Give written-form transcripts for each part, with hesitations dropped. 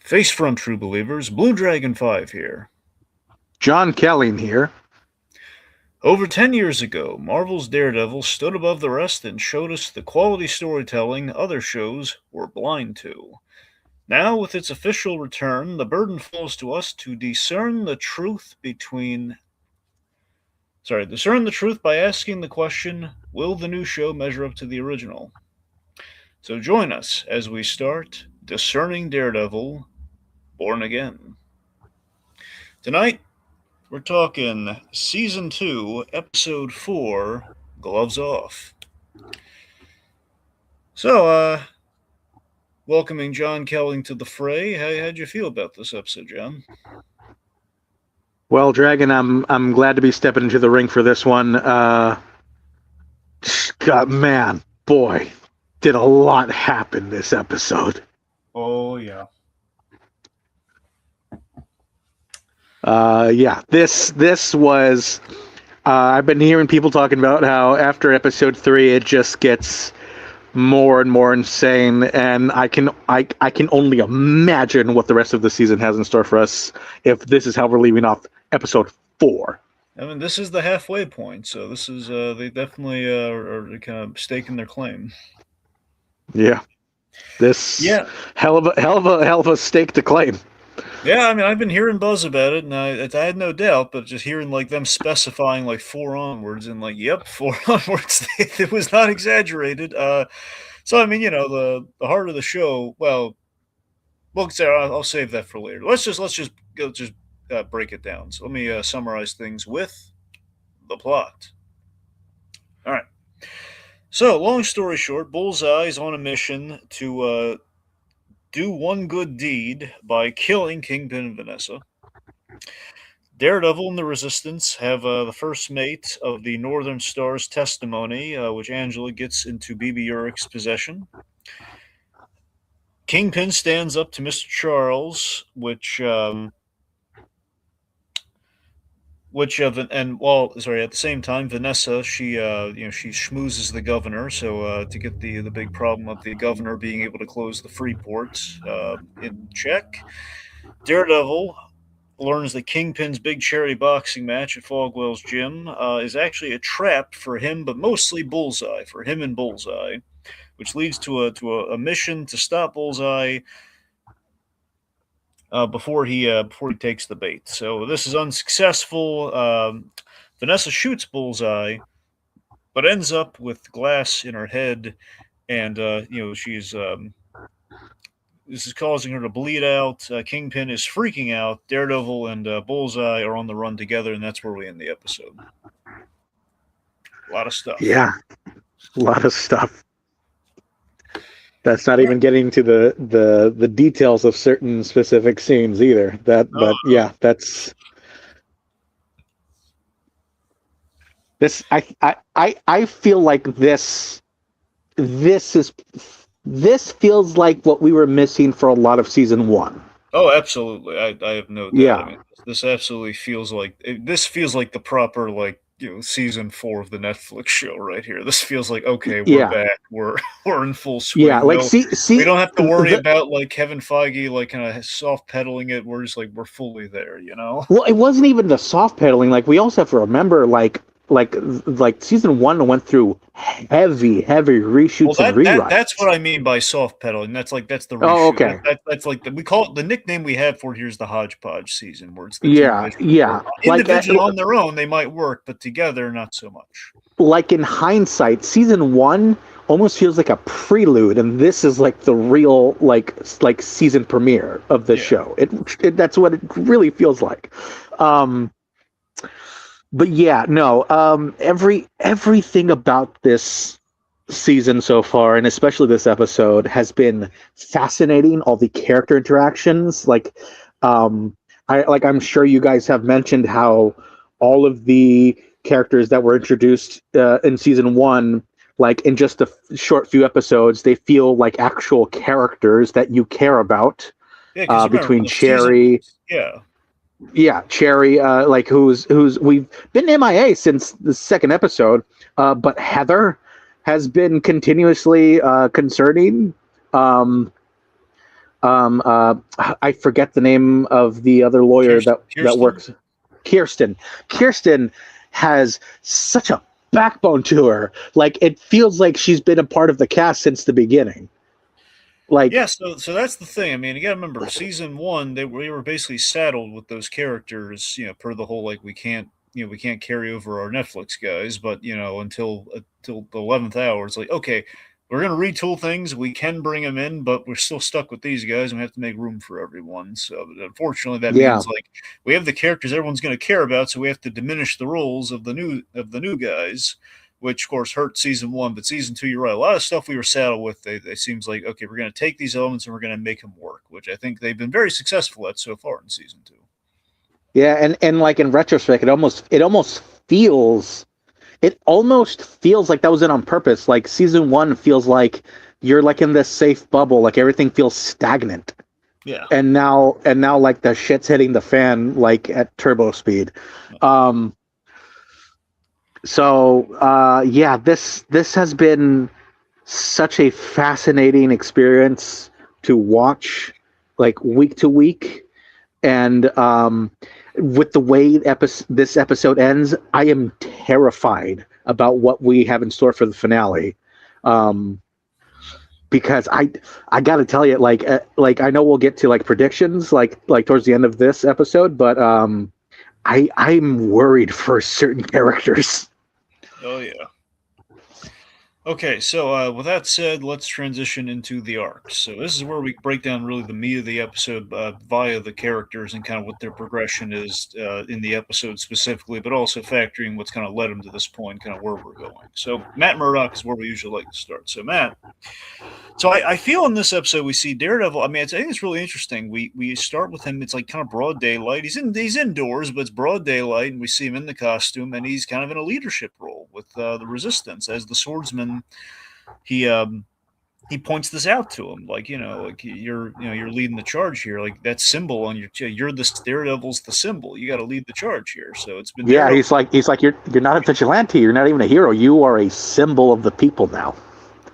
Face front, true believers. Blue Dragon 5 here. Jon Kelling here. Over 10 years ago, Marvel's Daredevil stood above the rest and showed us the quality storytelling other shows were blind to. Now, with its official return, the burden falls to us to discern the truth by asking the question, will the new show measure up to the original? So join us as we start Discerning Daredevil, Born Again. Tonight, we're talking Season 2, Episode 4, Gloves Off. So, welcoming Jon Kelling to the fray. How'd you feel about this episode, Jon? Well, Dragon, I'm glad to be stepping into the ring for this one. God, man, boy, did a lot happen this episode. Oh, yeah. This was. I've been hearing people talking about how after episode 3, it just gets more and more insane, and I can only imagine what the rest of the season has in store for us if this is how we're leaving off episode 4. I mean, this is the halfway point, so this is they definitely are kind of staking their claim. Yeah, hell of a stake to claim. Yeah, I mean, I've been hearing buzz about it, and I had no doubt, but just hearing like them specifying like 4 onwards, and like, yep, 4 onwards, it was not exaggerated. So I mean, the heart of the show. Well, Sarah, I'll save that for later. Let's just break it down. So let me summarize things with the plot. All right. So, long story short, Bullseye is on a mission to do one good deed by killing Kingpin and Vanessa. Daredevil and the Resistance have the first mate of the Northern Star's testimony, which Angela gets into BB Urich's possession. Kingpin stands up to Mr. Charles, at the same time, Vanessa, she schmoozes the governor, so to get the big problem of the governor being able to close the free port in check. Daredevil learns that Kingpin's big charity boxing match at Fogwell's gym is actually a trap for him, but mostly Bullseye, for him and Bullseye, which leads to a mission to stop Bullseye before he takes the bait. So this is unsuccessful. Vanessa shoots Bullseye, but ends up with glass in her head, and she's this is causing her to bleed out. Kingpin is freaking out. Daredevil and Bullseye are on the run together, and that's where we end the episode. A lot of stuff. Yeah, a lot of stuff. That's not even getting to the details of certain specific scenes either. That's this. I feel like this feels like what we were missing for a lot of season 1. Oh, absolutely. I have no doubt. Yeah. I mean, this absolutely feels like the proper season 4 of the Netflix show right here. This feels like, okay, we're back. We're in full swing. Yeah, like we don't have to worry about like Kevin Feige like kind of soft pedaling it. We're just like we're fully there, Well, it wasn't even the soft pedaling. Like we also have to remember like season 1 went through heavy reshoots and rewrites. That's what I mean by soft pedaling. That's the reshoot. Oh, okay. That's like we call it, the nickname we have for it here is the hodgepodge season, where it's the individual on their own they might work, but together not so much. Like in hindsight, season 1 almost feels like a prelude, and this is like the real like season premiere of the show. It that's what it really feels like. But yeah, no. Everything about this season so far, and especially this episode, has been fascinating. All the character interactions, I'm sure you guys have mentioned how all of the characters that were introduced in season 1, like in just a short few episodes, they feel like actual characters that you care about. Yeah, between Cherry. Yeah, Cherry, who's we've been MIA since the second episode, but Heather has been continuously concerning. I forget the name of the other lawyer that Kirsten? works. Kirsten. Kirsten has such a backbone to her. Like it feels like she's been a part of the cast since the beginning. Like Yeah, so that's the thing. I mean, you got to remember, season one, we were basically saddled with those characters, per the whole like we can't carry over our Netflix guys, but until the 11th hour, it's like okay, we're gonna retool things. We can bring them in, but we're still stuck with these guys, and we have to make room for everyone. So unfortunately, that yeah, means like we have the characters everyone's gonna care about, so we have to diminish the roles of the new guys, which of course hurt season one. But season two, you're right. A lot of stuff we were saddled with, they seems like okay, we're going to take these elements and we're going to make them work, which I think they've been very successful at so far in season two. yeah, and like in retrospect, it almost feels like that was it on purpose. Like season one feels like you're like in this safe bubble, like everything feels stagnant. Yeah. And now like the shit's hitting the fan like at turbo speed. Um yeah, this has been such a fascinating experience to watch like week to week. And with the way this episode ends, I am terrified about what we have in store for the finale. Um, because I got to tell you, like I know we'll get to like predictions like towards the end of this episode, but I'm worried for certain characters. Oh yeah. Okay, so with that said, let's transition into the arcs. So this is where we break down really the meat of the episode via the characters and kind of what their progression is in the episode specifically, but also factoring what's kind of led them to this point, kind of where we're going. So Matt Murdock is where we usually like to start. So Matt, so I feel in this episode we see Daredevil. I mean, I think it's really interesting. We start with him. It's like kind of broad daylight. He's indoors, but it's broad daylight, and we see him in the costume, and he's kind of in a leadership role with the Resistance as the swordsman. He he points this out to him, like like you're leading the charge here. Like that symbol on you're the Daredevil's the symbol. You got to lead the charge here. So it's been Yeah, Daredevil, he's like you're not a vigilante. You're not even a hero. You are a symbol of the people now.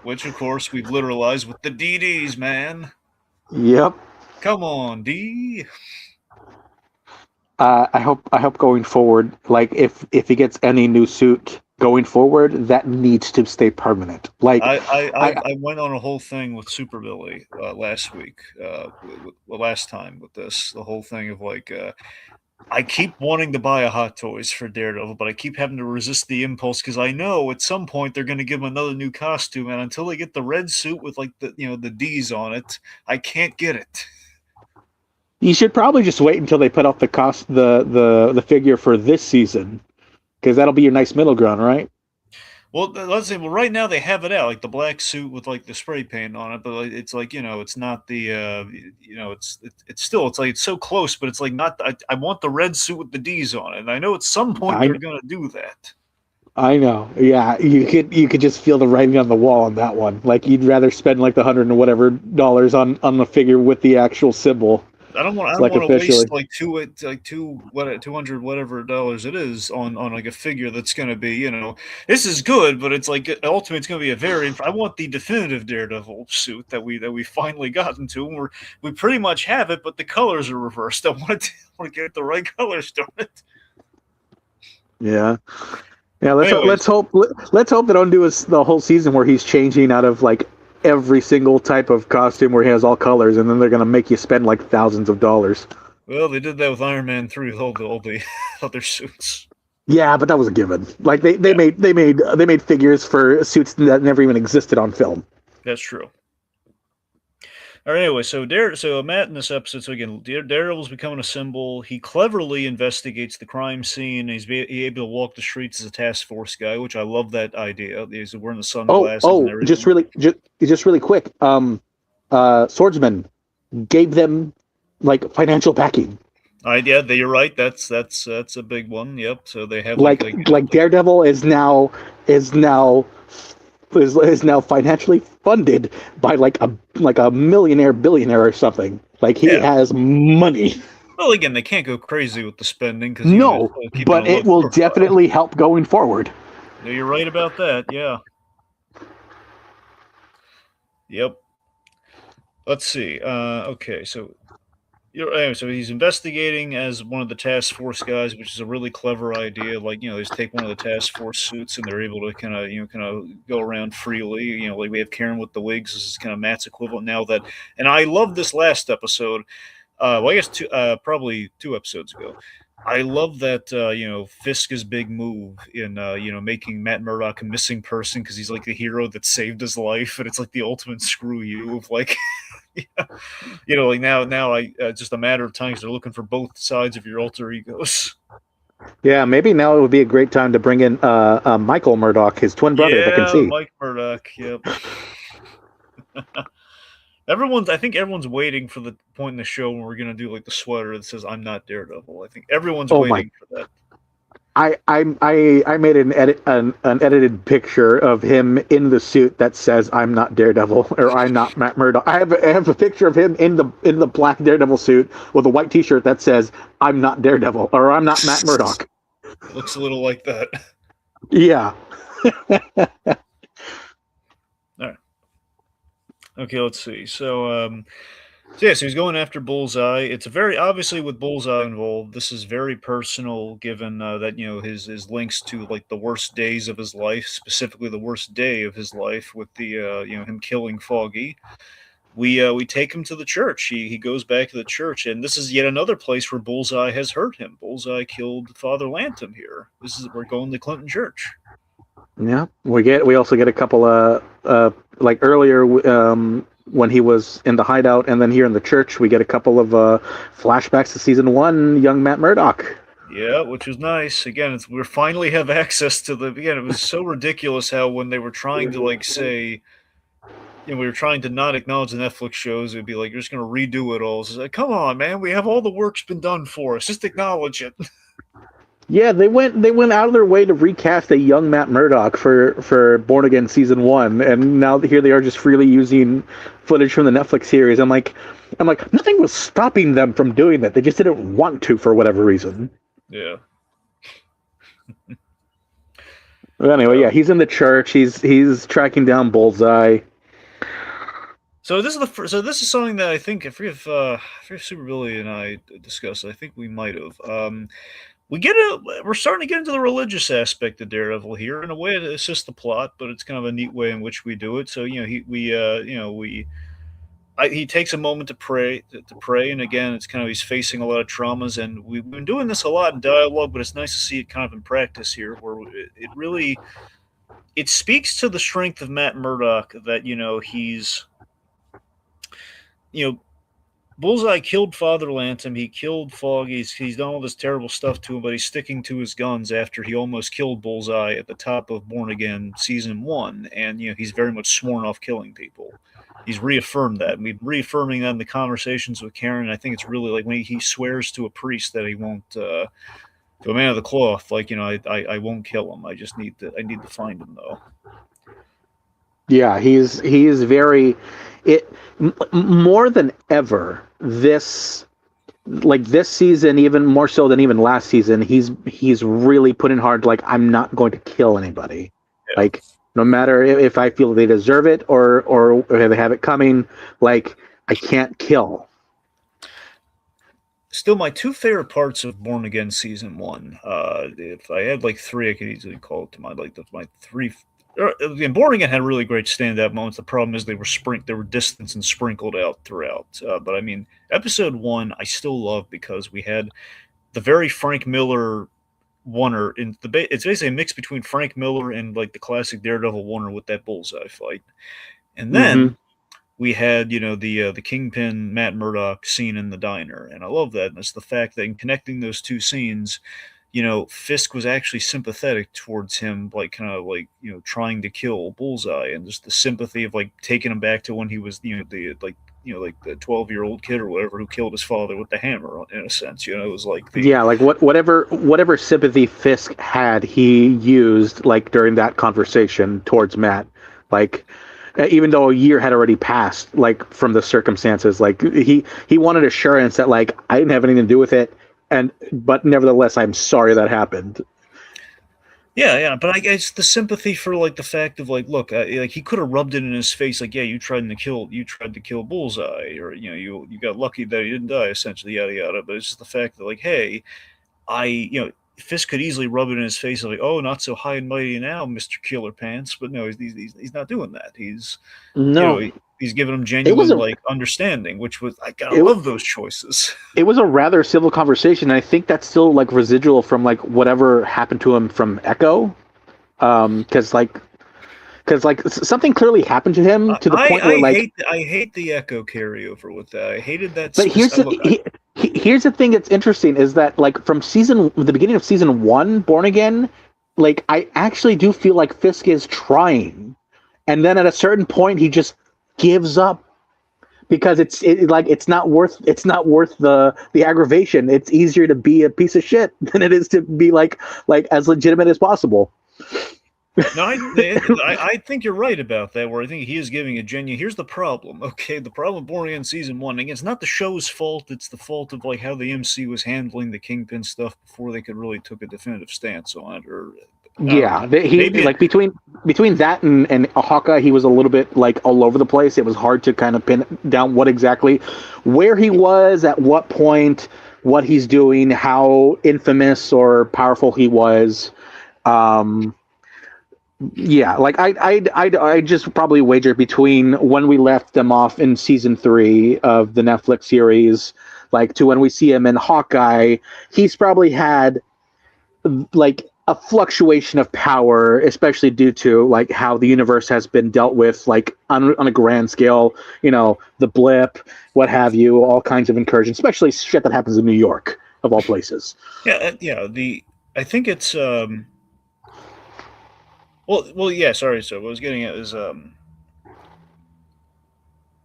which of course we've literalized with the DDs, man. Yep. Come on, D. I hope going forward, like if he gets any new suit going forward, that needs to stay permanent. Like I went on a whole thing with Super Billy last week, last time with this, the whole thing of like, I keep wanting to buy a Hot Toys for Daredevil, but I keep having to resist the impulse because I know at some point they're going to give him another new costume, and until they get the red suit with like the D's on it, I can't get it. you should probably just wait until they put out the figure for this season, because that'll be your nice middle ground, right? Well, let's say, well, right now they have it out, like the black suit with like the spray paint on it, but like, it's like it's not the it's still it's like it's so close, but it's like not. I want the red suit with the D's on it, and I know at some point I they're gonna do that. I know. Yeah, you could just feel the writing on the wall on that one. Like you'd rather spend like the $100 and whatever on the figure with the actual symbol. I don't want. I don't Like want to officially. waste like $200 whatever dollars it is on like a figure that's going to be this is good, but it's like ultimately it's going to be a variant. I want the definitive Daredevil suit that we finally gotten to, and we pretty much have it, but the colors are reversed. I want to get the right colors to it. Yeah. Yeah, Anyways, let's hope they don't do the whole season where he's changing out of like every single type of costume where he has all colors, and then they're gonna make you spend like thousands of dollars. well, they did that with Iron Man 3 with all the other suits. Yeah, but that was a given. Like they Yeah, made figures for suits that never even existed on film. that's true. All right, anyway, so Matt in this episode, so again, Daredevil's becoming a symbol. He cleverly investigates the crime scene. He's able to walk the streets as a task force guy, which I love that idea. He's wearing the sunglasses and Just everything. really quick. Swordsman gave them like financial backing. Yeah, you're right. That's a big one. Yep. So they have Like Daredevil is now financially funded by like a millionaire billionaire or something. Like he yeah. has money. Well, again, they can't go crazy with the spending because No, but it will definitely help going forward. Yeah, you're right about that. Yeah. Yep. let's see. Okay, so anyway, so he's investigating as one of the task force guys, which is a really clever idea. Like, they just take one of the task force suits and they're able to kind of go around freely. Like we have Karen with the wigs. This is kind of Matt's equivalent now that, and I love this last episode. Well, I guess probably 2 episodes ago. I love that Fisk's big move in making Matt Murdock a missing person because he's like the hero that saved his life, and it's like the ultimate screw you of like like now I just a matter of time 'cause they're looking for both sides of your alter egos. Yeah, maybe now it would be a great time to bring in Michael Murdoch, his twin brother that can Yeah, see. Mike Murdock. Yep. I think everyone's waiting for the point in the show when we're gonna do like the sweater that says "I'm not Daredevil." I think everyone's Oh my! waiting for that. I made an edited picture of him in the suit that says "I'm not Daredevil" or "I'm not Matt Murdock." I have a picture of him in the black Daredevil suit with a white T-shirt that says "I'm not Daredevil" or "I'm not Matt Murdock." Looks a little like that. Yeah. All right. Okay, let's see. So he's going after Bullseye. It's a very obviously with Bullseye involved. This is very personal, given that his links to like the worst days of his life, specifically the worst day of his life with the him killing Foggy. We take him to the church. He goes back to the church, and this is yet another place where Bullseye has hurt him. Bullseye killed Father Lantom here. We're going to Clinton Church. Yeah, we also get a couple like earlier when he was in the hideout, and then here in the church we get a couple of flashbacks to season 1, young Matt Murdock. Yeah, which was nice. Again, we finally have access to the. Again, it was so ridiculous how when they were trying to like say, we were trying to not acknowledge the Netflix shows, it'd be like you're just going to redo it all. It's like, come on, man, we have all the work's been done for us. Just acknowledge it. Yeah, they went out of their way to recast a young Matt Murdock for Born Again season 1, and now here they are just freely using footage from the Netflix series. I'm like, nothing was stopping them from doing that. They just didn't want to for whatever reason. Yeah. But anyway, yeah, he's in the church. He's tracking down Bullseye. So this is something that I think I forget if Super Billy and I discussed. I think we might have. We're starting to get into the religious aspect of Daredevil here in a way to assist the plot, but it's kind of a neat way in which we do it. So he takes a moment to pray, and again, it's kind of he's facing a lot of traumas, and we've been doing this a lot in dialogue, but it's nice to see it kind of in practice here, where it really speaks to the strength of Matt Murdock that he's Bullseye killed Father Lantom. He killed Foggy. He's done all this terrible stuff to him, but he's sticking to his guns after he almost killed Bullseye at the top of Born Again season 1. And he's very much sworn off killing people. He's reaffirmed that. And we've been reaffirming that in the conversations with Karen. I think it's really like when he swears to a priest that he won't, to a man of the cloth, like I won't kill him. I need to find him though. Yeah, he's very more than ever this season, even more so than even last season. He's really putting hard. Like, I'm not going to kill anybody. Yeah. Like, no matter if I feel they deserve it or they have it coming. Like, I can't kill. Still, my 2 favorite parts of Born Again season 1. If I had like 3, I could easily call it to my 3. And Born Again had really great standout moments. The problem is they were distanced and sprinkled out throughout. But I mean, episode 1, I still love because we had the very Frank Miller Wonder in it's basically a mix between Frank Miller and like the classic Daredevil Wonder with that Bullseye fight, and then we had the Kingpin Matt Murdock scene in the diner, and I love that. And it's the fact that in connecting those 2 scenes, Fisk was actually sympathetic towards him, like kind of like trying to kill Bullseye, and just the sympathy of like taking him back to when he was the 12-year-old kid or whatever who killed his father with the hammer, in a sense. It was like whatever sympathy Fisk had, he used like during that conversation towards Matt, like. Even though a year had already passed, like from the circumstances, like he wanted assurance that like I didn't have anything to do with it. But nevertheless, I'm sorry that happened. Yeah, but I guess the sympathy for like the fact of like, look, like he could have rubbed it in his face, like, yeah, you tried to kill Bullseye, or you got lucky that he didn't die, essentially, yada yada. But it's just the fact that like, hey, Fisk could easily rub it in his face, like, oh, not so high and mighty now, Mister Killer Pants. But no, he's not doing that. No, He's giving him it was genuine a like understanding, which was I gotta it, love those choices. it was a rather civil conversation. I think that's still like residual from like whatever happened to him from Echo, because like something clearly happened to him to the point where like. I hate the Echo carryover with that. I hated that. But here's the thing that's interesting is that like from the beginning of season 1, Born Again, like I actually do feel like Fisk is trying, and then at a certain point he just gives up because it's not worth the aggravation. It's easier to be a piece of shit than it is to be like as legitimate as possible. No, I think you're right about that. Where I think he is giving a genuine. Here's the problem. Okay, the problem with Born Again season 1. Again, it's not the show's fault. It's the fault of like how the MC was handling the Kingpin stuff before they could really took a definitive stance on it. Or Yeah, he maybe like between that and Hawkeye, he was a little bit like all over the place. It was hard to kind of pin down where he was at what point, what he's doing, how infamous or powerful he was. Um, yeah, like I just probably wager between when we left them off in season 3 of the Netflix series, like to when we see him in Hawkeye, he's probably had like a fluctuation of power, especially due to like how the universe has been dealt with, like on a grand scale. The blip, what have you, all kinds of incursions, especially shit that happens in New York of all places. yeah. I think it's well yeah. Sorry. So what I was getting at is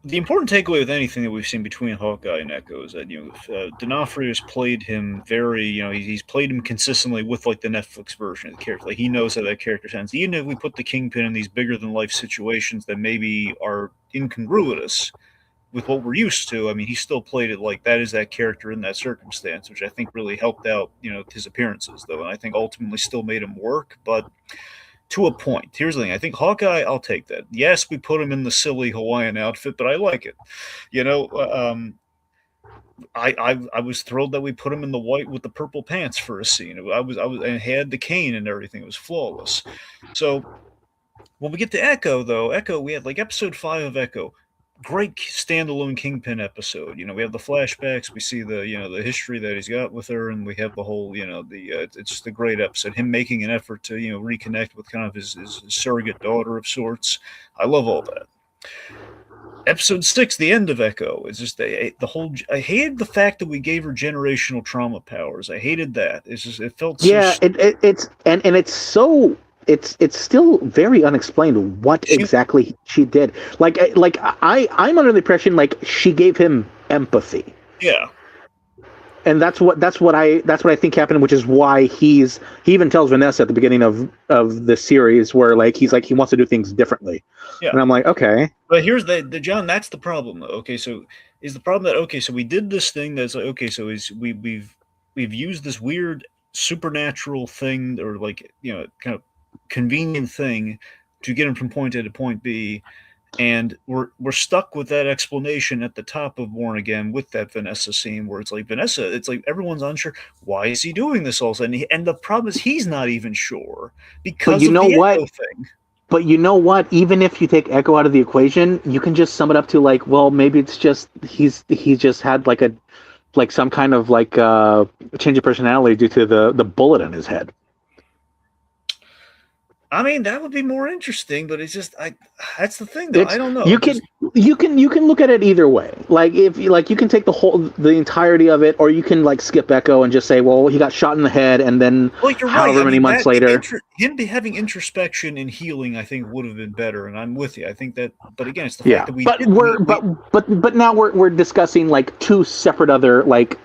the important takeaway with anything that we've seen between Hawkeye and Echo is that D'Onofrio's played him very he's played him consistently with like the Netflix version of the character. Like he knows how that character sounds. Even if we put the Kingpin in these bigger than life situations that maybe are incongruous with what we're used to, I mean, he still played it like that is that character in that circumstance, which I think really helped out his appearances though, and I think ultimately still made him work, but to a point. Here's the thing. I think Hawkeye, I'll take that. Yes, we put him in the silly Hawaiian outfit, but I like it. You know, I was thrilled that we put him in the white with the purple pants for a scene. I was and had the cane and everything. It was flawless. So when we get to Echo, though, Echo, we had like episode 5 of Echo. Great standalone Kingpin episode. We have the flashbacks. We see the history that he's got with her, and we have the whole it's just a great episode. Him making an effort to reconnect with kind of his surrogate daughter of sorts. I love all that. Episode 6, the end of Echo, is just the whole. I hated the fact that we gave her generational trauma powers. I hated that. It's just it felt so. Yeah, it's and it's so it's still very unexplained what exactly she did. I'm under the impression like she gave him empathy. Yeah. And that's what I think happened, which is why he even tells Vanessa at the beginning of the series where like he's like he wants to do things differently. Yeah. And I'm like, okay. But here's the John, that's the problem though. Okay, so is the problem that okay, so we did this thing that's like okay, so we've used this weird supernatural thing or like kind of convenient thing to get him from point A to point B, and we're stuck with that explanation at the top of Born Again with that Vanessa scene where it's like Vanessa, it's like everyone's unsure why is he doing this all of a sudden, and the problem is he's not even sure because of the Echo thing. But you know what? Even if you take Echo out of the equation, you can just sum it up to like, well, maybe it's just he's just had like some kind of like change of personality due to the bullet in his head. I mean, that would be more interesting, but it's just that's the thing though. I don't know. You can look at it either way. Like if you can take the entirety of it, or you can like skip Echo and just say, well, he got shot in the head, and then however many months later, him having introspection and healing, I think would have been better. And I'm with you. I think that, but again, it's the fact that we. But now we're discussing like two separate other like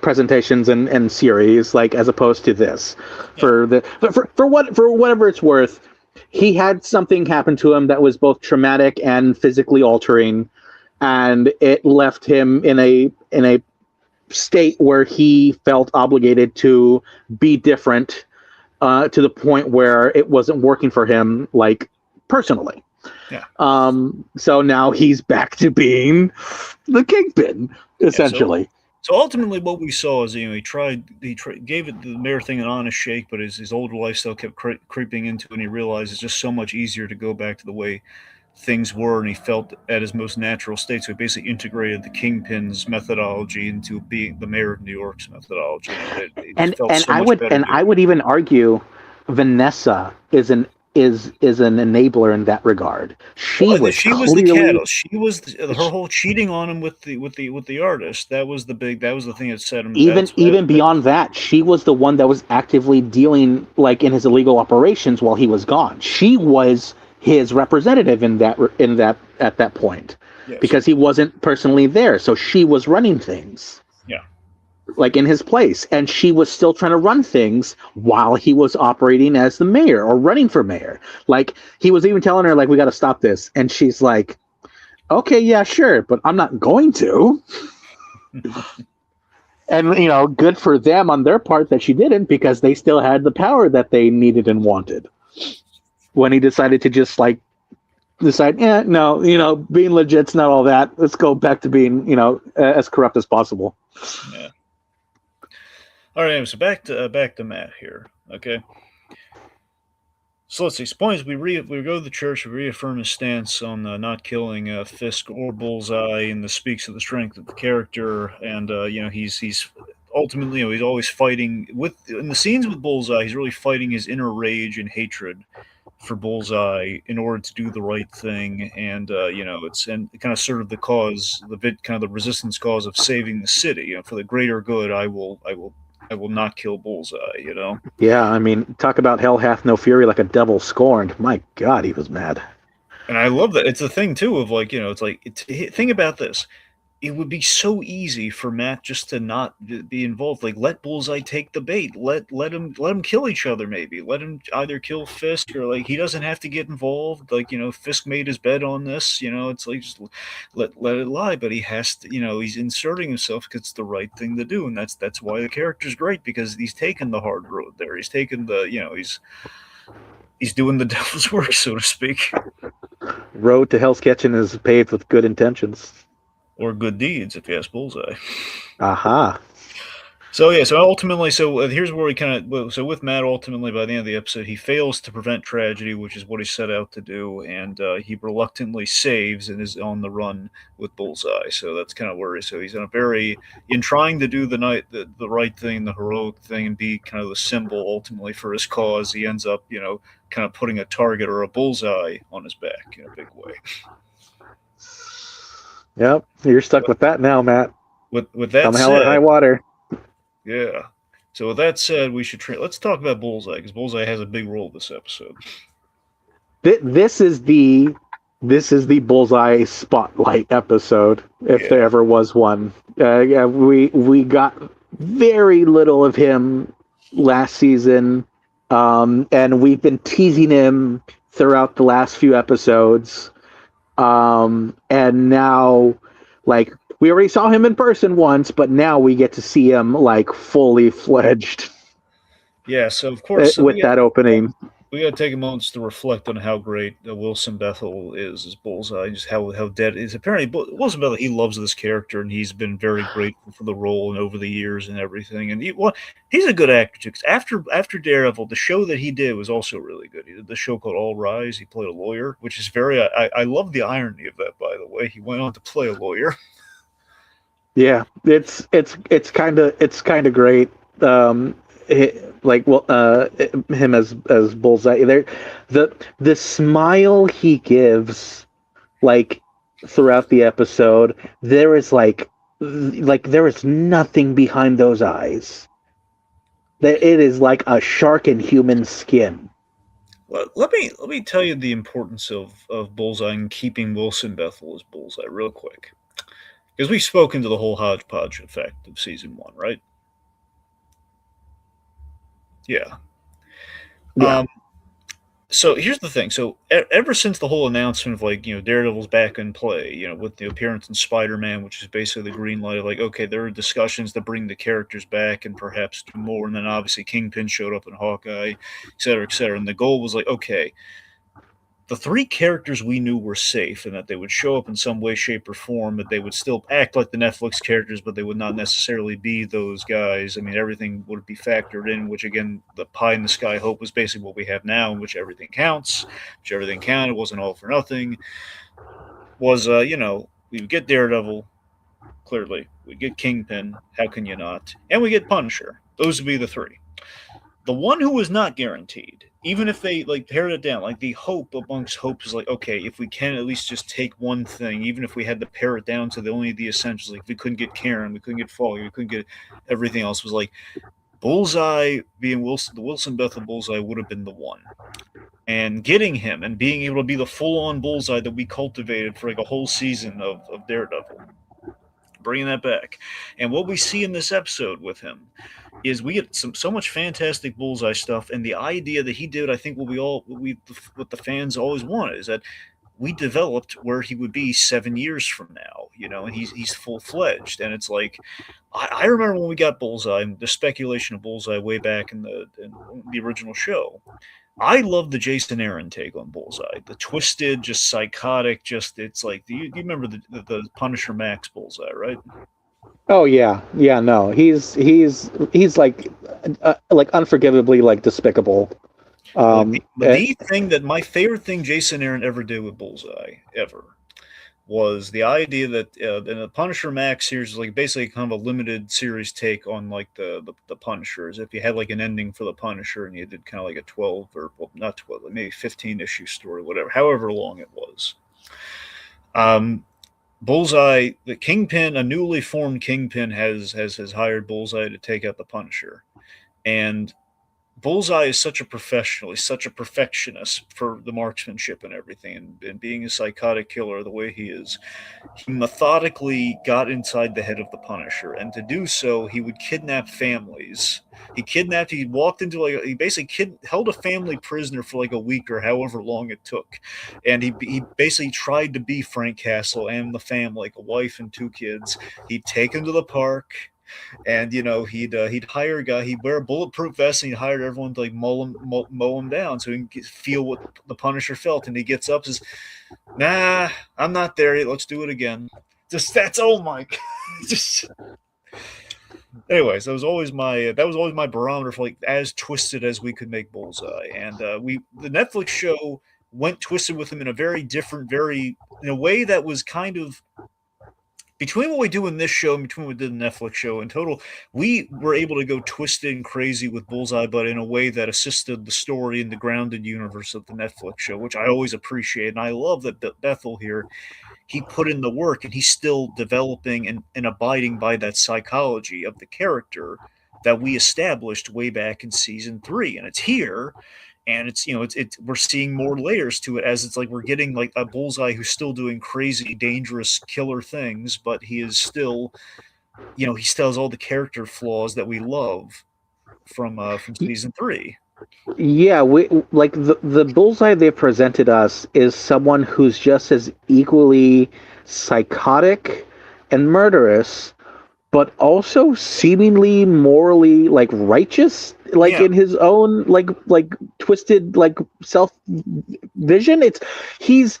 presentations and series, like as opposed to this. For whatever it's worth, he had something happen to him that was both traumatic and physically altering, and it left him in a state where he felt obligated to be different to the point where it wasn't working for him, like personally. Yeah. So now he's back to being the kingpin, Yeah. So essentially. so ultimately, what we saw is gave it the mayor thing an honest shake, but his older lifestyle kept creeping into it, and he realized it's just so much easier to go back to the way things were, and he felt at his most natural state. So he basically integrated the Kingpin's methodology into being the mayor of New York's methodology, and it just felt And so much better I doing would it. even argue Vanessa is an enabler in that regard. She Well, was she was the clearly catalyst. She was her whole cheating on him with the artist. That was the thing that set him. even beyond that, she was the one that was actively dealing like in his illegal operations while he was gone. She was his representative in that at that point Yes. because he wasn't personally there. So she was running things Yeah. like in his place, and she was still trying to run things while he was operating as the mayor or running for mayor. Like he was even telling her like we got to stop this, and she's like, "Okay, yeah, sure, but I'm not going to." And good for them on their part that she didn't, because they still had the power that they needed and wanted. When he decided to just like decide, yeah, no, being legit's not all that. Let's go back to being, as corrupt as possible. Yeah. All right. So back to Matt here. Okay. So let's see. Point is, we go to the church. We reaffirm his stance on not killing Fisk or Bullseye, and this speaks of the strength of the character. And he's ultimately, he's always fighting with in the scenes with Bullseye. He's really fighting his inner rage and hatred for Bullseye in order to do the right thing. And it's and kind of serve the cause, kind of the resistance cause of saving the city. For the greater good. I will not kill Bullseye. Yeah, I mean, talk about hell hath no fury like a devil scorned. My God, he was mad. And I love that. It's a thing too of like it's like think about this. It would be so easy for Matt just to not be involved. Like let Bullseye take the bait. Let him kill each other. Maybe let him either kill Fisk or like he doesnn't have to get involved. Like Fisk made his bed on this. It's like just let it lie. But he has to. He's inserting himself because it's the right thing to do, and that's why the character's great because he's taken the hard road there. He's taken the he's doing the devil's work, so to speak. Road to Hell's Kitchen is paved with good intentions. Or good deeds, if you ask Bullseye. Aha. So yeah, so ultimately, here's where we so with Matt, ultimately by the end of the episode, he fails to prevent tragedy, which is what he set out to do, and he reluctantly saves and is on the run with Bullseye. So that's kind of where he's in trying to do the right thing, the heroic thing, and be kind of the symbol ultimately for his cause. He ends up kind of putting a target or a bullseye on his back in a big way. Yep, you're stuck But with that now, Matt. with that Come hell or high said, water. yeah. So with that said, let's talk about Bullseye because Bullseye has a big role this episode. This is the Bullseye spotlight episode, if there Yeah, ever was one. Yeah, we got very little of him last season, and we've been teasing him throughout the last few episodes. And now, like, we already saw him in person once, but now we get to see him like fully fledged yeah. So of course, with that opening. we got to take a moment to reflect on how great Wilson Bethel is as Bullseye, just how dead is. Apparently, Wilson Bethel, he loves this character, and he's been very grateful for the role and over the years and everything. And he's a good actor too. 'Cause after Daredevil, the show that he did was also really good. He did the show called All Rise. He played a lawyer, which is very. I love the irony of that. By the way, he went on to play a lawyer. Yeah, it's kind of great. Like him as Bullseye. There, the smile he gives, like throughout the episode, there is like there is nothing behind those eyes. That it is like a shark in human skin. Let me tell you the importance of Bullseye and keeping Wilson Bethel as Bullseye real quick. Because we've spoken to the whole hodgepodge effect of season one, right? Yeah. Yeah, Um, So here's the thing. So ever since the whole announcement of like Daredevil's back in play, with the appearance in Spider-Man, which is basically the green light of like, okay, there are discussions to bring the characters back and perhaps do more, and then obviously Kingpin showed up in Hawkeye, et cetera, et cetera. And the goal was like, okay, the three characters we knew were safe and that they would show up in some way, shape, or form, but they would still act like the Netflix characters, but they would not necessarily be those guys. I mean, everything would be factored in, which again, the pie in the sky hope was basically what we have now, in which everything counts, which everything counted, wasn't all for nothing. Was, we would get Daredevil, clearly. We get Kingpin, how can you not? And we get Punisher. Those would be the three. The one who was not guaranteed, even if they like pared it down, like the hope amongst hope is like, okay, if we can at least just take one thing, even if we had to pare it down to only the essentials, like if we couldn't get Karen, we couldn't get Foggy, we couldn't get everything else, was like Bullseye being Wilson, the Wilson Bethel Bullseye would have been the one. And getting him and being able to be the full on Bullseye that we cultivated for like a whole season of Daredevil, bringing that back. And what we see in this episode with him is we get so much fantastic Bullseye stuff, and the idea that he did, I think, what the fans always wanted is that we developed where he would be 7 years from now, and he's full fledged, and it's like I remember when we got Bullseye, the speculation of Bullseye way back in the original show. I love the Jason Aaron take on Bullseye, the twisted, just psychotic, just it's like do you remember the Punisher Max Bullseye, right? Oh yeah, yeah. No, he's like unforgivably like despicable. Well, Um, eh, the thing that my favorite thing Jason Aaron ever did with Bullseye ever was the idea that in the Punisher Max series is like basically kind of a limited series take on like the Punishers. If you had like an ending for the Punisher and you did kind of like a 12 or well, not 12, maybe 15 issue story, whatever, however long it was. Um, Bullseye, the Kingpin, a newly formed Kingpin has hired Bullseye to take out the Punisher, and Bullseye is such a professional. He's such a perfectionist for the marksmanship and everything, and being a psychotic killer the way he is. He methodically got inside the head of the Punisher, and to do so, he would kidnap families. He walked into he basically held a family prisoner for like a week or however long it took. And he basically tried to be Frank Castle and the family, like a wife and two kids. He'd take him to the park, and he'd hire a guy. He'd wear a bulletproof vest, and he'd hire everyone to like mow him down, so he can feel what the Punisher felt. And he gets up, and says, "Nah, I'm not there yet. Let's do it again." Just that's oh my god. Just anyways, that was always my barometer for like as twisted as we could make Bullseye, and the Netflix show went twisted with him in a very different, very in a way that was kind of between what we do in this show and between what we did in the Netflix show in total, we were able to go twisted and crazy with Bullseye, but in a way that assisted the story and the grounded universe of the Netflix show, which I always appreciate. And I love that Bethel here, he put in the work and he's still developing and abiding by that psychology of the character that we established way back in season 3. And it's here, and it's we're seeing more layers to it, as it's like we're getting like a Bullseye who's still doing crazy dangerous killer things, but he is still he still has all the character flaws that we love from season 3. yeah, we like the Bullseye they presented us is someone who's just as equally psychotic and murderous, but also seemingly morally like righteous, like Yeah, in his own like twisted like self vision. He's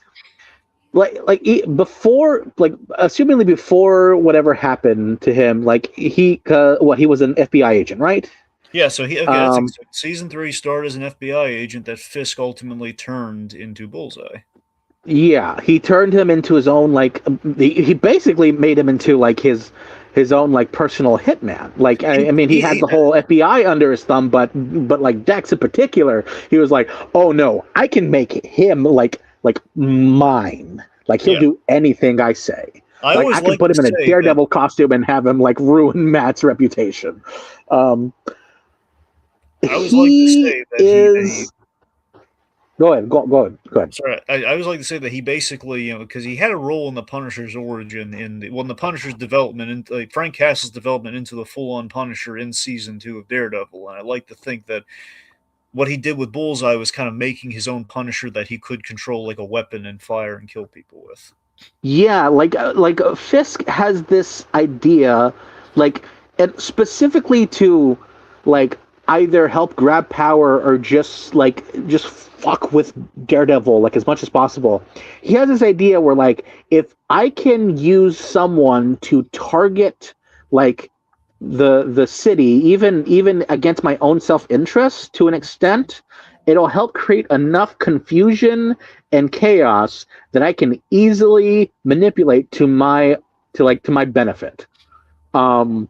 before like assumingly before whatever happened to him, like he was an FBI agent, right? yeah. So he okay. That's Um, so season 3 started as an FBI agent that Fisk ultimately turned into Bullseye. yeah, he turned him into his own like he basically made him into like his own like personal hitman. Like I mean, he had the whole FBI under his thumb, but like Dex in particular, he was like, oh no, I can make him like mine. Like he'll Yeah, do anything I say. I Like always I can like put to him in a say that. Daredevil costume and have him like ruin Matt's reputation. Um, I always like to he say that he is. Go ahead. Go ahead. Go ahead. sorry, I always like to say that he basically, because he had a role in the Punisher's origin in the Punisher's development, and like, Frank Castle's development into the full-on Punisher in season 2 of Daredevil, and I like to think that what he did with Bullseye was kind of making his own Punisher that he could control like a weapon and fire and kill people with. Yeah, Fisk has this idea, like, and specifically to, like, either help grab power or just fuck with Daredevil like as much as possible. He has this idea where, like, if I can use someone to target, like, the city, even against my own self interest to an extent, it'll help create enough confusion and chaos that I can easily manipulate to my benefit. Um,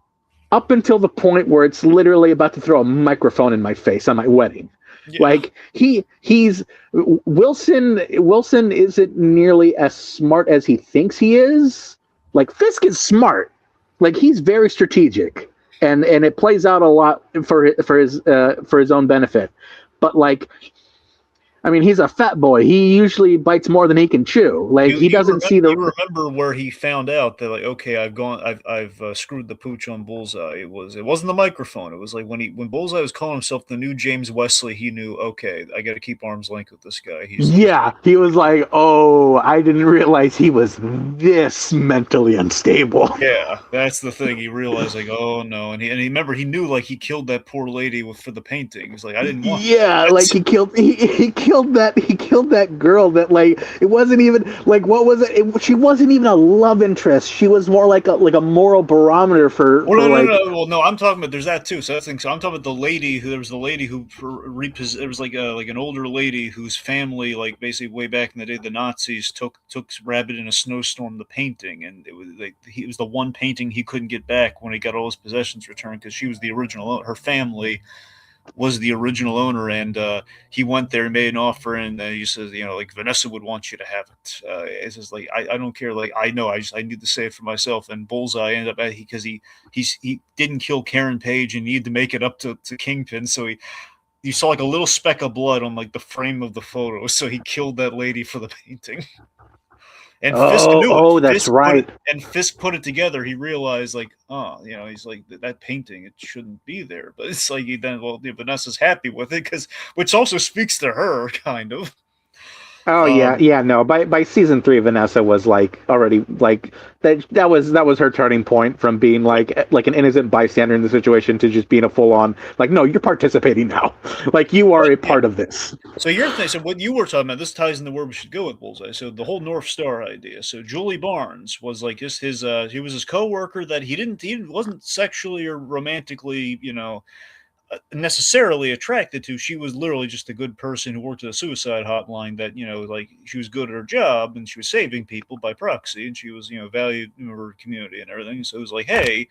Up until the point where it's literally about to throw a microphone in my face on my wedding. Yeah. Like he's Wilson isn't nearly as smart as he thinks he is. Like Fisk is smart. Like he's very strategic, and it plays out a lot for his own benefit. But like, I mean, he's a fat boy. He usually bites more than he can chew. Like he doesn't see the. You remember where he found out that like, okay, I've screwed the pooch on Bullseye. It wasn't the microphone. It was like when Bullseye was calling himself the new James Wesley. He knew, okay, I got to keep arm's length with this guy. Yeah, he was like, oh, I didn't realize he was this mentally unstable. Yeah, that's the thing. He realized, like, oh no, and he remember he knew like he killed that poor lady for the painting. He's like, I didn't want. Yeah, That. like he killed that girl that like it wasn't even like what was it? She wasn't even a love interest. She was more like a moral barometer for. Well, for no. Well, no, I'm talking about there's that too. So that's the thing. So I'm talking about the lady who there was the lady who it was like an older lady whose family like basically way back in the day the Nazis took Rabbit in a snowstorm the painting, and it was like it was the one painting he couldn't get back when he got all his possessions returned because she was the original. Her family was the original owner, and he went there and made an offer, and he says, like Vanessa would want you to have it. It's just like I don't care. Like I know, I need to say it for myself. And Bullseye ended up because he didn't kill Karen Page and needed to make it up to Kingpin, so you saw like a little speck of blood on like the frame of the photo, so he killed that lady for the painting. And Fisk knew it. Oh, that's right. And Fisk put it together. He realized, like, oh, he's like that painting. It shouldn't be there, but it's like Vanessa's happy with it which also speaks to her, kind of. Oh yeah. No, by season 3, Vanessa was like already like that was her turning point from being like an innocent bystander in the situation to just being a full on like, no, you're participating now, like you are a part of this. So your thing, so what you were talking about, this ties into where we should go with Bullseye. So the whole North Star idea. So Julie Barnes was like his he was his coworker that he wasn't sexually or romantically necessarily attracted to. She was literally just a good person who worked at a suicide hotline that like she was good at her job and she was saving people by proxy, and she was valued in her community and everything. So it was like, hey,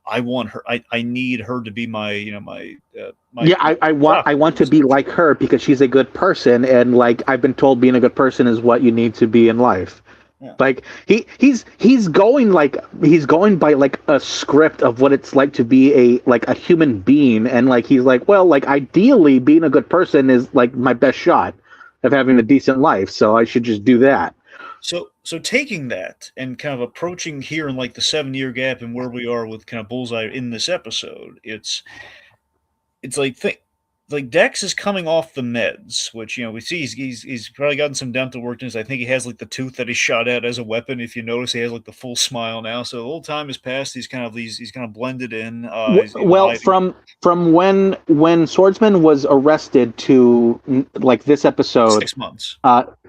I want her. I need her to be my yeah. I want to be like her because she's a good person, and like I've been told being a good person is what you need to be in life. Yeah. Like he's going by like a script of what it's like to be a human being, and like he's like, well, like ideally being a good person is like my best shot of having a decent life, so I should just do that. So taking that and kind of approaching here in like the 7-year gap and where we are with kind of Bullseye in this episode, it's like Dex is coming off the meds, which we see he's probably gotten some dental work. I think he has like the tooth that he shot at as a weapon. If you notice, he has like the full smile now. So a little time has passed. He's kind of blended in. Well, from when Swordsman was arrested to like this episode, 6 months.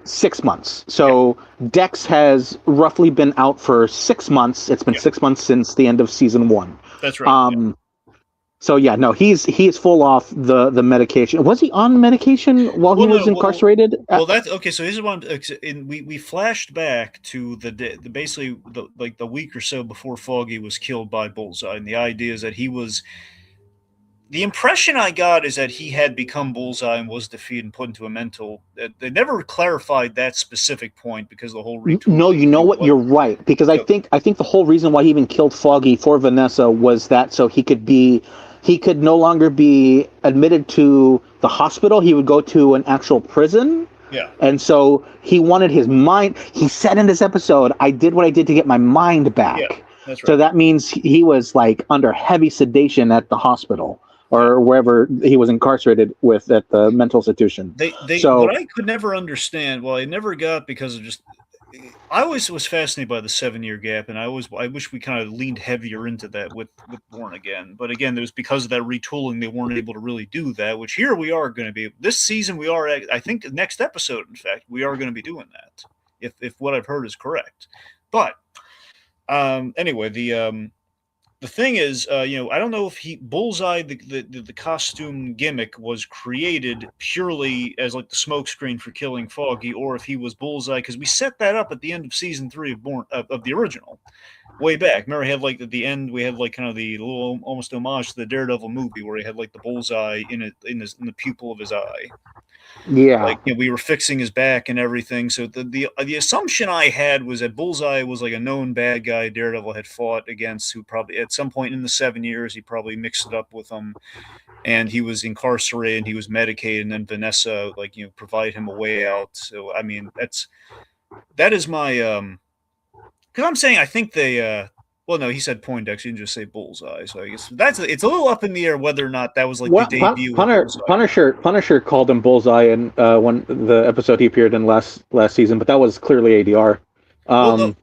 6 months. So yeah. Dex has roughly been out for 6 months. It's been 6 months since the end of season 1. That's right. So yeah, no, he's full off the medication. Was he on medication while he was incarcerated? Well, that's okay. So this is one. We flashed back to basically the week or so before Foggy was killed by Bullseye, and the idea is that he was. The impression I got is that he had become Bullseye and was defeated and put into a mental. They never clarified that specific point because the whole retool. No, you know what? You're right, because I think the whole reason why he even killed Foggy for Vanessa was that so he could no longer be admitted to the hospital. He would go to an actual prison. Yeah. And so he wanted his mind. He said in this episode, I did what I did to get my mind back. Yeah, that's right. So that means he was like under heavy sedation at the hospital. or wherever he was incarcerated with at the mental institution. They So what I could never understand, well, I never got because of just I always was fascinated by the 7-year gap, and I wish we kind of leaned heavier into that with Born Again. But again, it was because of that retooling they weren't able to really do that. Which here we are going to be this season. We are, I think, next episode. In fact, we are going to be doing that if what I've heard is correct. But anyway, the thing is, I don't know if Bullseye, the costume gimmick was created purely as like the smokescreen for killing Foggy, or if he was Bullseye, because we set that up at the end of season 3 of the original, way back. Remember, he had like at the end we had like kind of the little almost homage to the Daredevil movie where he had like the bullseye in the pupil of his eye. yeah, Like we were fixing his back and everything. So the assumption I had was that Bullseye was like a known bad guy Daredevil had fought against, who probably at some point in the 7 years he probably mixed it up with him, and he was incarcerated and he was medicated, and then Vanessa provided him a way out. So I mean that is my because I'm saying I think they well, no, he said Poindexter. He didn't just say Bullseye. So I guess it's a little up in the air whether or not that was like the debut of Bullseye. Punisher called him Bullseye in when the episode he appeared in last season, but that was clearly ADR. Well,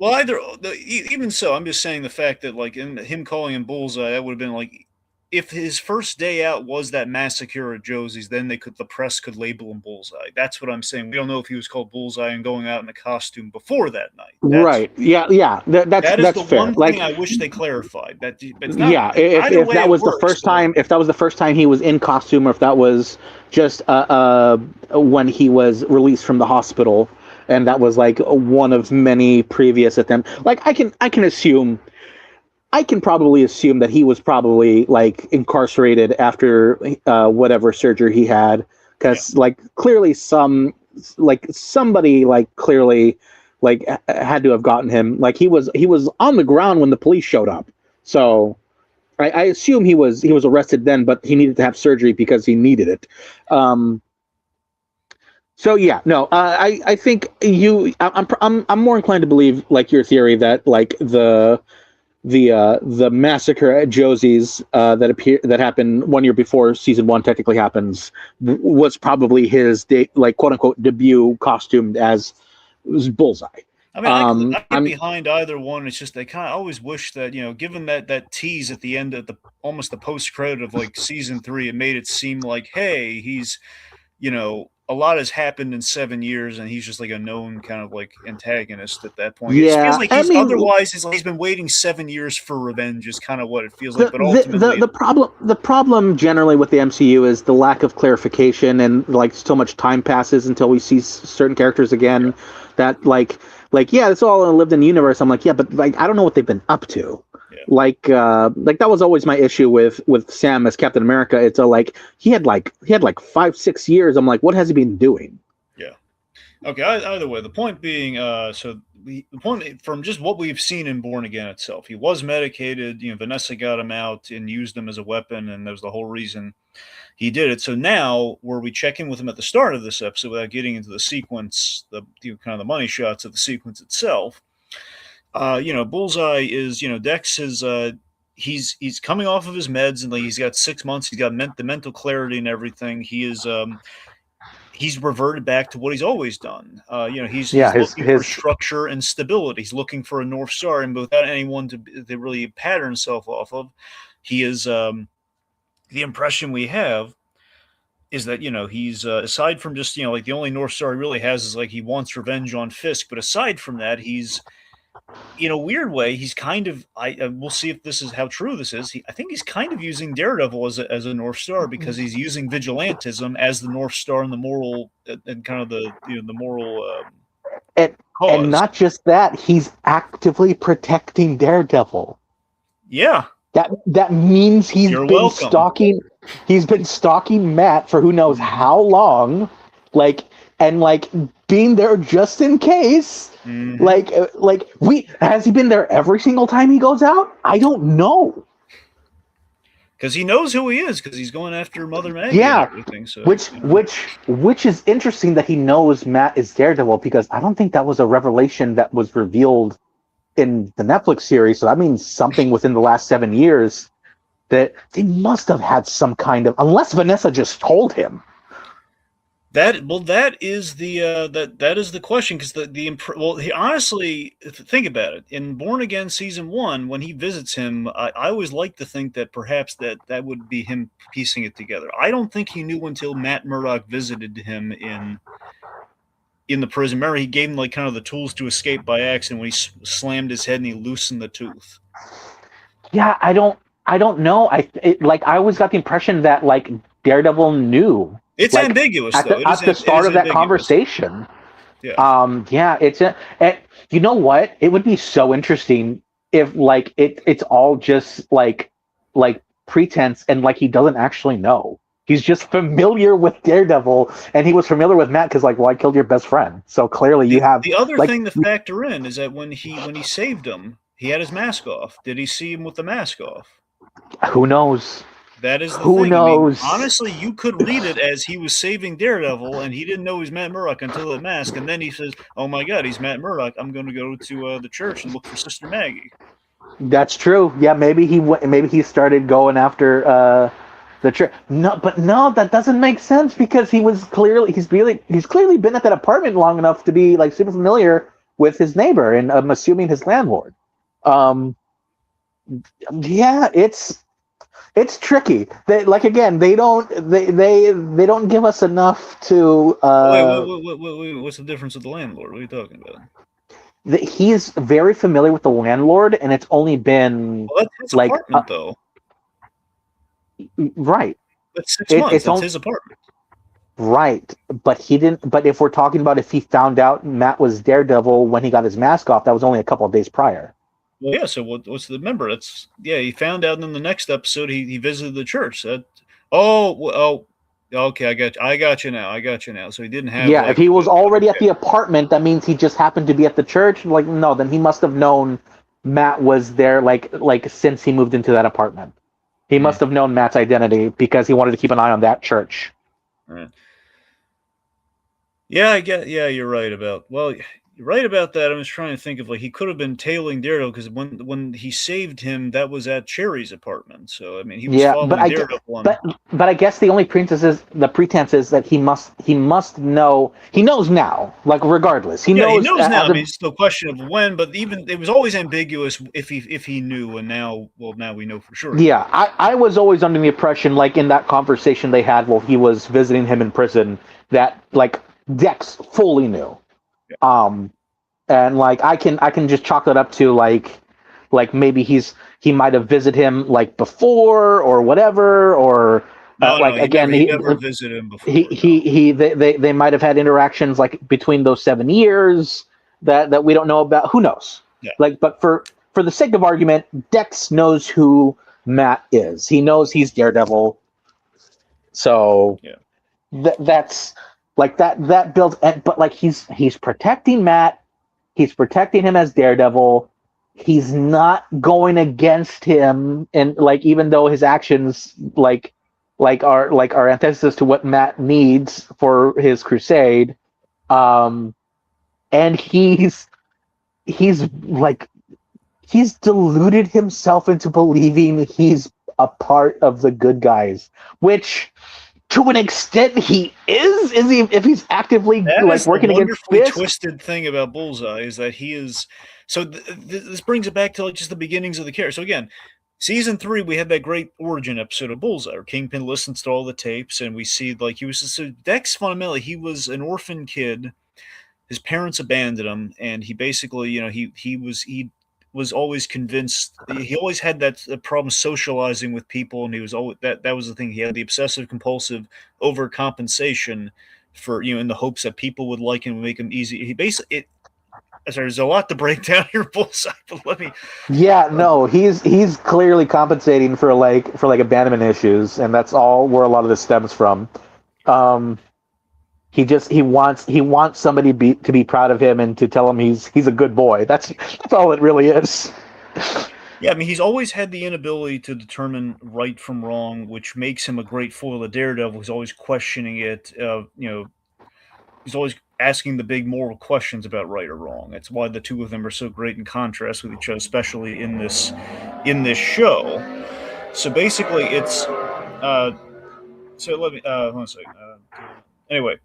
even so, I'm just saying the fact that like in him calling him Bullseye, that would have been like if his first day out was that massacre at Josie's, then the press could label him Bullseye. That's what I'm saying. We don't know if he was called Bullseye and going out in a costume before that night. Right? Yeah. That's the fair. One thing I wish they clarified. That it's not, yeah, if that was the first time, if that was the first time he was in costume, or if that was just when he was released from the hospital, and that was like one of many previous attempts. Like I can assume. I can probably assume that he was probably like incarcerated after whatever surgery he had, because like clearly somebody like clearly like had to have gotten him. Like he was on the ground when the police showed up, so I assume he was arrested then, but he needed to have surgery because he needed it. So yeah, no, I think I'm more inclined to believe like your theory that like the massacre at Josie's that happened 1 year before season 1 technically happens was probably his like quote unquote debut costumed as Bullseye. I mean, I get behind either one. It's just they kind of always wish that given that tease at the end of almost the post credit of like season 3, it made it seem like, hey, he's a lot has happened in 7 years, and he's just like a known kind of like antagonist at that point. Yeah, it feels like he's been waiting 7 years for revenge. Is kind of what it feels like. But ultimately, the problem generally with the MCU is the lack of clarification, and like so much time passes until we see certain characters again. Yeah. That like it's all lived in the universe. I'm like, yeah, but like I don't know what they've been up to. Yeah. Like that was always my issue with Sam as Captain America. It's like he had like 5-6 years. I'm like, what has he been doing? Yeah. Okay. Either way, the point being, the point from just what we've seen in Born Again itself, he was medicated. Vanessa got him out and used him as a weapon, and that was the whole reason he did it. So now, where we check in with him at the start of this episode, without getting into the sequence, the kind of the money shots of the sequence itself. Bullseye is, Dex is, he's coming off of his meds, and like he's got 6 months. He's got the mental clarity and everything. He is, he's reverted back to what he's always done. He's looking for structure and stability. He's looking for a North Star, and without anyone to really pattern himself off of, he is, the impression we have is that, he's, aside from just, like the only North Star he really has is like he wants revenge on Fisk. But aside from that, he's, in a weird way, he's kind of. We'll see if this is how true this is. I think he's kind of using Daredevil as a North Star, because he's using vigilantism as the North Star and the moral and kind of the moral. And not just that, he's actively protecting Daredevil. Yeah, that means he's been stalking. He's been stalking Matt for who knows how long, and being there just in case. Mm-hmm. Has he been there every single time he goes out? I don't know. Because he knows who he is, because he's going after Mother Maggie. Yeah, and everything, so, which is interesting that he knows Matt is Daredevil, because I don't think that was a revelation that was revealed in the Netflix series. So that means something within the last 7 years that they must have had some kind of, unless Vanessa just told him. That is the that is the question, because well, he honestly, think about it. In Born Again season 1, when he visits him, I always like to think that perhaps that would be him piecing it together. I don't think he knew until Matt Murdock visited him in the prison. Remember, he gave him like kind of the tools to escape by accident when he slammed his head and he loosened the tooth. Yeah, I don't know. Like I always got the impression that like Daredevil knew. It's Like ambiguous, at though. the at the It start is of that ambiguous. conversation. Yeah. Yeah, and you know what? It would be so interesting if like it's all just like pretense and like he doesn't actually know. He's just familiar with Daredevil, and he was familiar with Matt because like, well, I killed your best friend, so clearly you have The other like, thing to factor in is that when he saved him, he had his mask off. Did he see him with the mask off? who knows? That is the Who thing. I mean, knows? honestly, you could read it as he was saving Daredevil, and he didn't know he's Matt Murdock until the mask, and then he says, "Oh my God, he's Matt Murdock. I'm going to go to the church and look for Sister Maggie." That's true. Yeah, maybe he started going after the church. No, but no, that doesn't make sense because he's clearly been at that apartment long enough to be like super familiar with his neighbor and I'm assuming his landlord. Um, yeah, it's tricky. They like again, they don't give us enough to What's the difference with the landlord? What are you talking about? he's very familiar with the landlord and it's only been Well, that's his like apartment, though. right. That's 6 months. It's That's on his apartment. right, but he didn't. But if we're talking about if he found out Matt was Daredevil when he got his mask off, that was only a couple of days prior. Well, yeah. So what's the member? That's yeah. He found out in the next episode. He visited the church. That oh. Okay, I got you now. I got you now. So he didn't have Yeah, if like he was already at okay. the apartment, that means he just happened to be at the church. Like, no, then he must have known Matt was there. Like since he moved into that apartment, he Hmm. must have known Matt's identity because he wanted to keep an eye on that church. Right. Yeah, I get. Yeah, you're right about. Well, you're right about that. I was trying to think of like he could have been tailing Daredevil because when he saved him, that was at Cherry's apartment. So I mean, he was Yeah, following Daredevil on. but I guess the pretense is that he must know he knows now, like regardless he Yeah, he knows knows now. as I mean, of it's no question of when, but even it was always ambiguous if he knew, and now we know for sure he yeah. knows. I was always under the impression like in that conversation they had while he was visiting him in prison that like Dex fully knew, Yeah. um and like I can just chalk that up to like maybe he might have visited him like before or whatever or No, like again he never visited him he before. he No. he they might have had interactions like between those 7 years that we don't know about. Who knows? Yeah. Like, but for the sake of argument, Dex knows who Matt is. He knows he's Daredevil. So Yeah. that's like that builds. But like he's protecting Matt. He's protecting him as Daredevil. He's not going against him, and like even though his actions like are antithesis to what Matt needs for his crusade, um, and he's like he's deluded himself into believing he's a part of the good guys, which to an extent he is he if he's actively That like is the working against wonderfully Fisk. twisted thing about Bullseye is that he is. So this brings it back to like just the beginnings of the character. So again, season 3 we had that great origin episode of Bullseye, where Kingpin listens to all the tapes, and we see like he was so Dex fundamentally he was an orphan kid. His parents abandoned him, and he basically he was always convinced he always had that problem socializing with people, and he was always that was the thing. He had the obsessive compulsive overcompensation for in the hopes that people would like him and make him easy. He basically it. Sorry, there's a lot to break down here, Bullseye. But let me. Yeah, no, he's clearly compensating for like abandonment issues, and that's all where a lot of this stems from. Um, he wants somebody to be proud of him and to tell him he's a good boy. That's all it really is. Yeah, I mean, he's always had the inability to determine right from wrong, which makes him a great foil of Daredevil. He's always questioning it. He's always asking the big moral questions about right or wrong. That's why the two of them are so great in contrast with each other, especially in this show. So basically, it's so let me 1 second. Anyway,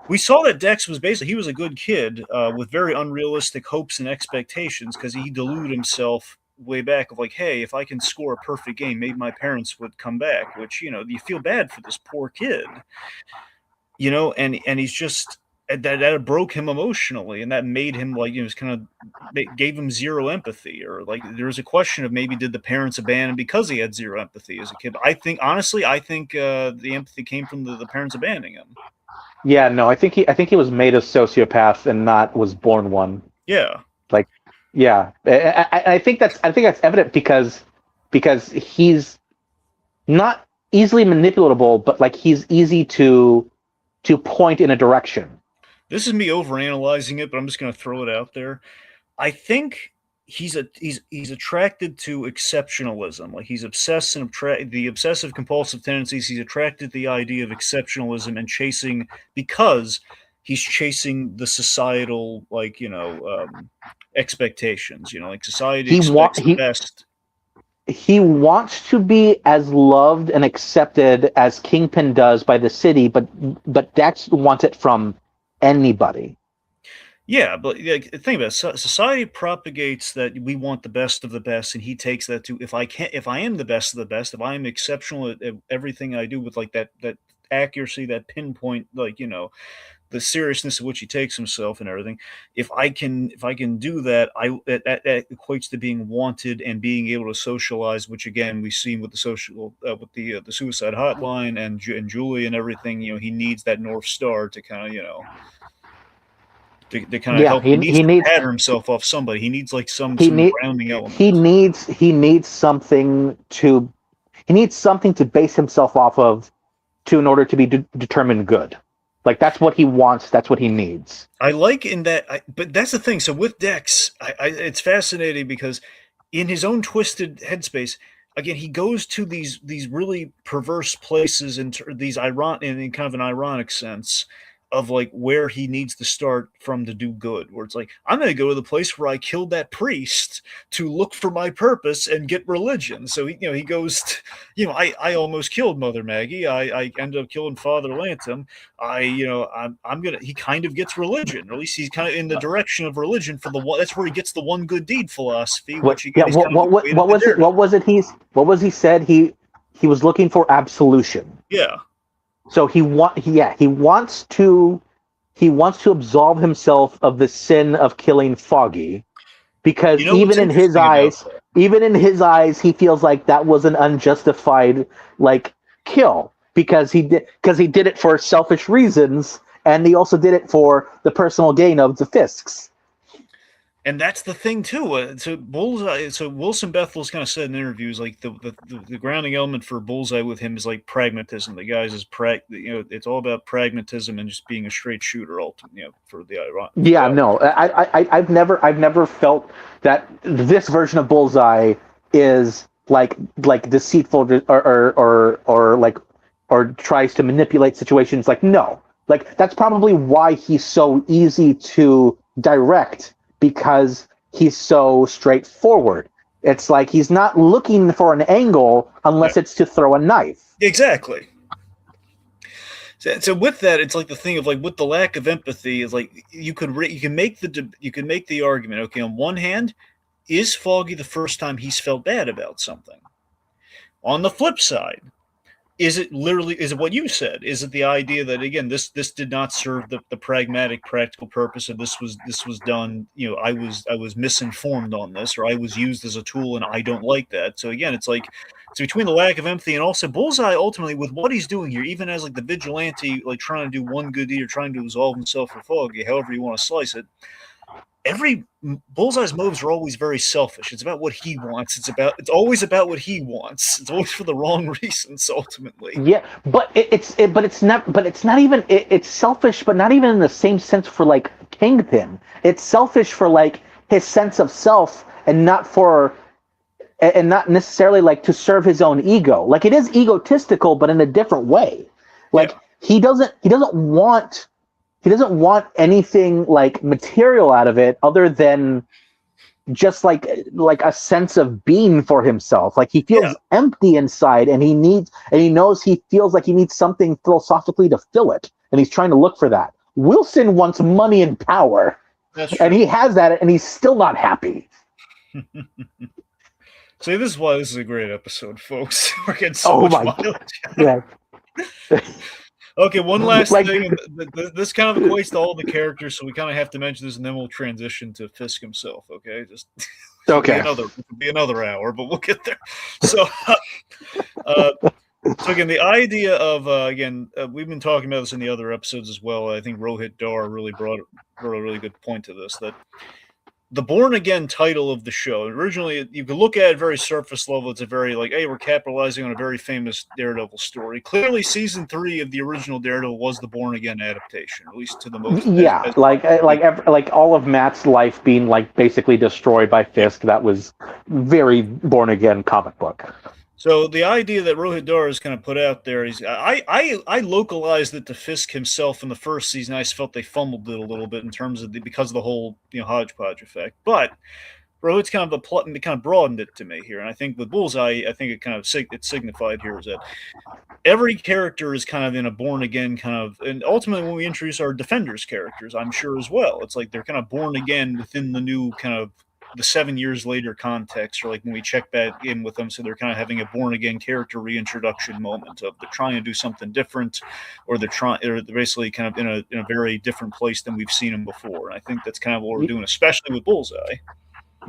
we saw that Dex was basically he was a good kid with very unrealistic hopes and expectations because he deluded himself way back of like, hey, if I can score a perfect game, maybe my parents would come back. Which you feel bad for this poor kid, and he's just that broke him emotionally, and that made him like was kind of gave him zero empathy, or like there was a question of maybe did the parents abandon him because he had zero empathy as a kid. But I think honestly, the empathy came from the parents abandoning him. Yeah, no, I think he was made a sociopath and not was born one. Yeah. Like, yeah, I think that's evident because he's not easily manipulatable, but like he's easy to point in a direction. This is me overanalyzing it, but I'm just going to throw it out there. I think he's attracted to exceptionalism. Like he's obsessed and the obsessive compulsive tendencies. He's attracted to the idea of exceptionalism and chasing because he's chasing the societal expectations. Like society He want expects the he best. he wants to be as loved and accepted as Kingpin does by the city, but Dex wants it from anybody. Yeah, but think about it. Society propagates that we want the best of the best, and he takes that to if I am the best of the best, if I am exceptional at everything I do with like that accuracy, that pinpoint, the seriousness of which he takes himself and everything. If I can do that, that equates to being wanted and being able to socialize, which again we've seen with the social with the suicide hotline and Julie and everything. He needs that North Star to kind of to kind of Yeah, help. He needs he to needs pattern himself off somebody. He needs like some he some need grounding he element. needs he needs something to he needs something to base himself off of to in order to be determined good. Like that's what he wants. That's what he needs. I like in that, but that's the thing. So with Dex, it's fascinating because in his own twisted headspace, again, he goes to these really perverse places and these ironic in kind of an ironic sense of like where he needs to start from to do good. Where it's like I'm going to go to the place where I killed that priest to look for my purpose and get religion. So he goes, I almost killed Mother Maggie. I ended up killing Father Lantom. I'm gonna. He kind of gets religion, or at least he's kind of in the direction of religion for the one. That's where he gets the one good deed philosophy, What? which again Yeah. he's kind of equated What to was it? Daredevil. What was he said? He was looking for absolution. Yeah, So he wants to absolve himself of the sin of killing Foggy because you know what's interesting about that? even in his eyes, he feels like that was an unjustified like kill because he did it for selfish reasons, and he also did it for the personal gain of the Fisks. And that's the thing too. So Bullseye. So Wilson Bethel's kind of said in interviews like the grounding element for Bullseye with him is like pragmatism. The guy's is it's all about pragmatism and just being a straight shooter. Ultimately, for the Iran. Yeah, no, I've never felt that this version of Bullseye is like deceitful or like or tries to manipulate situations. Like no, like that's probably why he's so easy to direct because he's so straightforward. It's like he's not looking for an angle Yeah, unless it's to throw a knife. exactly. So with that, it's like the thing of like with the lack of empathy is like you can make the argument. Okay, on one hand, is Foggy the first time he's felt bad about something? On the flip side, is it what you said? Is it the idea that again this did not serve the pragmatic practical purpose of this was done, I was misinformed on this, or I was used as a tool and I don't like that. So again, it's between the lack of empathy and also Bullseye ultimately with what he's doing here, even as like the vigilante, like trying to do one good deed or trying to absolve himself for Foggy, however you want to slice it. Every Bullseye's moves are always very selfish. It's about what he wants. It's always about what he wants. It's always for the wrong reasons ultimately. Yeah, but it's not even it's selfish, but not even in the same sense for like Kingpin. It's selfish for like his sense of self and not necessarily like to serve his own ego. Like it is egotistical, but in a different way. Yeah. Like he doesn't want anything like material out of it other than just like a sense of being for himself. Like he Yeah, feels empty inside, and he knows he feels like he needs something philosophically to fill it, and he's trying to look for that. Wilson wants money and power, that's and true. he has that, and he's still not happy. See, this is why this is a great episode, folks. We're getting so Oh much my mileage. god! Okay, one last Like, thing, and this kind of equates to all the characters, so we kind of have to mention this, and then we'll transition to Fisk himself. Okay, just this will be okay, another hour, but we'll get there. So, uh, so again, the idea of we've been talking about this in the other episodes as well. I think Rohit Dar really brought a really good point to this, that the Born Again title of the show. Originally, you could look at it very surface level. It's a very like, hey, we're capitalizing on a very famous Daredevil story. Clearly, season 3 of the original Daredevil was the Born Again adaptation, at least to the most. yeah, like all of Matt's life being like basically destroyed by Fisk. That was very Born Again comic book. So the idea that Rohit Dar is kind of put out there is, I localized it to Fisk himself in the first season. I just felt they fumbled it a little bit in terms of because of the whole hodgepodge effect, but Rohit's kind of the plot and kind of broadened it to me here. And I think with Bullseye, I think it kind of it's signified here is that every character is kind of in a born again kind of, and ultimately when we introduce our Defenders characters, I'm sure as well, it's like they're kind of born again within the new kind of the 7 years later context, or like when we check back in with them, so they're kind of having a born again character reintroduction moment of they're trying to do something different, or they're basically kind of in a very different place than we've seen them before. And I think that's kind of what we're doing, especially with Bullseye.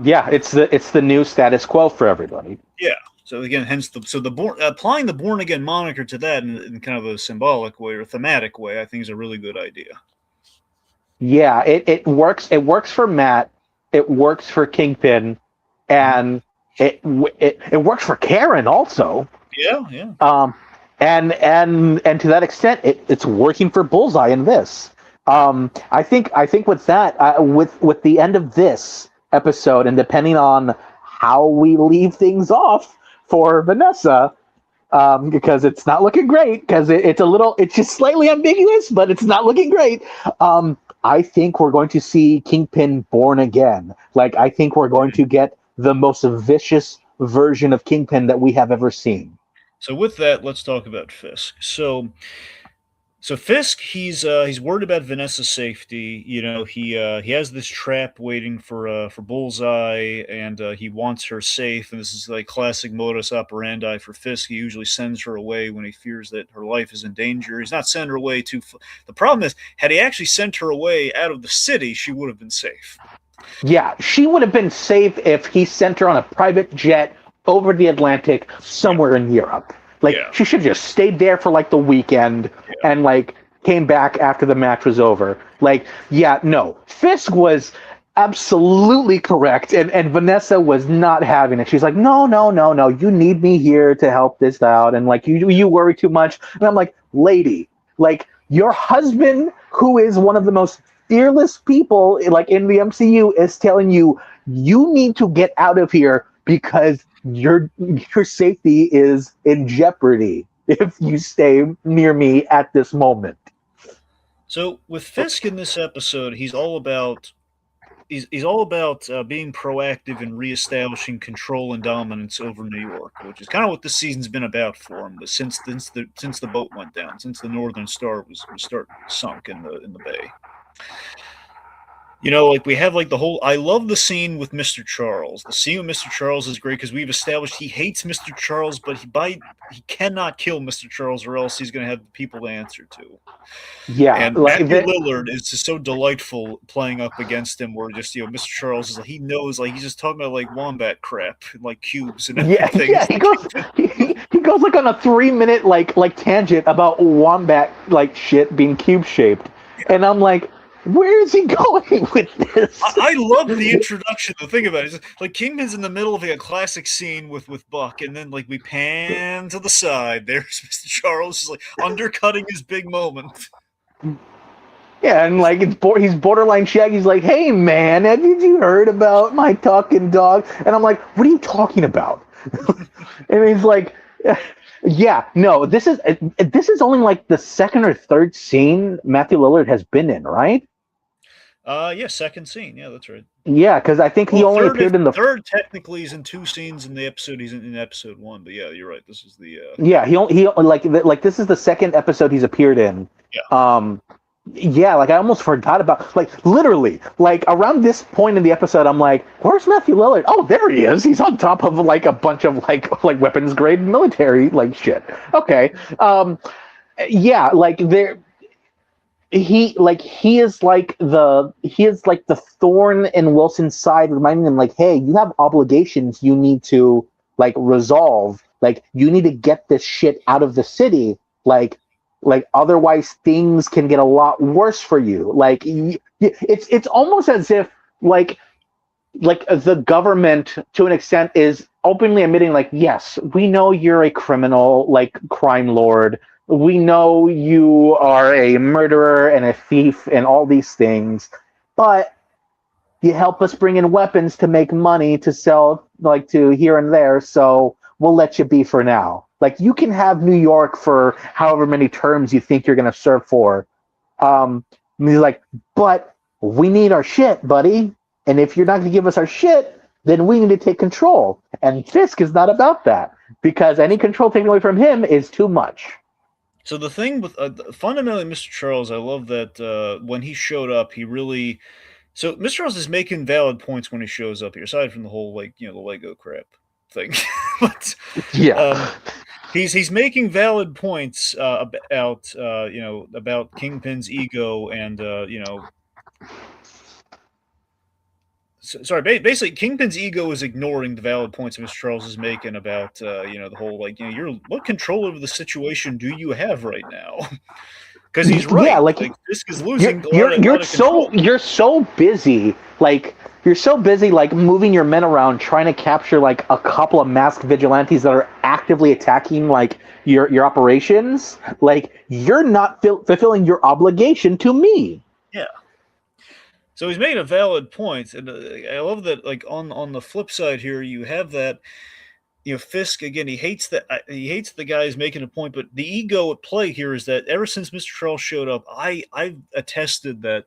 Yeah, it's the new status quo for everybody. Yeah. So again, hence applying the born again moniker to that in kind of a symbolic way or thematic way, I think is a really good idea. Yeah, it works. It works for Matt. It works for Kingpin, and it works for Karen also. Yeah, yeah. And to that extent, it's working for Bullseye in this. I think with that, with the end of this episode, and depending on how we leave things off for Vanessa, because it's not looking great, because it's just slightly ambiguous, but it's not looking great. I think we're going to see Kingpin born again. Like, I think we're going to get the most vicious version of Kingpin that we have ever seen. So with that, let's talk about Fisk. So Fisk, he's worried about Vanessa's safety. He has this trap waiting for Bullseye, and he wants her safe. And this is like classic modus operandi for Fisk. He usually sends her away when he fears that her life is in danger. He's not sending her away too. The problem is, had he actually sent her away out of the city, she would have been safe. Yeah, she would have been safe if he sent her on a private jet over the Atlantic somewhere in Europe. Like, she should have just stayed there for like the weekend and like came back after the match was over. Like, no. Fisk was absolutely correct, and Vanessa was not having it. She's like, no, you need me here to help this out, and like you worry too much. And I'm like, lady, like your husband, who is one of the most fearless people like in the MCU, is telling you need to get out of here because your safety is in jeopardy if you stay near me at this moment. So with Fisk in this episode, he's all about being proactive and reestablishing control and dominance over New York, which is kind of what this season's been about for him. Since the boat went down, since the Northern Star was sunk in the bay. Like we have like the whole. I love the scene with Mr. Charles. The scene with Mr. Charles is great because we've established he hates Mr. Charles, but he cannot kill Mr. Charles, or else he's going to have people to answer to. Yeah, and Matthew Lillard is just so delightful playing up against him. Where just Mr. Charles is like he knows, like he's just talking about like wombat crap and like cubes and everything. Yeah, he goes like on a 3-minute like tangent about wombat like shit being cube shaped, and I'm like, where is he going with this? I love the introduction. The thing about it is, like, Kingpin's in the middle of like a classic scene with Buck, and then like we pan to the side. There's Mr. Charles is like undercutting his big moment. Yeah, and like he's borderline Shaggy. He's like, "Hey man, have you heard about my talking dog?" And I'm like, "What are you talking about?" And he's like, "Yeah, no, this is only like the second or third scene Matthew Lillard has been in, right?" Yeah, second scene. Yeah, that's right. Yeah, because I think he Well, only third if appeared in the third technically is in 2 scenes in the episode he's in episode 1, but yeah, you're right. This is the, yeah he like this is the second episode he's appeared in. yeah. Um, yeah, like I almost forgot about like literally like around this point in the episode, I'm like, where's Matthew Lillard? Oh, there he is. He's on top of like a bunch of like weapons grade military like shit. Okay. Yeah, like there he is like the thorn in Wilson's side, reminding them like, hey, you have obligations you need to like resolve. Like you need to get this shit out of the city. Like otherwise things can get a lot worse for you. Like it's almost as if like the government to an extent is openly admitting like, yes, we know you're a criminal, like crime lord, we know you are a murderer and a thief and all these things, but you help us bring in weapons to make money to sell like to here and there, so we'll let you be for now. Like you can have New York for however many terms you think you're going to serve for. And he's like, but we need our shit, buddy. And if you're not going to give us our shit, then we need to take control. And Fisk is not about that because any control taken away from him is too much. So the thing with fundamentally Mr. Charles, I love that when he showed up, he really so Mr. Charles is making valid points when he shows up here, aside from the whole like the Lego crap thing. But Yeah. um, he's making valid points about about Kingpin's ego and sorry, basically, Kingpin's ego is ignoring the valid points Mr. Charles is making about, the whole like, you're what control over the situation do you have right now? Because he's Yeah, right. like Like Fisk is losing a you're lot of control. so busy like you're so busy like moving your men around trying to capture like a couple of masked vigilantes that are actively attacking like your operations, like you're not fulfilling your obligation to me. Yeah. So he's making a valid point, and I love that. Like on the flip side here, you have that Fisk again. He hates the guys making a point, but the ego at play here is that ever since Mr. Charles showed up, I've attested that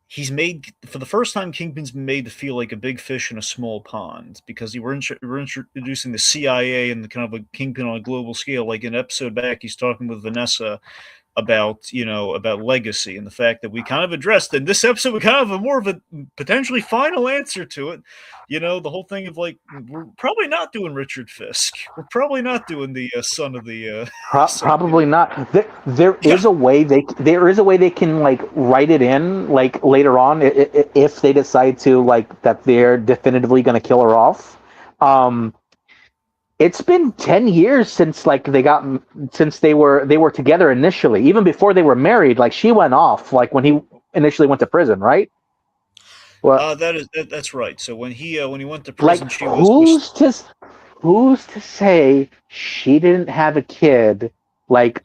he's made for the first time Kingpin's been made to feel like a big fish in a small pond because we're introducing the CIA and the kind of a Kingpin on a global scale. Like in an episode back, he's talking with Vanessa about about legacy and the fact that we kind of addressed in this episode. We kind of have a more of a potentially final answer to it. The whole thing of like we're probably not doing Richard Fisk. We're probably not doing the son of the son of Probably the not. There yeah. is a way they can like write it in like later on if they decide to like that they're definitively going to kill her off. Um, it's been 10 years since like they were together initially, even before they were married. Like she went off like when he initially went to prison, right? Well, That's right. So when he went to like prison, she was who's to say she didn't have a kid like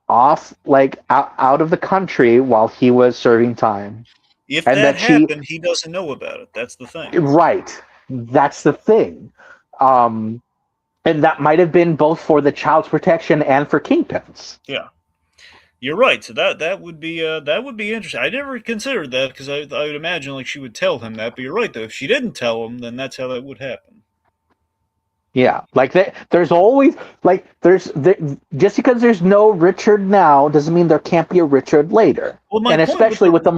off like out of the country while he was serving time, if and that that she happened, he doesn't know about it. That's the thing. right, that's the thing. um and that might have been both for the child's protection and for Kingpin's. Yeah. You're right. So that would be interesting. I never considered that because I would imagine like she would tell him that. But you're right though. If she didn't tell him, then that's how that would happen. Yeah, like there's always like just because there's no Richard now doesn't mean there can't be a Richard later. Well, my And point with especially with the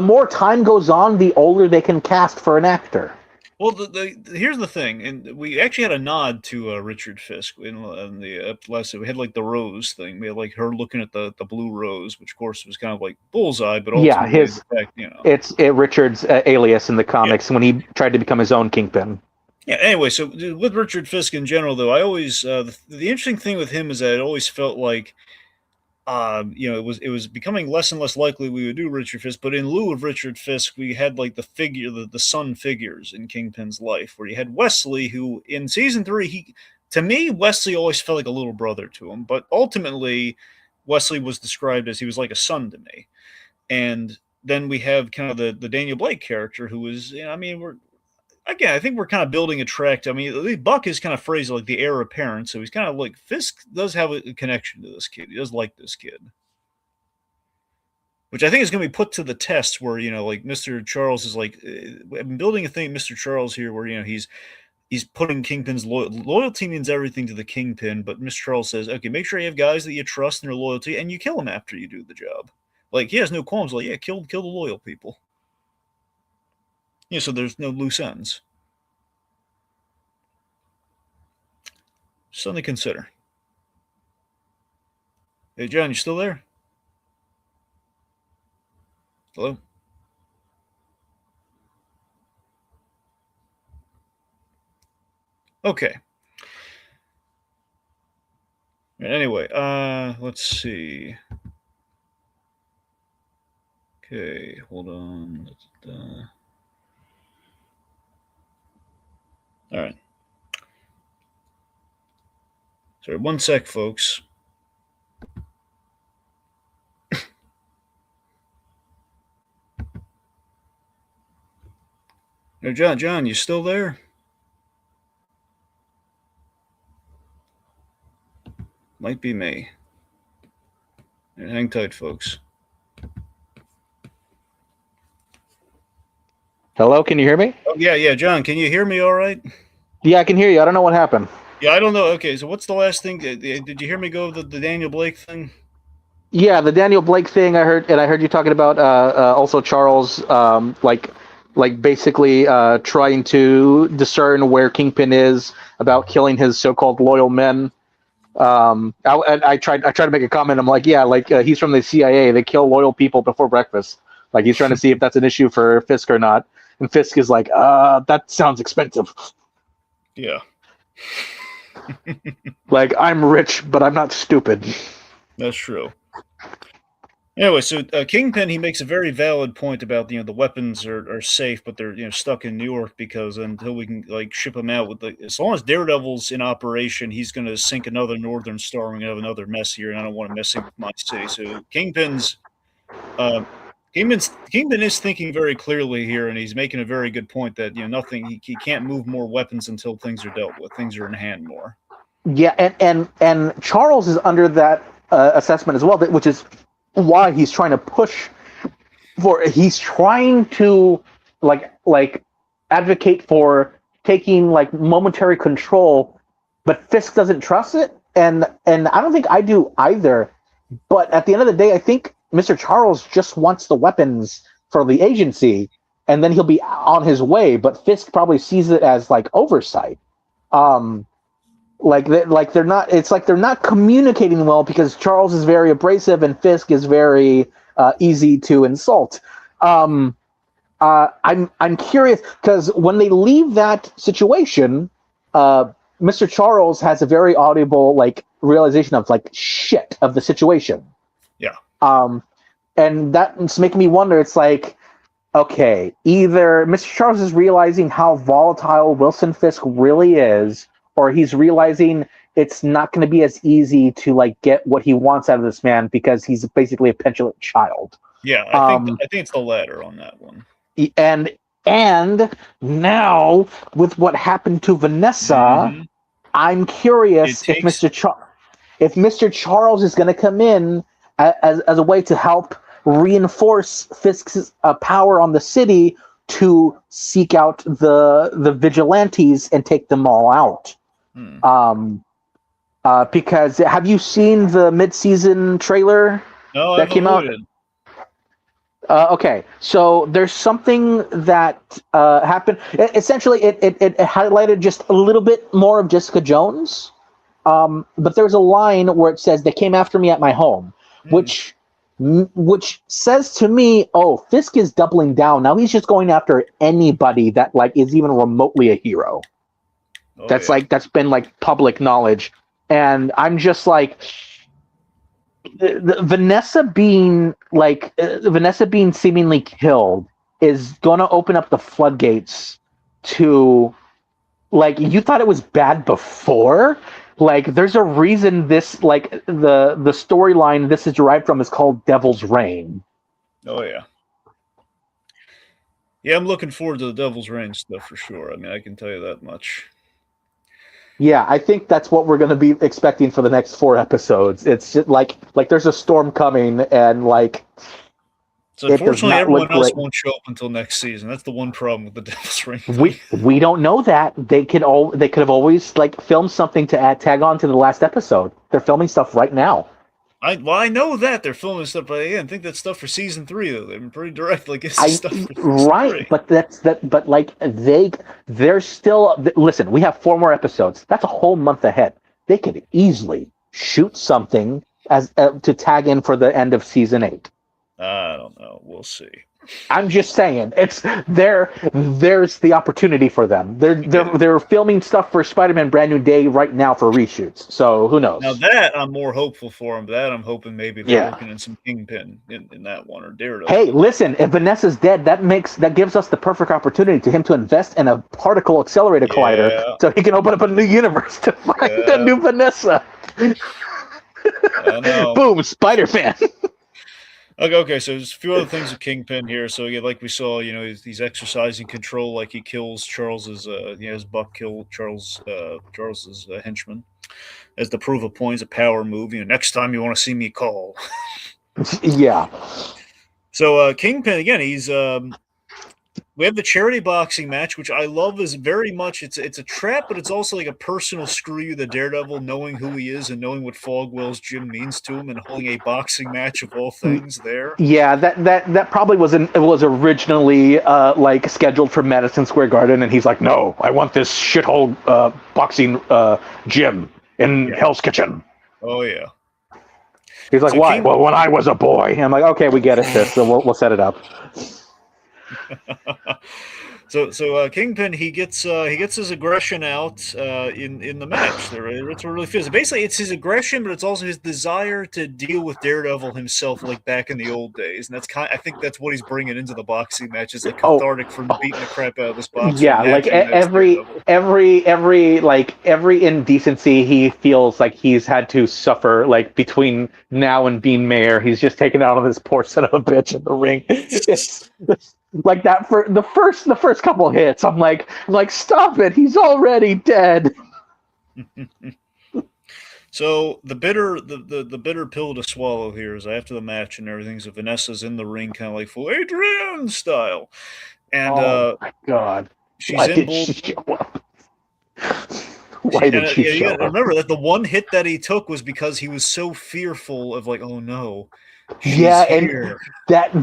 more time goes on, the older they can cast for an actor. here's the thing, and we actually had a nod to Richard Fisk in the last. We had like the rose thing. We had like her looking at the blue rose, which of course was kind of like bullseye, but Yeah, ultimately, his the fact, it's Richard's alias in the yeah. comics when he tried to become his own Kingpin. Yeah. Anyway, so with Richard Fisk in general, though, I always the interesting thing with him is that it always felt like it was becoming less and less likely we would do Richard Fisk, but in lieu of Richard Fisk, we had like the son figures in Kingpin's life, where you had Wesley, who in season 3, to me Wesley always felt like a little brother to him, but ultimately Wesley was described as he was like a son to me, and then we have kind of the Daniel Blake character, who was, I mean, I think we're kind of building a track. I mean, Buck is kind of phrased like the heir apparent, so he's kind of like Fisk does have a connection to this kid. He does like this kid. which I think is going to be put to the test. Where like Mr. Charles is like, I'm building a thing, Mr. Charles here, where he's putting Kingpin's loyalty means everything to the Kingpin, but Mr. Charles says, okay, make sure you have guys that you trust and are loyalty, and you kill them after you do the job. Like he has no qualms. Like yeah, kill the loyal people. So there's no loose ends. Something to consider. Hey, John, you still there? Hello? Okay. Anyway, let's see. Okay, hold on. All right. Sorry, one sec, folks. No, John, you still there? Might be me. Hang tight, folks. Hello, can you hear me? Oh, yeah, John, can you hear me all right? Yeah, I can hear you. I don't know what happened. Yeah, I don't know. Okay, so what's the last thing? Did you hear me go over the Daniel Blake thing? Yeah, the Daniel Blake thing I heard, and I heard you talking about also Charles, like basically trying to discern where Kingpin is about killing his so-called loyal men. I tried to make a comment. I'm like, yeah, like he's from the CIA. They kill loyal people before breakfast. Like he's trying to see if that's an issue for Fisk or not. And Fisk is like, that sounds expensive. Yeah. Like I'm rich, but I'm not stupid. That's true. Anyway, so Kingpin, he makes a very valid point about the weapons are safe, but they're stuck in New York because until we can like ship them out as long as Daredevil's in operation, he's going to sink another Northern Star and have another mess here, and I don't want to mess with my city. So uh, Kingpin is thinking very clearly here, and he's making a very good point that nothing he can't move more weapons until things are dealt with, things are in hand more. Yeah, and Charles is under that assessment as well, which is why he's trying to push for. He's trying to like advocate for taking like momentary control, but Fisk doesn't trust it, and I don't think I do either. But at the end of the day, I think Mr. Charles just wants the weapons for the agency, and then he'll be on his way. But Fisk probably sees it as like oversight. They're not. It's like they're not communicating well because Charles is very abrasive and Fisk is very easy to insult. I'm curious because when they leave that situation, Mr. Charles has a very audible like realization of like shit of the situation. Yeah. And that's making me wonder. It's like, okay, either Mr. Charles is realizing how volatile Wilson Fisk really is, or he's realizing it's not going to be as easy to like get what he wants out of this man because he's basically a petulant child. Yeah, I think it's the latter on that one. And now with what happened to Vanessa, I'm curious if Mr. Charles is going to come in as a way to help reinforce Fisk's power on the city to seek out the vigilantes and take them all out. Because have you seen the mid-season trailer that came out? Okay, so there's something that happened. Essentially, it highlighted just a little bit more of Jessica Jones. But there's a line where it says, "They came after me at my home," which says to me, "Oh, Fisk is doubling down now. He's just going after anybody that like is even remotely a hero." That's been like public knowledge, and I'm just like, Vanessa being seemingly killed is going to open up the floodgates to, like, you thought it was bad before. Like, there's a reason this, like, the storyline this is derived from is called Devil's Reign. Oh yeah. Yeah, I'm looking forward to the Devil's Reign stuff for sure. I mean, I can tell you that much. Yeah, I think that's what we're going to be expecting for the next 4 episodes. It's just like there's a storm coming, and like So It does unfortunately, not look everyone else great. won't show up until next season. That's the one problem with the Devil's Ring thing. We don't know that. They could have always like filmed something to tag on to the last episode. They're filming stuff right now. I know that they're filming stuff, but I think that's stuff for season 3 though. They've been pretty direct. Like this is stuff for season 3. But But like they're still. Listen, we have 4 more episodes. That's a whole month ahead. They could easily shoot something as to tag in for the end of season 8. I don't know. We'll see. I'm just saying, it's there. There's the opportunity for them. They're filming stuff for Spider-Man: Brand New Day right now for reshoots. So who knows? Now that I'm more hopeful for them. That I'm hoping maybe they're working in some Kingpin in that one or Daredevil. Hey, listen, if Vanessa's dead, that gives us the perfect opportunity to him to invest in a particle accelerator collider, so he can open up a new universe to find a new Vanessa. I know. Boom, Spider-Man. Okay, so there's a few other things with Kingpin here. So yeah, like we saw, he's exercising control, like he kills Charles's, his Buck kill Charles's henchman, as the proof of points, a power move. Next time you want to see me, call. Yeah. So Kingpin again, he's we have the charity boxing match, which I love is very much it's a trap, but it's also like a personal screw you to Daredevil, knowing who he is and knowing what Fogwell's gym means to him, and holding a boxing match of all things there. Yeah, that probably was originally like scheduled for Madison Square Garden, and he's like, no, I want this shithole boxing gym in Hell's Kitchen. Oh yeah. He's like, why? Well, when I was a boy. And I'm like, okay, we get it, sis. So we'll set it up. So Kingpin he gets his aggression out in the match. It's really feels. Basically, it's his aggression, but it's also his desire to deal with Daredevil himself, like back in the old days. And I think that's what he's bringing into the boxing match, is like cathartic from beating the crap out of this boxer. Yeah, like every indecency he feels like he's had to suffer, like between now and being mayor, he's just taken out on this poor son of a bitch in the ring. It's like that for the first couple hits. I'm like, stop it! He's already dead. So the bitter pill to swallow here is after the match and everything. So Vanessa's in the ring, kind of like full Adrian style, and my God, she's in Bull's. Why did she show up? Remember that the one hit that he took was because he was so fearful of like, oh no. Yeah, and that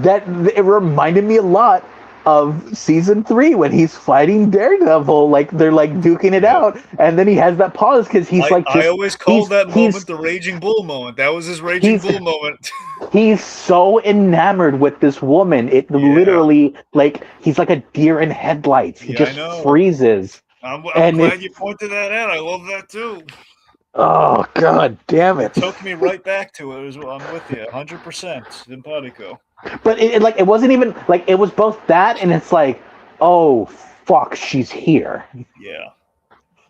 it reminded me a lot of season 3 when he's fighting Daredevil. Like they're like duking it out, and then he has that pause because he's I always called that moment the Raging Bull moment. That was his Raging Bull moment. He's so enamored with this woman. It literally, like, he's like a deer in headlights. He just freezes. I'm glad you pointed that out. I love that too. Oh, God damn it. It took me right back to it. I'm with you, 100%. Simpatico. But it wasn't even, like, it was both that and it's like, oh, fuck, she's here. Yeah.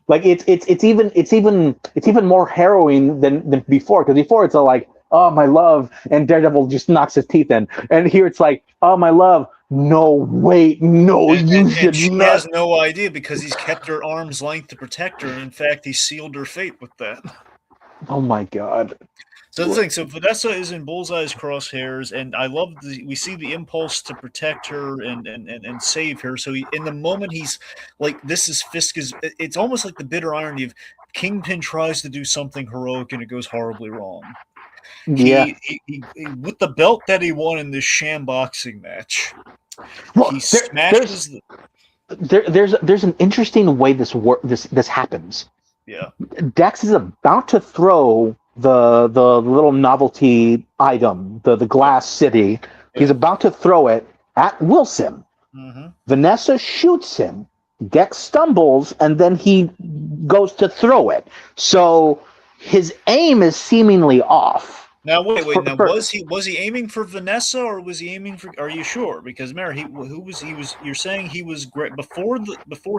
Like, it's even more harrowing than before, because before it's all like, oh, my love, and Daredevil just knocks his teeth in. And here it's like, oh, my love, no, wait, no, you should she not. Has no idea because he's kept her arm's length to protect her, and in fact, he sealed her fate with that. Oh, my God. So the thing, so Vanessa is in Bullseye's crosshairs, and I love we see the impulse to protect her and save her. So in the moment he's like, this is Fisk it's almost like the bitter irony of Kingpin tries to do something heroic and it goes horribly wrong. Yeah. He with the belt that he won in this sham boxing match, he smashes. There's an interesting way this happens. Yeah. Dex is about to throw the little novelty item, the glass city. Yeah. He's about to throw it at Wilson. Mm-hmm. Vanessa shoots him. Dex stumbles, and then he goes to throw it. So his aim is seemingly off. Now wait. Was he aiming for Vanessa or was he aiming for? Are you sure? Because Mary, you're saying he was great before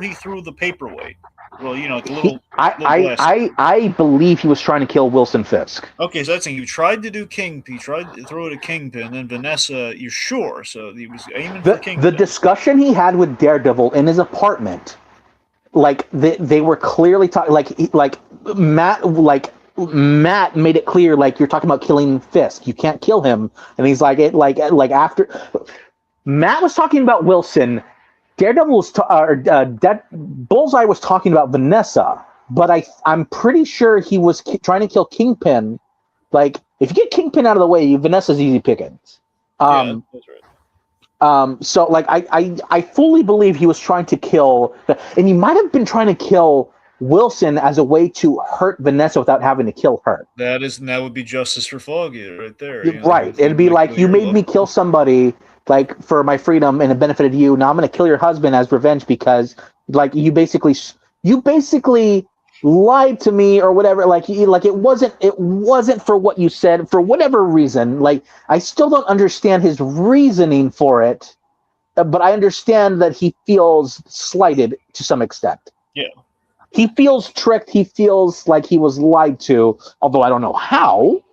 he threw the paperweight. Well, the little. I believe he was trying to kill Wilson Fisk. Okay, so that's saying he tried to do Kingpin. He tried to throw it at Kingpin, and then Vanessa. You're sure? So he was aiming for Kingpin. The discussion he had with Daredevil in his apartment, like they were clearly talking. Like Matt, like Matt made it clear, like, you're talking about killing Fisk. You can't kill him. And he's like, after Matt was talking about Wilson, Daredevil was, Bullseye was talking about Vanessa. But I'm pretty sure he was trying to kill Kingpin. Like, if you get Kingpin out of the way, Vanessa's easy pickings. Yeah, that's right. So like I fully believe he was trying to kill, and he might have been trying to kill Wilson as a way to hurt Vanessa without having to kill her. That would be justice for Foggy right there. Right. It'd be like, you made me kill somebody like for my freedom and it benefited you. Now I'm going to kill your husband as revenge because like you basically lied to me or whatever. Like it wasn't for what you said for whatever reason. Like I still don't understand his reasoning for it, but I understand that he feels slighted to some extent. Yeah. He feels tricked. He feels like he was lied to, although I don't know how.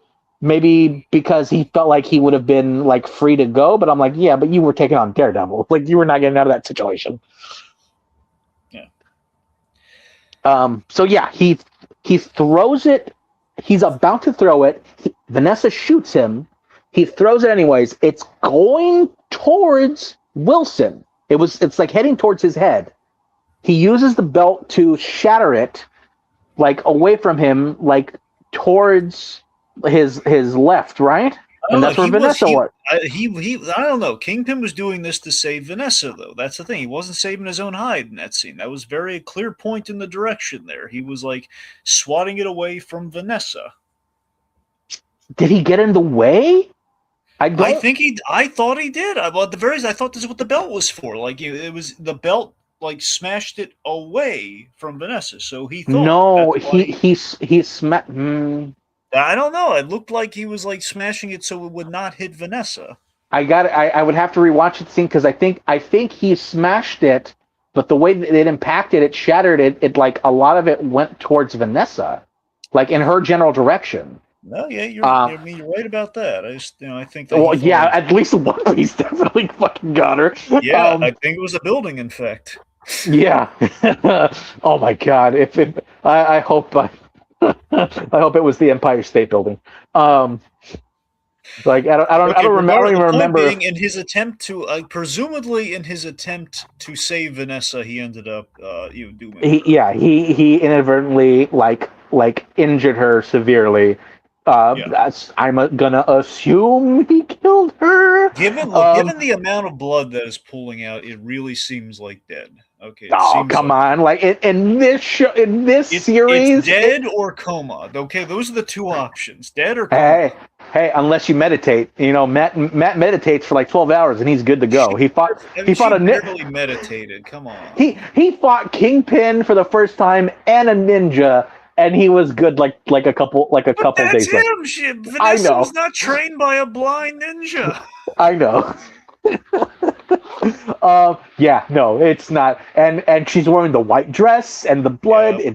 Maybe because he felt like he would have been like free to go, but I'm like, yeah, but you were taking on Daredevil. Like you were not getting out of that situation. Yeah. So yeah, he throws it. He's about to throw it. Vanessa shoots him. He throws it anyways. It's going towards Wilson. It's like heading towards his head. He uses the belt to shatter it, like away from him, like towards his left, right? And that's where Vanessa was. I don't know. Kingpin was doing this to save Vanessa, though. That's the thing. He wasn't saving his own hide in that scene. That was very clear point in the direction there. He was like swatting it away from Vanessa. Did he get in the way? I thought he did. Well, at the very least, I thought this is what the belt was for. Like it was the belt. Like smashed it away from Vanessa, so he thought. No, he smacked. I don't know. It looked like he was like smashing it so it would not hit Vanessa. I would have to rewatch the scene because I think he smashed it, but the way that it impacted, it shattered it. It like a lot of it went towards Vanessa, like in her general direction. No, yeah, you're right about that. I think that. Well, yeah, at least one piece definitely fucking got her. Yeah, I think it was a building, in fact. Yeah. Oh my God! I hope I hope it was the Empire State Building. Like I don't even remember. In his attempt to presumably in his attempt to save Vanessa, he ended up doing. He inadvertently like injured her severely. I'm gonna assume he killed her. Given the amount of blood that is pulling out, it really seems like dead. Okay. Come on! Like in this series, it's dead or coma. Okay, those are the two options: dead or coma. Hey, unless you meditate, Matt meditates for like 12 hours and he's good to go. He fought barely meditated. Come on. He fought Kingpin for the first time and a ninja. And he was good like a couple days later. That's him. Vanessa was not trained by a blind ninja. I know. Yeah, no, it's not. And she's wearing the white dress and the blood. Yeah.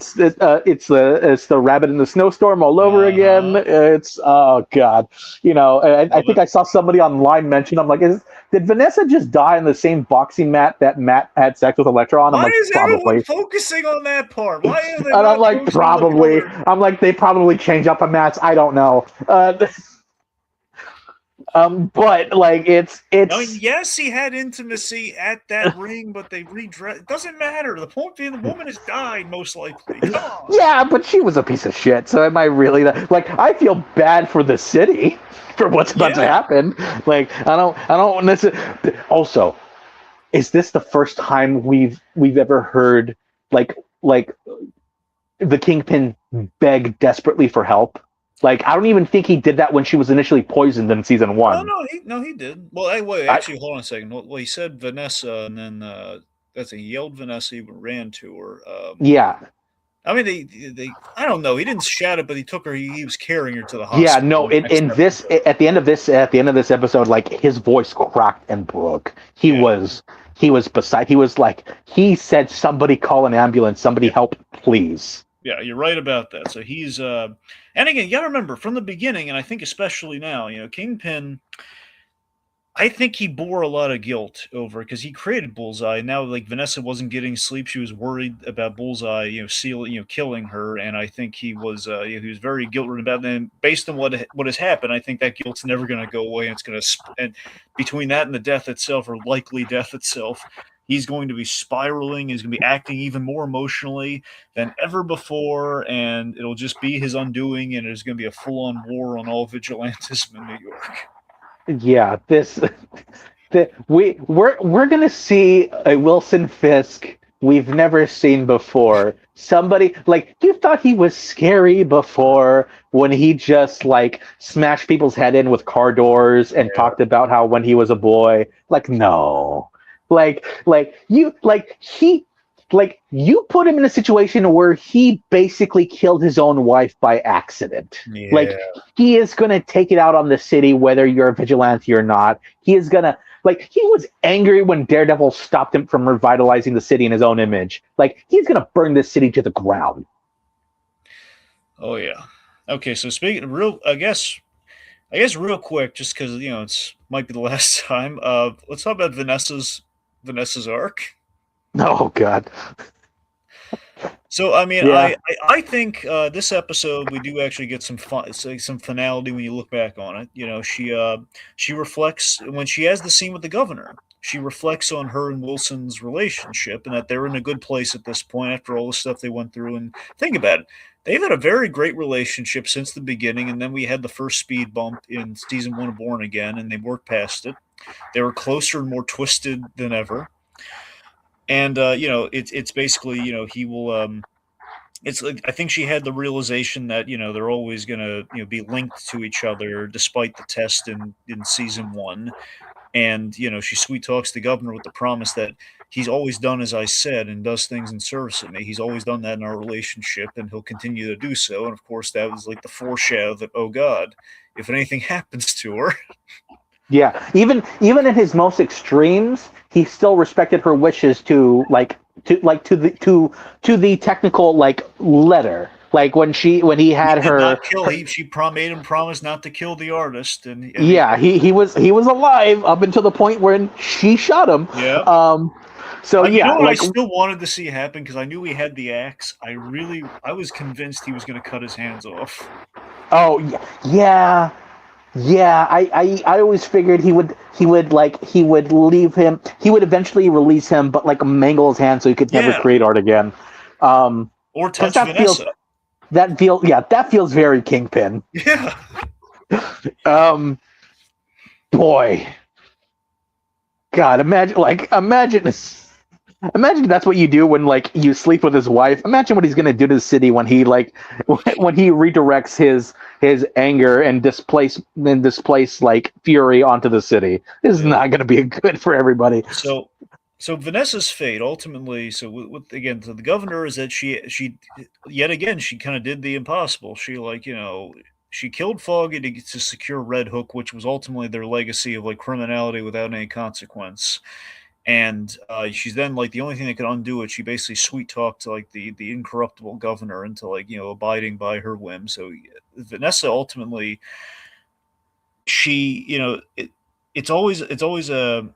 It's the rabbit in the snowstorm all over again. It's oh God. I think I saw somebody online mention. I'm like, did Vanessa just die in the same boxing mat that Matt had sex with Elektra on? Why is everyone focusing on that part? Why are they? And I'm like, probably. I'm like, they probably change up the mats. I don't know. But like it's. I mean, yes, he had intimacy at that ring, but they redressed. It doesn't matter. The point being, the woman has died, most likely. Come on. Yeah, but she was a piece of shit. So am I really like? I feel bad for the city for what's about to happen. Like I don't necessarily. Also, is this the first time we've ever heard like the Kingpin beg desperately for help? Like, I don't even think he did that when she was initially poisoned in season 1. No, he did. Well, wait, actually, hold on a second. Well, he said Vanessa, and then he yelled Vanessa, he ran to her. Yeah. I mean, they I don't know. He didn't shout it, but he took her. He was carrying her to the hospital. Yeah, no. At the end of this episode, like his voice cracked and broke. He was beside. He was like, he said, "Somebody call an ambulance. Somebody help, please." Yeah, you're right about that. So he's and again, you gotta remember from the beginning, and I think especially now, Kingpin. I think he bore a lot of guilt over it because he created Bullseye. Now, like Vanessa wasn't getting sleep; she was worried about Bullseye, killing her. And I think he was very guilt ridden about it. And based on what has happened, I think that guilt's never going to go away. And it's going to, and between that and the death itself, or likely death itself, he's going to be spiraling. He's going to be acting even more emotionally than ever before, and it'll just be his undoing. And there's going to be a full-on war on all vigilantism in New York. Yeah, this we're gonna see a Wilson Fisk we've never seen before. Somebody like you thought he was scary before when he just like smashed people's head in with car doors and Yeah. talked about how when he was a boy. Like no, like you put him in a situation where he basically killed his own wife by accident. Yeah. Like he is going to take it out on the city whether you're a vigilante or not. He is going to like he was angry when Daredevil stopped him from revitalizing the city in his own image. Like he's going to burn this city to the ground. Oh yeah. Okay, so speaking of real, I guess real quick, just because it's might be the last time. Let's talk about Vanessa's arc. Oh god. So I mean, Yeah. I think this episode we do actually get some fun, some finality when you look back on it. She reflects when she has the scene with the governor. She reflects on her and Wilson's relationship and that they're in a good place at this point after all the stuff they went through. And think about it. They've had a very great relationship since the beginning, and then we had the first speed bump in season 1 of Born Again, and they worked past it. They were closer and more twisted than ever. And it's basically he will it's like I think she had the realization that they're always gonna be linked to each other despite the test in season 1. And she sweet talks the governor with the promise that he's always done as I said and does things in service of me. He's always done that in our relationship, and he'll continue to do so. And of course, that was like the foreshadow that, oh God, if anything happens to her. Yeah, even in his most extremes, he still respected her wishes to the technical like letter. Like when he He had did not kill. her Made him promise not to kill the artist, and he yeah, he was alive up until the point when she shot him. yeah. So You yeah, know what I like still wanted to see happen because I knew he had the axe. I was convinced he was going to cut his hands off. oh yeah, yeah. I always figured he would leave him. He would eventually release him, but like mangle his hand so he could never Yeah, create art again. or Because touch Vanessa. that feels very Kingpin. Yeah, Um, boy, God, imagine that's what you do when like you sleep with his wife. Imagine what he's gonna do to the city when he like when he redirects his anger and displace like fury onto the city. This is yeah. not gonna be good for everybody. So, so Vanessa's fate ultimately. So again, so the governor is that she yet again she kind of did the impossible. She she killed Foggy to secure Red Hook, which was ultimately their legacy of like criminality without any consequence. And she's then like the only thing that could undo it. She basically sweet talked to like the incorruptible governor into like abiding by her whim. So Vanessa ultimately she it's always a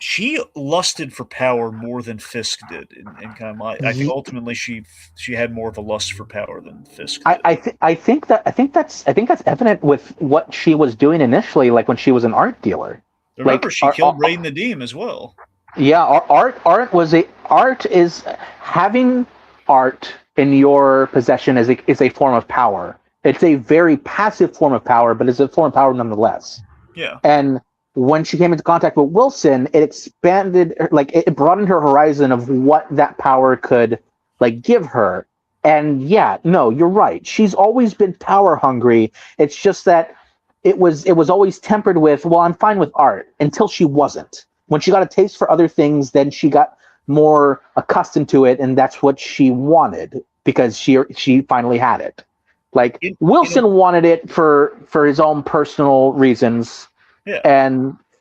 she lusted for power more than Fisk did, and kind of I think ultimately she had more of a lust for power than Fisk did. I think that's evident with what she was doing initially, like when she was an art dealer. Remember, Like she killed Ray Nadim as well. yeah, art is having art in your possession is a form of power. It's a very passive form of power, but it's a form of power nonetheless. Yeah, And when she came into contact with Wilson, it expanded, like it broadened her horizon of what that power could like give her. And yeah, no, you're right. She's always been power hungry. It's just that it was always tempered with, well, I'm fine with art until she wasn't. When she got a taste for other things, then she got more accustomed to it, and that's what she wanted because she finally had it. Like Wilson wanted it for his own personal reasons, yeah.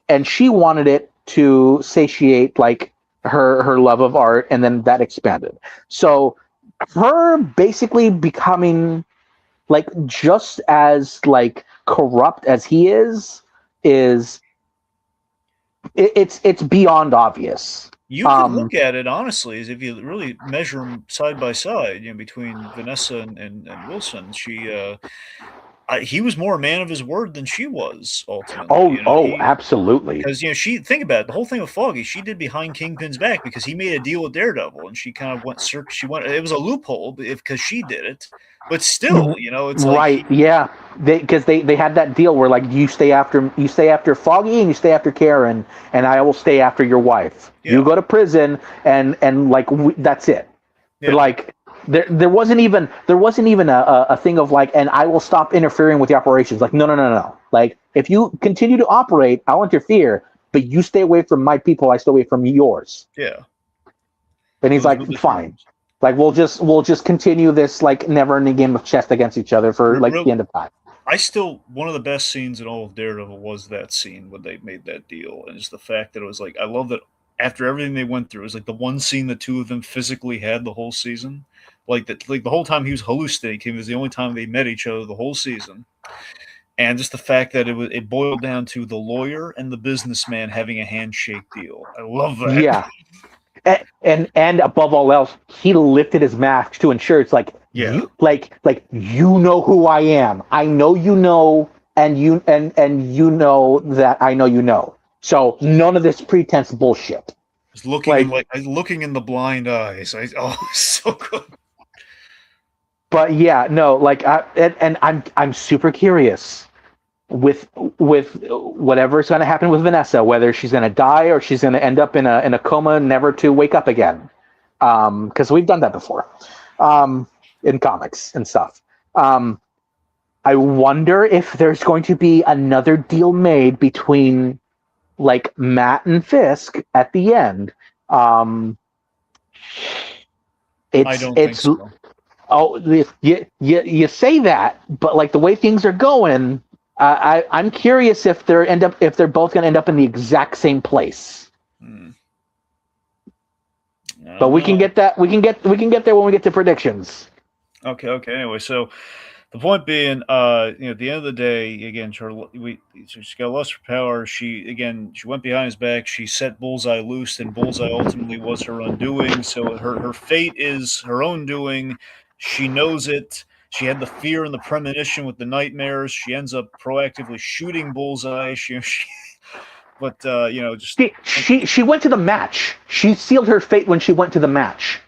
and she wanted it to satiate like her love of art, and then that expanded. So her basically becoming like just as like corrupt as he is it's beyond obvious. You could look at it honestly as if you really measure them side by side, between Vanessa and Wilson. He was more a man of his word than she was ultimately. Oh, absolutely. Because she think about it, the whole thing with Foggy, she did behind Kingpin's back because he made a deal with Daredevil, and she kind of went. She went. It was a loophole because she did it, but still, it's like Right, yeah. Because they had that deal where like you stay after Foggy and you stay after Karen, and I will stay after your wife. You yeah, go to prison, and like that's it. yeah, Like there wasn't even a thing of like, and I will stop interfering with the operations. Like no. Like if you continue to operate, I'll interfere, but you stay away from my people. I stay away from yours. yeah. And he's Those like, were the fine. terms. Like we'll just continue this like never-ending game of chess against each other for like the end of time. One of the best scenes in all of Daredevil was that scene when they made that deal, and just the fact that it was like, I love that after everything they went through, it was like the one scene the two of them physically had the whole season, like that, like the whole time he was hallucinating, it was the only time they met each other the whole season, and just the fact that it boiled down to the lawyer and the businessman having a handshake deal. I love that. Yeah. And above all else, he lifted his mask to ensure it's like Yeah, you know who I am. I know you know, and you know that I know you know. So none of this pretense bullshit. just looking Like, looking in the blind eyes. So good. but yeah, no, like, and I'm super curious with whatever's going to happen with Vanessa, whether she's going to die or she's going to end up in a coma, never to wake up again. Because we've done that before, in comics and stuff. I wonder if there's going to be another deal made between like Matt and Fisk at the end. I It's don't think so. oh, you say that, but like the way things are going, I'm curious if they're both going to end up in the exact same place. Hmm. I But don't know. we can get there when we get to predictions. Okay. Anyway, so the point being, at the end of the day, again, she got lust for power. She went behind his back. She set Bullseye loose, and Bullseye ultimately was her undoing. So her fate is her own doing. She knows it. She had the fear and the premonition with the nightmares. She ends up proactively shooting Bullseye. But just. She went to the match. She sealed her fate when she went to the match.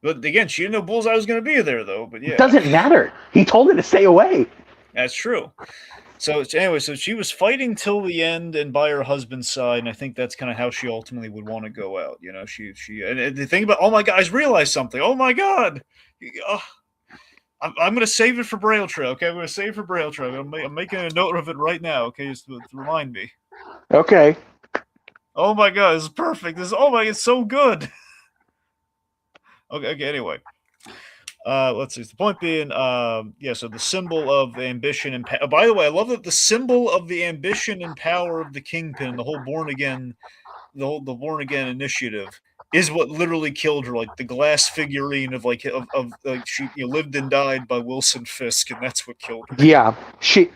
But again, she didn't know Bullseye was going to be there, though. But It yeah, doesn't matter. He told her to stay away. that's true. So anyway, so she was fighting till the end and by her husband's side, and I think that's kind of how she ultimately would want to go out. She and the thing about, oh my god, I just realized something. Oh my god, oh, I'm gonna save it for Braille Trail. Okay, I'm gonna save it for Braille Trail. I'm making a note of it right now. Okay, just to remind me. Okay. Oh my god, this is perfect. It's so good. Okay. Anyway, let's see. The point being, so the symbol of ambition and by the way, I love that the symbol of the ambition and power of the Kingpin, the whole the born again initiative, is what literally killed her. Like the glass figurine of like she lived and died by Wilson Fisk, and that's what killed her. Yeah. She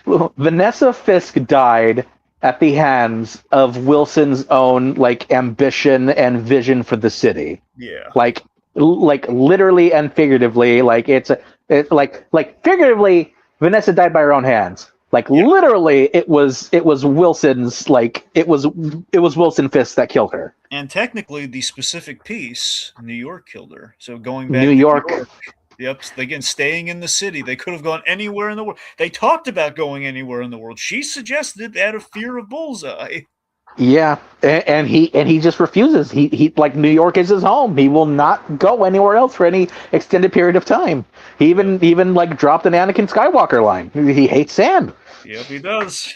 Vanessa Fisk died at the hands of Wilson's own like ambition and vision for the city. Yeah, Like literally and figuratively, like like figuratively, Vanessa died by her own hands. Like yeah. literally, it was Wilson's like it was Wilson Fisk that killed her. And technically, the specific piece, New York killed her. So going New back to New York. York, yep. Again, staying in the city, they could have gone anywhere in the world. They talked about going anywhere in the world. She suggested out of fear of Bullseye. Yeah, and he just refuses. He like New York is his home. He will not go anywhere else for any extended period of time. He Yep, even like dropped an Anakin Skywalker line. He hates sand. yep, he does.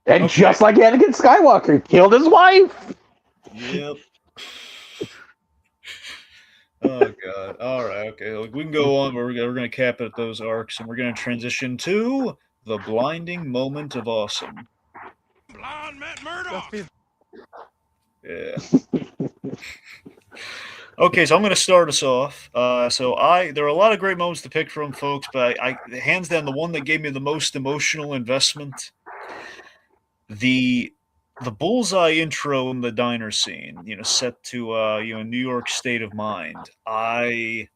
And Okay. just like Anakin Skywalker, killed his wife. Yep. Oh god. All right. Okay. Like, we can go on. But we're gonna cap it at those arcs, and we're gonna transition to the blinding moment of awesome. Blonde Matt Murdock. Yeah. Okay, so I'm going to start us off. There are a lot of great moments to pick from, folks, but I hands down the one that gave me the most emotional investment the bullseye intro in the diner scene, set to New York state of mind. I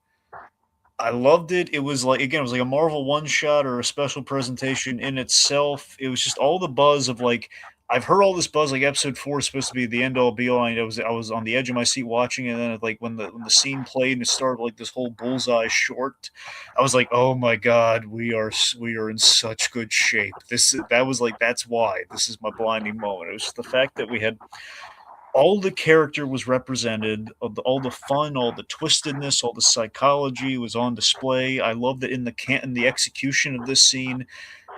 loved it. It was like, again, it was like a Marvel one shot or a special presentation in itself. It was just all the buzz of like, I've heard all this buzz like episode 4 is supposed to be the end all be all. I was on the edge of my seat watching it, and then like when the scene played and it started like this whole bullseye short, I was like, oh my god, we are in such good shape. That was like, that's why this is my blinding moment. It was just the fact that we had all the character was represented, all the fun, all the twistedness, all the psychology was on display. I love that in the execution of this scene,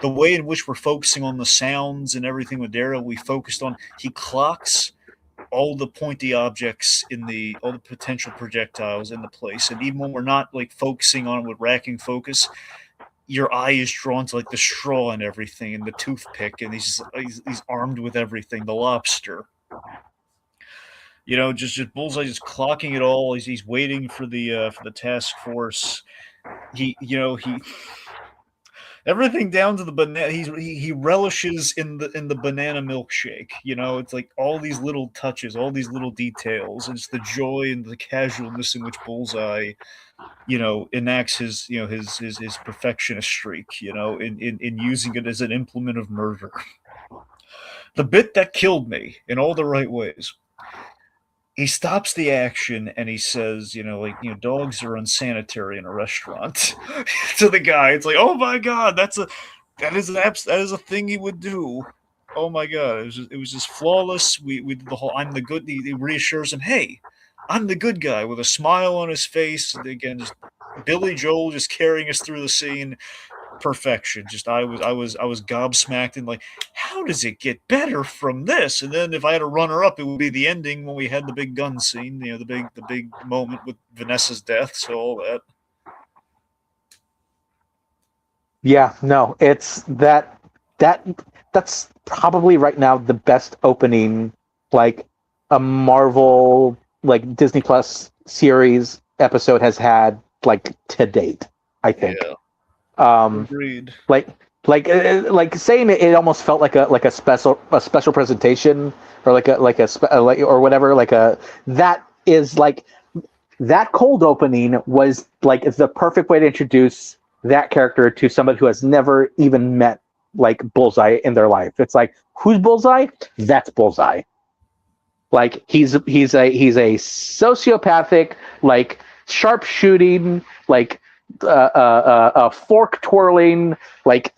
the way in which we're focusing on the sounds and everything with Daredevil, we focused on he clocks all the pointy objects all the potential projectiles in the place, and even when we're not like focusing on it with racking focus, your eye is drawn to like the straw and everything, and the toothpick, and he's armed with everything, the lobster. Just Bullseye just clocking it all. He's waiting for the task force. He everything down to the banana. He relishes in the banana milkshake. It's like all these little touches, all these little details. It's the joy and the casualness in which Bullseye, enacts his perfectionist streak. In using it as an implement of murder. The bit that killed me in all the right ways, he stops the action and he says, dogs are unsanitary in a restaurant to the guy. It's like, oh my god, that is a thing he would do. Oh my god, it was just flawless. We did the whole I'm the good. He reassures him, hey, I'm the good guy with a smile on his face. Again, just Billy Joel just carrying us through the scene. Perfection. Just I was gobsmacked and like, how does it get better from this? And then if I had a runner up, it would be the ending when we had the big gun scene, the big moment with Vanessa's death, so all that. Yeah, no, it's that's probably right now the best opening like a Marvel like Disney Plus series episode has had like to date, I think. Yeah. Agreed. Like saying it almost felt like a special presentation or or whatever, that is like that cold opening was like the perfect way to introduce that character to somebody who has never even met like Bullseye in their life. It's like, who's Bullseye? That's Bullseye. Like he's a sociopathic, like sharpshooting, like a fork twirling, like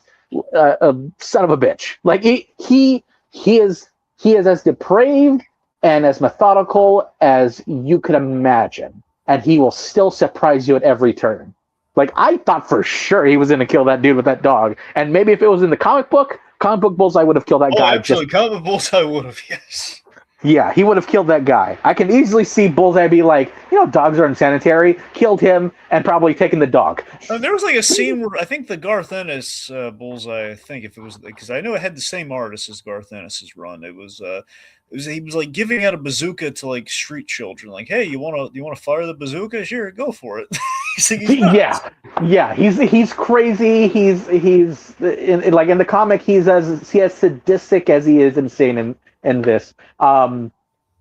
a son of a bitch. Like he is as depraved and as methodical as you could imagine, and he will still surprise you at every turn. Like I thought for sure he was going to kill that dude with that dog, and maybe if it was in the comic book Bullseye would have killed that guy. Absolutely, comic Bullseye would have, yes. Yeah, he would have killed that guy. I can easily see Bullseye be like, dogs are unsanitary, killed him, and probably taken the dog. There was like a scene where I think the Garth Ennis Bullseye, I think if it was, because I know it had the same artist as Garth Ennis's run. It was he was like giving out a bazooka to like street children, like, hey, you want to fire the bazooka? Sure, go for it. Yeah, he's crazy. He's in the comic he's as sadistic as he is insane in this.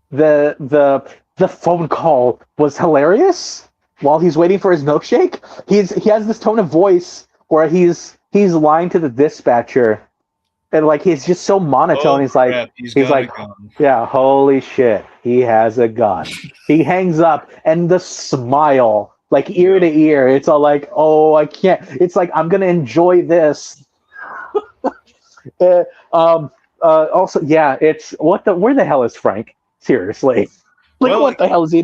The phone call was hilarious while he's waiting for his milkshake. He has this tone of voice where he's lying to the dispatcher, and like he's just so monotone. He's like, yeah, holy shit, he has a gun. He hangs up, and the smile, like ear to ear, it's all like, oh, I can't. It's like I'm gonna enjoy this. Also, yeah, it's where the hell is Frank? Seriously, like what the hell is he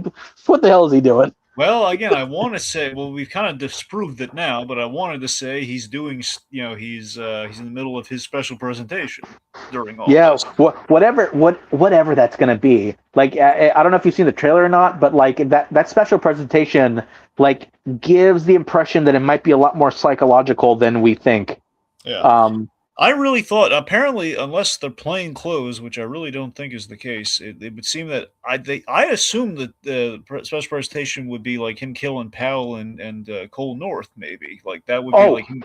doing? Well, again, I want to say, we've kind of disproved it now, but I wanted to say he's doing, he's in the middle of his special presentation during all this. Whatever that's going to be. Like, I don't know if you've seen the trailer or not, but like that special presentation, like, gives the impression that it might be a lot more psychological than we think. Yeah. I really thought, apparently, unless they're plain clothes, which I really don't think is the case, it would seem that I assumed that the special presentation would be like him killing Powell and Cole North, maybe. Like, that would be like him.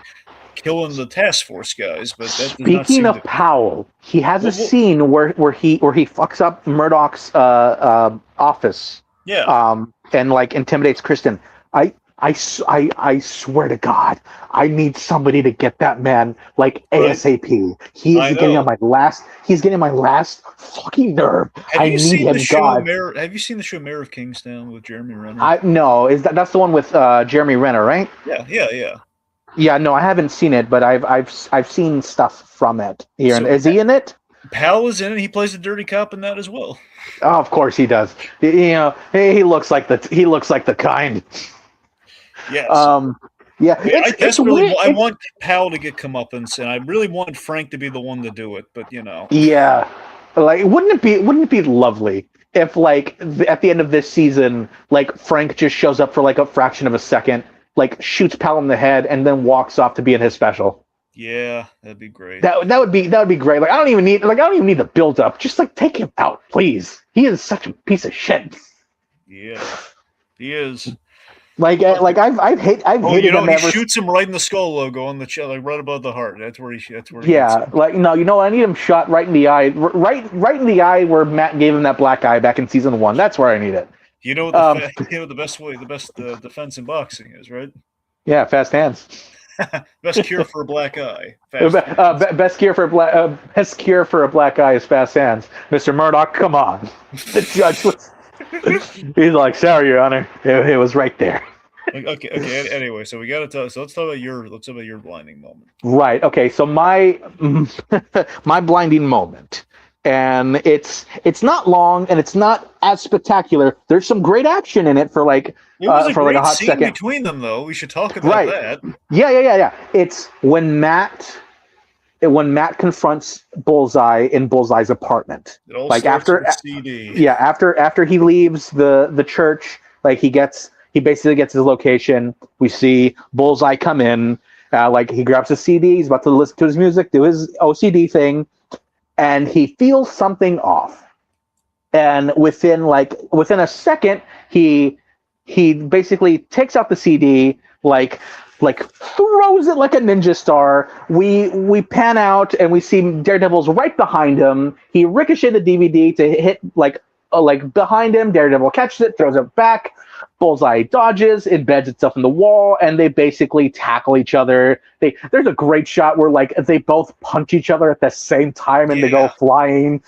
killing the task force guys, but that does not Speaking seem of to. Powell, he has a Well, scene where he fucks up Murdoch's office, yeah. and like intimidates Kristen. I swear to God, I need somebody to get that man like Right. ASAP. He is I getting on know. my last. He's getting my last fucking nerve. Have I you need seen the him, show God. Mayor? Have you seen the show Mayor of Kingstown with Jeremy Renner? I no, is that's the one with Jeremy Renner, right? Yeah. Yeah, no, I haven't seen it, but I've seen stuff from it here. And So is he in it? Powell is in it. He plays the dirty cop in that as well. Oh, of course he does. You know, he looks like the kind. Yes. Yeah, I it's desperately weird. I want Powell to get comeuppance, and I really want Frank to be the one to do it. But Yeah, like wouldn't it be lovely if like at the end of this season, like Frank just shows up for like a fraction of a second, like shoots Pal in the head, and then walks off to be in his special. yeah, that'd be great. That would be great. Like I don't even need the build up. Just like take him out, please. He is such a piece of shit. Yeah, he is. Like I've hated him he ever. shoots him right in the skull logo on the chest, like right above the heart. That's where he gets Yeah, him. like no, you know what? I need him shot right in the eye, right in the eye where Matt gave him that black eye back in season 1. That's where I need it. You know what the best defense in boxing is, right? Yeah, fast hands. Best cure for a black eye. Best cure for a black eye is fast hands. Mr. Murdoch, come on. The judge was. He's like, sorry, Your Honor. It was right there. Okay. Anyway, so we got to talk. So let's talk about your blinding moment. Right. Okay. So my my blinding moment, and it's not long and it's not as spectacular. There's some great action in it for like It was for like a hot scene second between them, though. We should talk about that. Yeah. It's when Matt confronts Bullseye in Bullseye's apartment. It all like starts after with CD. Yeah, after he leaves the church, like he basically gets his location. We see Bullseye come in, like he grabs a CD, he's about to listen to his music, do his OCD thing, and he feels something off. And within a second, he basically takes out the CD, like throws it like a ninja star. We pan out and we see Daredevil's right behind him. He ricocheted the DVD to hit like behind him. Daredevil catches it, throws it back. Bullseye dodges, embeds itself in the wall, and they basically tackle each other. There's a great shot where like they both punch each other at the same time and they go flying.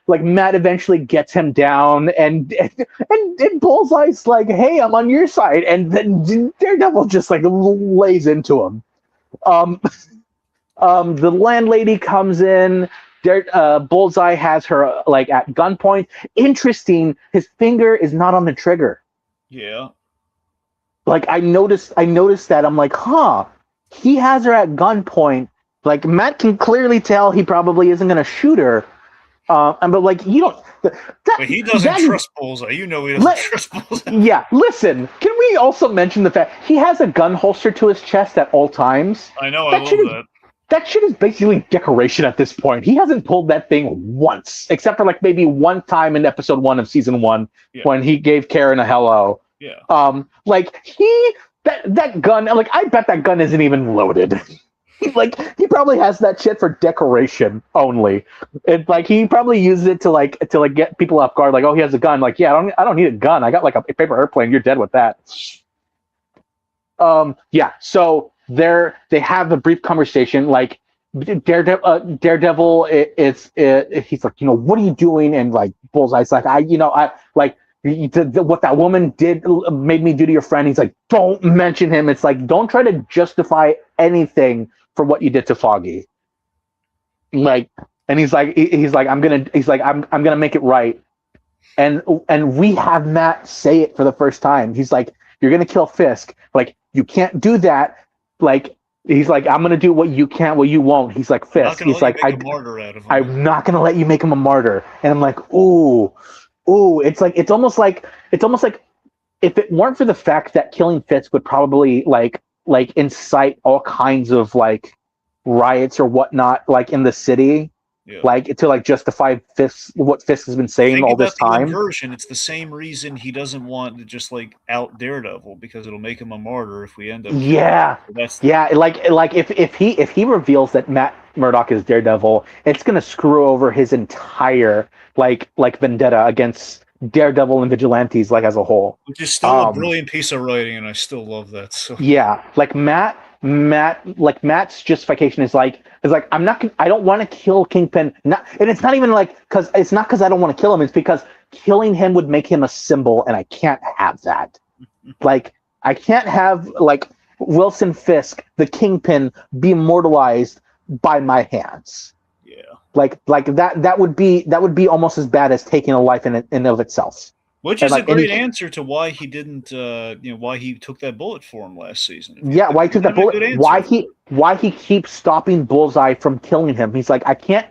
Like Matt eventually gets him down, and Bullseye's like, "Hey, I'm on your side," and then Daredevil just like lays into him. The landlady comes in. Bullseye has her like at gunpoint. Interesting, his finger is not on the trigger. Yeah. Like I noticed that. I'm like, huh? He has her at gunpoint. Like Matt can clearly tell he probably isn't going to shoot her. But like you don't. But he doesn't trust Bullseye. You know he doesn't trust Bullseye. Yeah, listen. Can we also mention the fact he has a gun holster to his chest at all times? I know. I love that. That shit is basically decoration at this point. He hasn't pulled that thing once, except for like maybe one time in episode 1 of season 1 when he gave Karen a hello. Yeah. Like that gun. Like I bet that gun isn't even loaded. Like he probably has that shit for decoration only. It's like he probably uses it to get people off guard. Like, oh, he has a gun. Like, yeah, I don't need a gun. I got like a paper airplane. You're dead with that. Yeah. So they have a brief conversation. Like Daredevil he's like, what are you doing? And like Bullseye's like, what that woman made me do to your friend. He's like, don't mention him. It's like, don't try to justify anything for what you did to Foggy. Like, and he's like, I'm gonna make it right. And we have Matt say it for the first time. He's like, you're gonna kill Fisk. Like, you can't do that. Like, he's like, I'm gonna do what you can't, what you won't. He's like, Fisk. He's like, I'm not gonna let you make him a martyr. And I'm like, ooh, it's almost like if it weren't for the fact that killing Fisk would probably like incite all kinds of like riots or whatnot, like in the city, Yeah. like to like justify what Fisk has been saying Think all about this the time. inversion. It's the same reason he doesn't want to just like out Daredevil, because it'll make him a martyr if we end up killing him. Yeah, So that's yeah. Like if he reveals that Matt Murdock is Daredevil, it's gonna screw over his entire like vendetta against Daredevil and vigilantes like as a whole. which is still a brilliant piece of writing, and I still love that. So Yeah, like Matt's justification is like I don't want to kill Kingpin. Not, and it's not even like because I don't want to kill him. It's because killing him would make him a symbol, and I can't have that. Like I can't have like Wilson Fisk, the Kingpin, be immortalized by my hands. yeah. Like that would be almost as bad as taking a life in of itself. Which And is a like great answer to why he didn't, why he took that bullet for him last season. yeah, why he took that a good bullet? answer. Why he keeps stopping Bullseye from killing him? He's like, I can't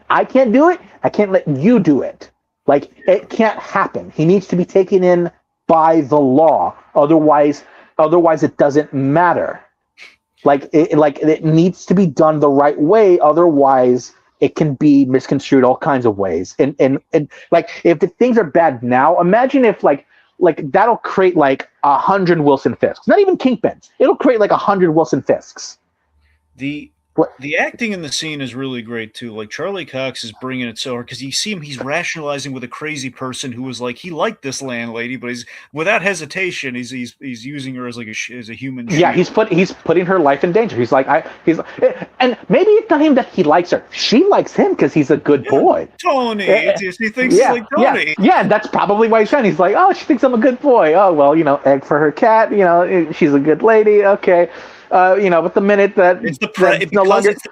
do it. I can't let you do it. Like it can't happen. He needs to be taken in by the law. Otherwise it doesn't matter. Like it needs to be done the right way. Otherwise, it can be misconstrued all kinds of ways. And like if the things are bad now, imagine if like that'll create like 100 Wilson Fisks. Not even Kingpins. It'll create like 100 Wilson Fisks. The acting in the scene is really great too. Like Charlie Cox is bringing it so hard because you see him, he's rationalizing with a crazy person who was like he liked this landlady, but he's without hesitation he's using her as like as a human. Yeah, shield. he's putting her life in danger. He's like and maybe it's not even that he likes her. She likes him because he's a good boy. Tony, he thinks yeah, he's like Tony. Yeah, that's probably why he's trying. He's like, oh, she thinks I'm a good boy. Oh well, egg for her cat. She's a good lady. Okay. But the minute that it's the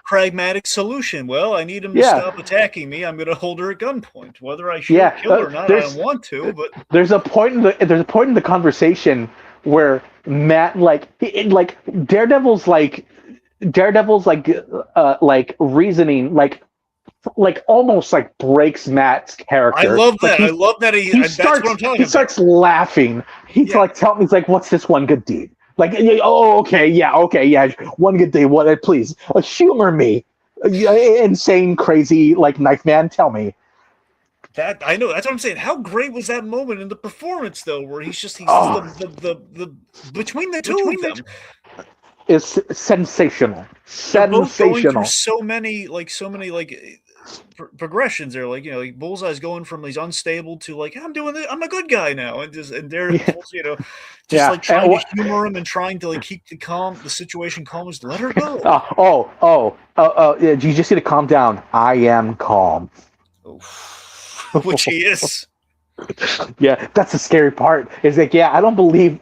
pragmatic solution. Well, I need him to stop attacking me. I'm going to hold her at gunpoint, whether I should kill her or not. I don't want to, but there's a point in the conversation where Matt Daredevil's reasoning almost like breaks Matt's character. I love that. I love that that's what I'm talking about. He starts laughing. He's like, he's like, what's this one good deed? Like, oh, okay, yeah, one good day. What? Please, humor me, insane, crazy, like knife man. Tell me. That I know. That's what I'm saying. How great was that moment in the between the two of them is sensational. They're both going through so many progressions there. Like Bullseye's going from he's unstable to like I'm a good guy now, and Daredevil's like trying to humor him and trying to like keep the situation calm, just let her go. Yeah, you just need to calm down. I am calm. Which he is. Yeah, that's the scary part. Is like, I don't believe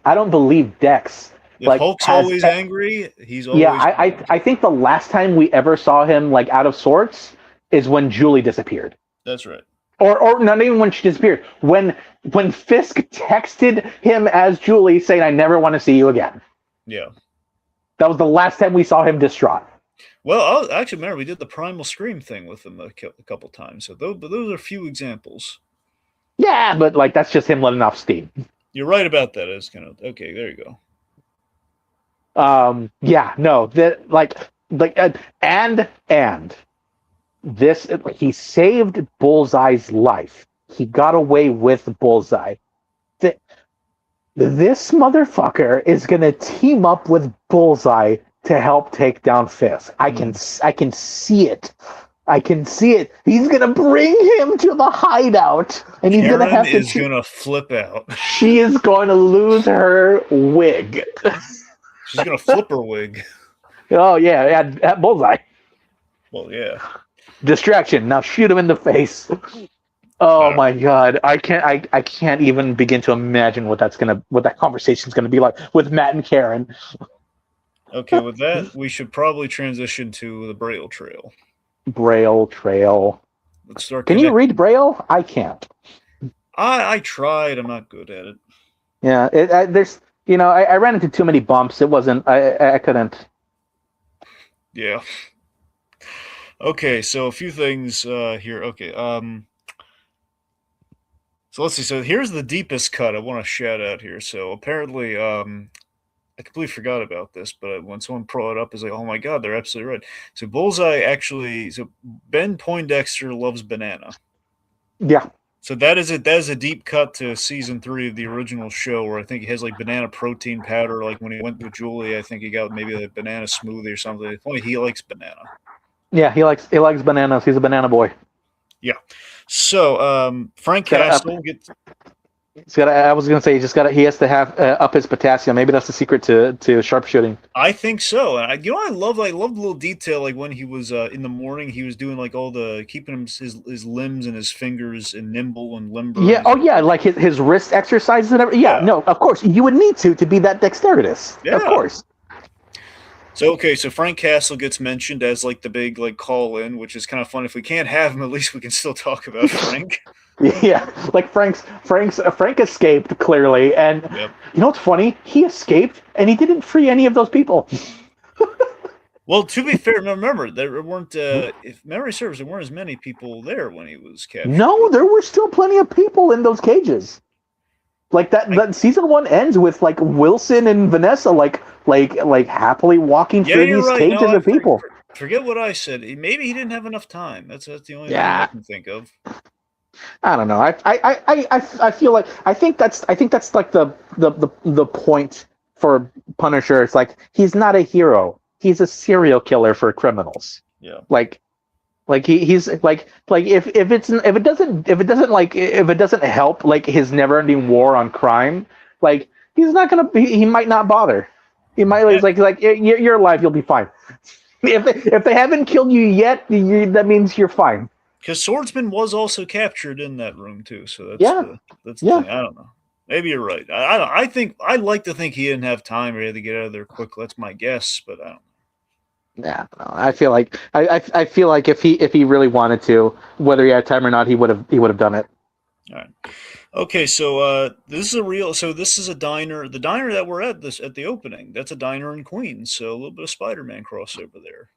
Dex. If Hulk's always angry, he's always I think the last time we ever saw him like out of sorts is when Julie disappeared. That's right. Or not even when she disappeared. When Fisk texted him as Julie saying, "I never want to see you again." Yeah. That was the last time we saw him distraught. Well, I actually remember we did the Primal Scream thing with him a couple times. So those are a few examples. Yeah, but like that's just him letting off steam. You're right about that. It's kind of okay. There you go. Yeah, no, that and this he saved Bullseye's life. He got away with Bullseye. This motherfucker is gonna team up with Bullseye to help take down Fisk. I can see it. I can see it. He's gonna bring him to the hideout, and he's Karen gonna have to. Gonna flip out. She is going to lose her wig. She's gonna flip her wig. Oh yeah, at Bullseye. Well, yeah. Distraction. Now shoot him in the face. Oh my god, I can't even begin to imagine what that conversation's gonna be like with Matt and Karen. Okay, with that, we should probably transition to the Braille Trail. Braille Trail. Let's start. Can you read Braille? I can't. I tried. I'm not good at it. Yeah, there's. I ran into too many bumps. It wasn't. I couldn't. Yeah. Okay, so a few things here. Okay. So let's see. So here's the deepest cut I want to shout out here. So apparently, I completely forgot about this, but when someone brought it up, it's like, oh my god, they're absolutely right. So Bullseye actually, so Ben Poindexter loves banana. Yeah. So that is it. That is a deep cut to season 3 of the original show, where I think he has like banana protein powder. Like when he went with Julie, I think he got maybe a banana smoothie or something. Point he likes banana. Yeah, he likes bananas. He's a banana boy. Yeah. So Frank Castle gets. I was gonna say he has to have up his potassium. Maybe that's the secret to sharpshooting. I think so, and I love the little detail, like when he was in the morning, he was doing like all the keeping his limbs and his fingers and nimble and limber. Yeah. Oh yeah, like his wrist exercises and everything. Yeah. No, of course you would need to be that dexterous. Yeah. Of course. So so Frank Castle gets mentioned as like the big like call in, which is kind of fun. If we can't have him, at least we can still talk about Frank. Yeah, like Frank escaped clearly, and you know what's funny? He escaped, and he didn't free any of those people. Well, to be fair, remember there weren't, if memory serves, there weren't as many people there when he was captured. No, there were still plenty of people in those cages. Like that season 1 ends with like Wilson and Vanessa like happily walking through these cages of people. Forget what I said. Maybe he didn't have enough time. That's the only thing I can think of. I don't know. I feel like I think that's like the point for Punisher. It's like he's not a hero. He's a serial killer for criminals. Yeah. Like he's like if it doesn't help like his never-ending war on crime, like he's not gonna he might not bother. He might like you're alive, you'll be fine. If they haven't killed you yet, that means you're fine. Because Swordsman was also captured in that room too, so that's the thing. I don't know. Maybe you're right. I think I'd like to think he didn't have time or he had to get out of there quick. That's my guess, but I don't know. Yeah, I feel like I feel like if he really wanted to, whether he had time or not, he would have done it. All right. Okay, so this is a diner. The diner that we're at the opening, that's a diner in Queens. So a little bit of Spider-Man crossover there.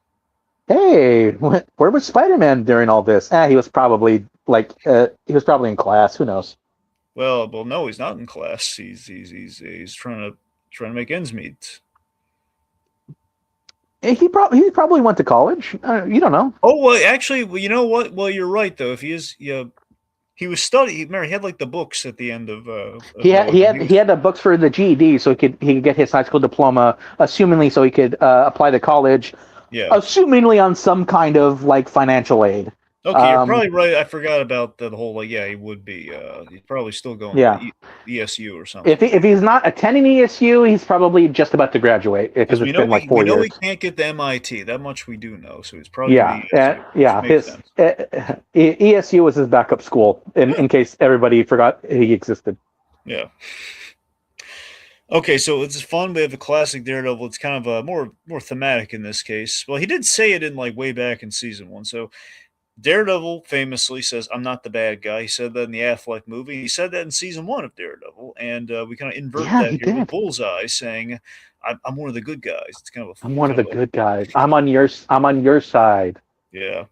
Hey, where was Spider-Man during all this? He was probably in class. Who knows? Well, no, he's not in class. He's trying to make ends meet. He probably went to college. You don't know. Oh well, actually, you know what? Well, you're right though. If he is, he was studying. Remember, he had like the books at the end of. He had the books for the GED, so he could get his high school diploma, assumingly, so he could apply to college. Yeah. Assumingly on some kind of like financial aid. Okay, you're probably right. I forgot about the whole he would be. He's probably still going to ESU or something. If he's not attending ESU, he's probably just about to graduate because it's been like 4 years. We know he can't get to MIT. That much we do know. So he's probably ESU was his backup school in case everybody forgot he existed. Yeah. Okay, so it's fun. We have a classic Daredevil. It's kind of more thematic in this case. Well, he did say it in like way back in season 1. So Daredevil famously says, "I'm not the bad guy." He said that in the Affleck movie. He said that in season 1 of Daredevil, and we kind of invert that here with Bullseye, saying, "I'm one of the good guys." It's kind of I'm one of the good guys. I'm on your side. Yeah.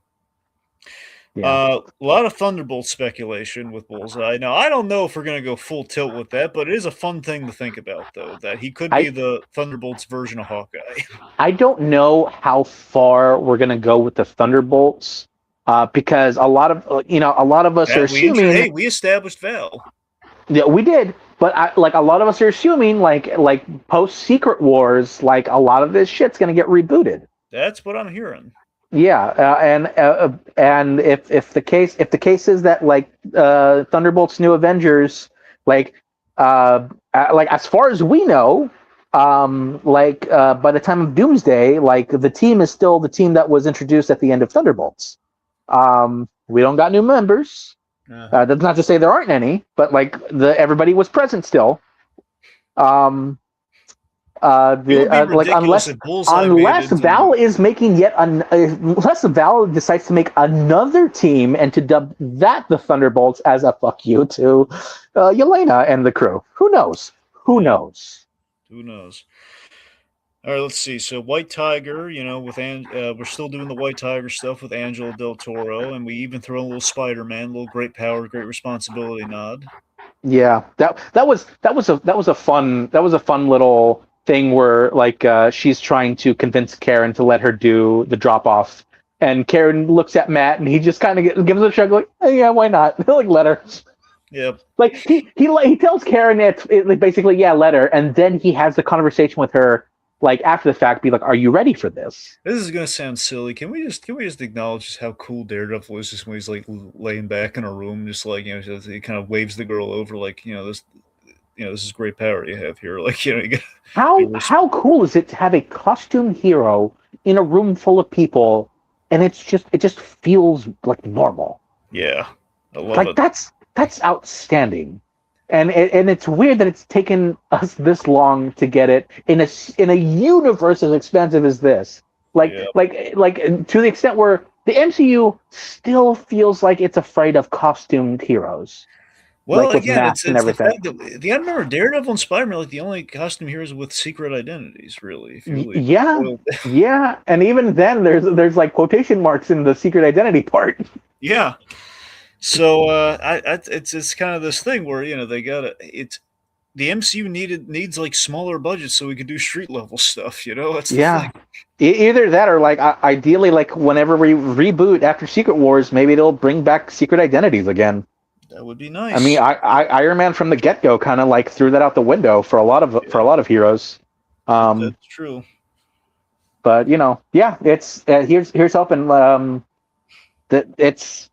A lot of Thunderbolt speculation with Bullseye. Now, I don't know if we're going to go full tilt with that, but it is a fun thing to think about, though, that he could be the Thunderbolts version of Hawkeye. I don't know how far we're going to go with the Thunderbolts, because a lot of us are assuming. Hey, we established Val. Yeah, we did, but a lot of us are assuming, like post Secret Wars, like a lot of this shit's going to get rebooted. That's what I'm hearing. Yeah, and if the case is that Thunderbolts New Avengers, as far as we know, by the time of Doomsday, the team is still the team that was introduced at the end of Thunderbolts. We don't got new members. That's not to say there aren't any, but everybody was present still. Unless Val is making unless Val decides to make another team and to dub that the Thunderbolts as a fuck you to Yelena and the crew. Who knows? All right, let's see. So White Tiger, with we're still doing the White Tiger stuff with Angelo Del Toro, and we even throw a little Spider-Man, a little great power, great responsibility nod. Yeah, that was a fun little thing where like she's trying to convince Karen to let her do the drop off, and Karen looks at Matt and he just kind of gives a shrug like, hey, yeah, why not? Like, let her. Yep. Like he tells Karen it basically, yeah, let her, and then he has the conversation with her like after the fact, be like, are you ready for this? This is gonna sound silly. Can we just acknowledge just how cool Daredevil is just when he's like laying back in a room, just like just, he kind of waves the girl over, like this is great power you have here. Like you got How cool is it to have a costume hero in a room full of people, and it just feels like normal. yeah, I love Like it. that's outstanding, and it's weird that it's taken us this long to get it in a universe as expansive as this. Like Yeah. like to the extent where the MCU still feels like it's afraid of costumed heroes, Well, like with again, masks and it's the everything. fact that I remember Daredevil and Spider-Man are like the only costume heroes with secret identities, really. If you really Yeah, boil yeah, and even then, there's like quotation marks in the secret identity part. yeah. So it's kind of this thing where they gotta it's the MCU needs like smaller budgets so we could do street level stuff. That's the thing. Yeah, either that or like ideally, like whenever we reboot after Secret Wars, maybe it'll bring back secret identities again. That would be I mean, nice. Iron Man from the get go kind of like threw that out the window for Yeah, a lot of heroes. Um, that's true. but yeah, it's here's hoping that it's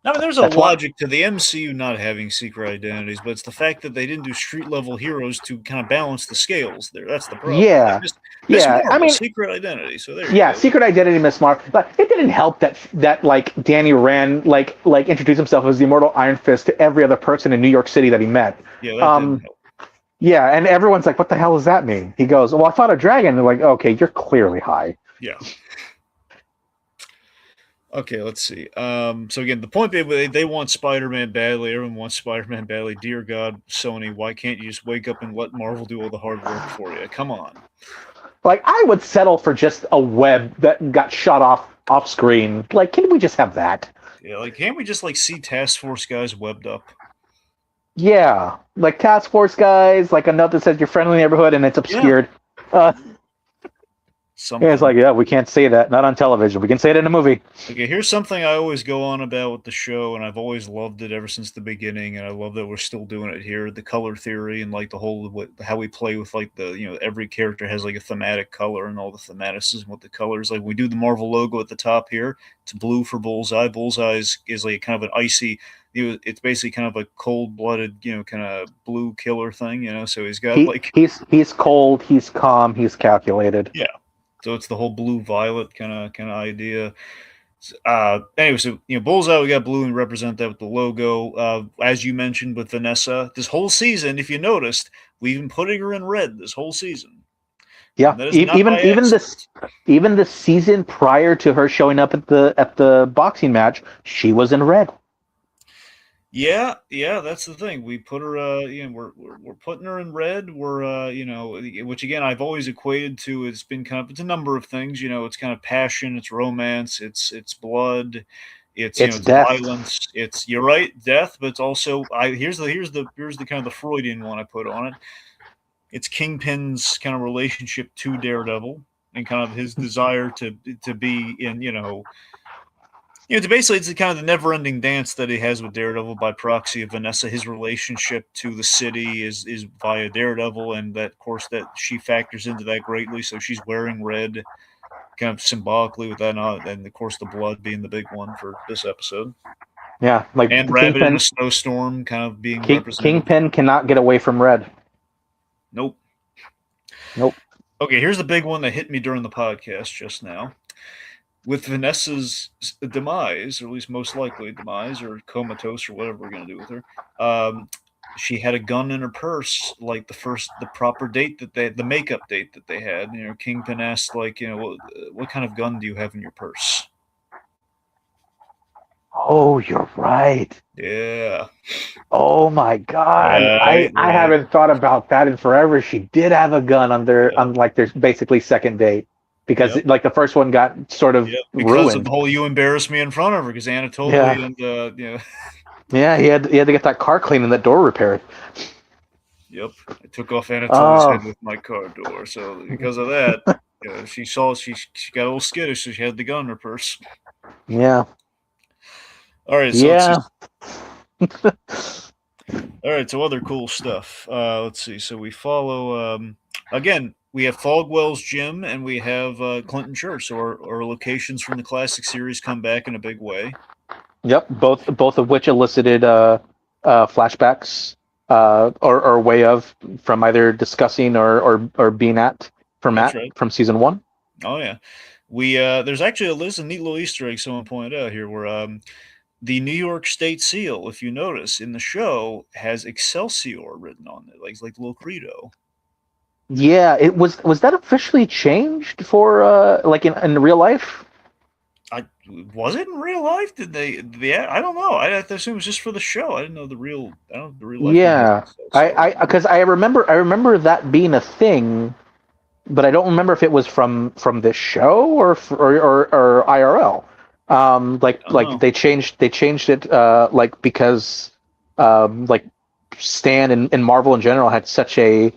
I mean, there's a that's what. logic to the MCU not having secret identities, but it's the fact that they didn't do street level heroes to kind of balance the scales there. That's the problem. Like Yeah, Miss yeah. I Marvel, mean, secret identity. So there you yeah, go. secret identity, Miss Marvel. But it didn't help that like Danny Rand like introduced himself as the immortal Iron Fist to every other person in New York City that he met. Yeah, that didn't Um, help. yeah, and everyone's like, "What the hell does that mean?" He goes, "Well, I fought a dragon." They're like, "Okay, you're clearly high." Yeah. Okay, let's see. So again, the point being, they want Spider-Man badly. Everyone wants Spider-Man badly. Dear God, Sony, why can't you just wake up and let Marvel do all the hard work for you? Come on. Like, I would settle for just a web that got shot off screen. Like, can we just have that? Yeah, like can't we just like see Task Force guys webbed up? Yeah, like Task Force guys, like a note that says your friendly neighborhood and it's Yeah, obscured. Uh, yeah, it's something. like, yeah, we can't say that, not on television. We can say it in a movie. Okay, here's something I always go on about with the show, and I've always loved it ever since the beginning, and I love that we're still doing it here. The color theory and like the whole how we play with like the every character has like a thematic color and all the thematicism with the colors. Like we do the Marvel logo at the top here. It's blue for Bullseye. Bullseye is like kind of an icy. It's basically kind of a cold-blooded, kind of blue killer thing. So he's got like He's cold, he's calm, he's calculated. yeah. So it's the whole blue violet kind of idea. Anyway, so Bullseye, we got blue and represent that with the logo. As you mentioned with Vanessa, this whole season, if you noticed, we've been putting her in red this whole season. Yeah, And that is not by accident. even the season prior to her showing up at the boxing match, she was in red. Yeah, that's the thing. We put her, we're putting her in red. We're, which again I've always equated to. It's been it's a number of things. It's kind of passion, it's romance, it's blood, it's It's it's death. violence. You're right, death, but it's also here's the kind of the Freudian one I put on it. It's Kingpin's kind of relationship to Daredevil and kind of his desire to be in basically it's kind of the never-ending dance that he has with Daredevil by proxy of Vanessa. His relationship to the city is via Daredevil, and that of course that she factors into that greatly. So she's wearing red, kind of symbolically with that, and of course the blood being the big one for this episode. Yeah, like And the Rabbit in a snowstorm, kind of being represented. Kingpin cannot get away from red. Nope. Nope. Okay, here's the big one that hit me during the podcast just now. With Vanessa's demise, or at least most likely demise, or comatose, or whatever we're going to do with her, she had a gun in her purse, like the proper date the makeup date that they had. Kingpin asked, like, what kind of gun do you have in your purse? Oh, you're right. Yeah. Oh my God, Right. I haven't thought about that in forever. She did have a gun on like their basically second date. Because like the first one got sort of because ruined. of the whole "you embarrassed me in front of her" because Anatoly and Yeah, he had to get that car cleaned and that door repaired. Yep, I took off Anatolia's head Oh, with my car door. So because of that, she saw she got a little skittish, so she had the gun in her purse. yeah, All right, so let's see. yeah. All right, so other cool stuff. Let's see. So we follow again. We have Fogwell's gym and we have Clinton Church. So our locations from the classic series come back in a big way. Yep, both of which elicited flashbacks or way of from either discussing or being at from That's Matt right. from season one. Oh yeah. We there's actually a neat little Easter egg someone pointed out here where the New York State seal, if you notice in the show, has Excelsior written on it, like the little credo. Yeah, it was that officially changed for like in real life? I was it in real life? Did they? I don't know. I assume it was just for the show. I didn't know the real. I don't know if the real life one has Yeah, Excelsior. because I remember that being a thing, but I don't remember if it was from this show or IRL. I don't know. They changed it like because like Stan and Marvel in general had such an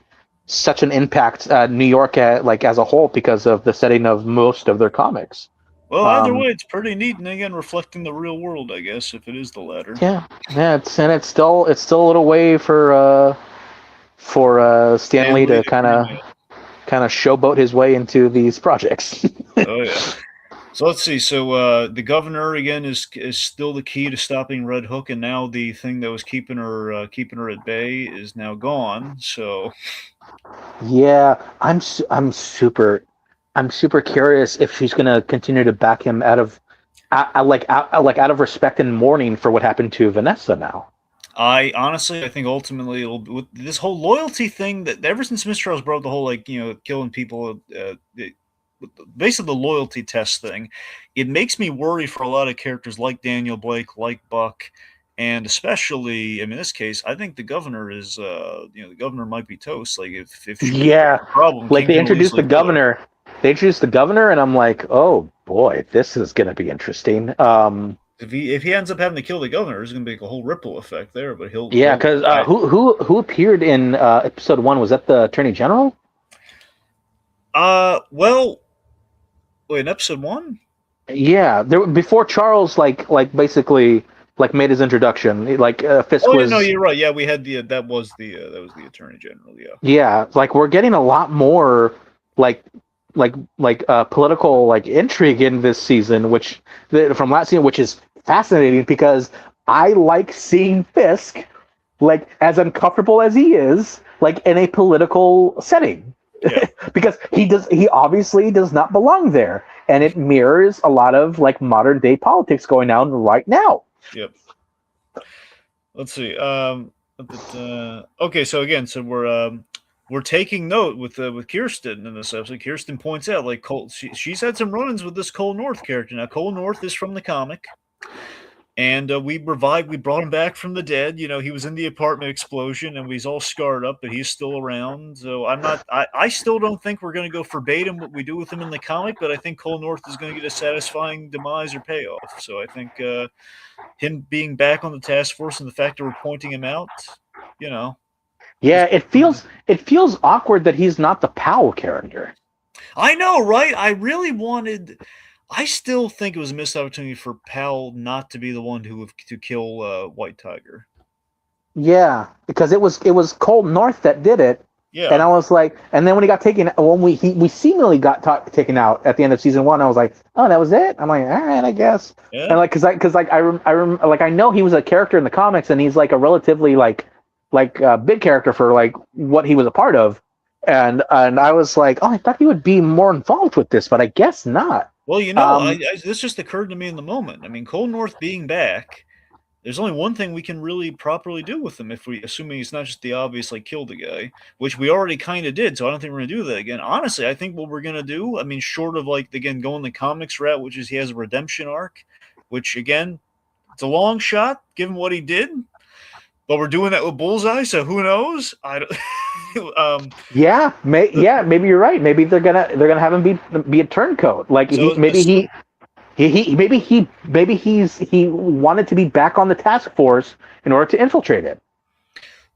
impact New York like as a whole because of the setting of most of their comics. Well, either Um, way, it's pretty neat, and again, reflecting the real world, I guess, if it is the latter. yeah, yeah, it's still a little way for Stan Lee Stanley to to green it. kind of showboat his way into these projects. Oh yeah. So let's see. So the governor again is still the key to stopping Red Hook, and now the thing that was keeping her at bay is now gone. So Yeah, I'm super curious if she's gonna continue to back him out of respect and mourning for what happened to Vanessa now. I honestly, I think ultimately it'll with this whole loyalty thing that ever since Miss Charles brought the whole killing people, basically the loyalty test thing, it makes me worry for a lot of characters like Daniel Blake, like Buck, and especially, I mean, in this case, I think the governor is, the governor might be toast. Like if she becomes Yeah, a problem, like Kingpin will easily kill her. They introduced the governor, and I'm like, oh boy, this is gonna be interesting. If he ends up having to kill the governor, there's going to be like a whole ripple effect there. But Yeah, he'll because who appeared in episode one? Was that the Attorney General? well, wait, in episode one. Yeah, there before Charles basically like made his introduction. Like Fisk Oh yeah, no, was. you're right. Yeah, we had that was the attorney general. Yeah. Yeah, like we're getting a lot more like political like intrigue in this season, which from last season, which is fascinating because I like seeing Fisk like as uncomfortable as he is, like in a political setting. Yeah. Because he obviously does not belong there. And it mirrors a lot of like modern day politics going on right now. Yep. Let's see. Okay, so again, so we're taking note with Kirsten in this episode. Kirsten points out like Cole. She's had some run-ins with this Cole North character. Now Cole North is from the comic, and we brought him back from the dead. You know, he was in the apartment explosion, and he's all scarred up, but he's still around. So I still don't think we're going to go verbatim what we do with him in the comic, but I think Cole North is going to get a satisfying demise or payoff. So I think him being back on the task force and the fact that we're pointing him out, you know. Yeah, it feels awkward that he's not the Powell character. I know, right? I still think it was a missed opportunity for Powell not to be the one to kill White Tiger. Yeah, because it was Cole North that did it, Yeah. and I was like, and then when he got taken, when we seemingly got taken out at the end of season one, I was like, oh, that was it. I'm like, all right, I guess. Yeah. And like, I know he was a character in the comics, and he's like a relatively like big character for like what he was a part of, and I was like, oh, I thought he would be more involved with this, but I guess not. Well, you know, this just occurred to me in the moment. I mean, Cole North being back, there's only one thing we can really properly do with him if we assuming it's not just the obvious like kill the guy, which we already kind of did. So I don't think we're gonna do that again. Honestly, I think what we're gonna do, I mean, short of like again going the comics route, which is he has a redemption arc, which again, it's a long shot given what he did, but we're doing that with Bullseye, so who knows? I don't. Maybe you're right. Maybe they're gonna have him be a turncoat. Like So he wanted to be back on the task force in order to infiltrate it.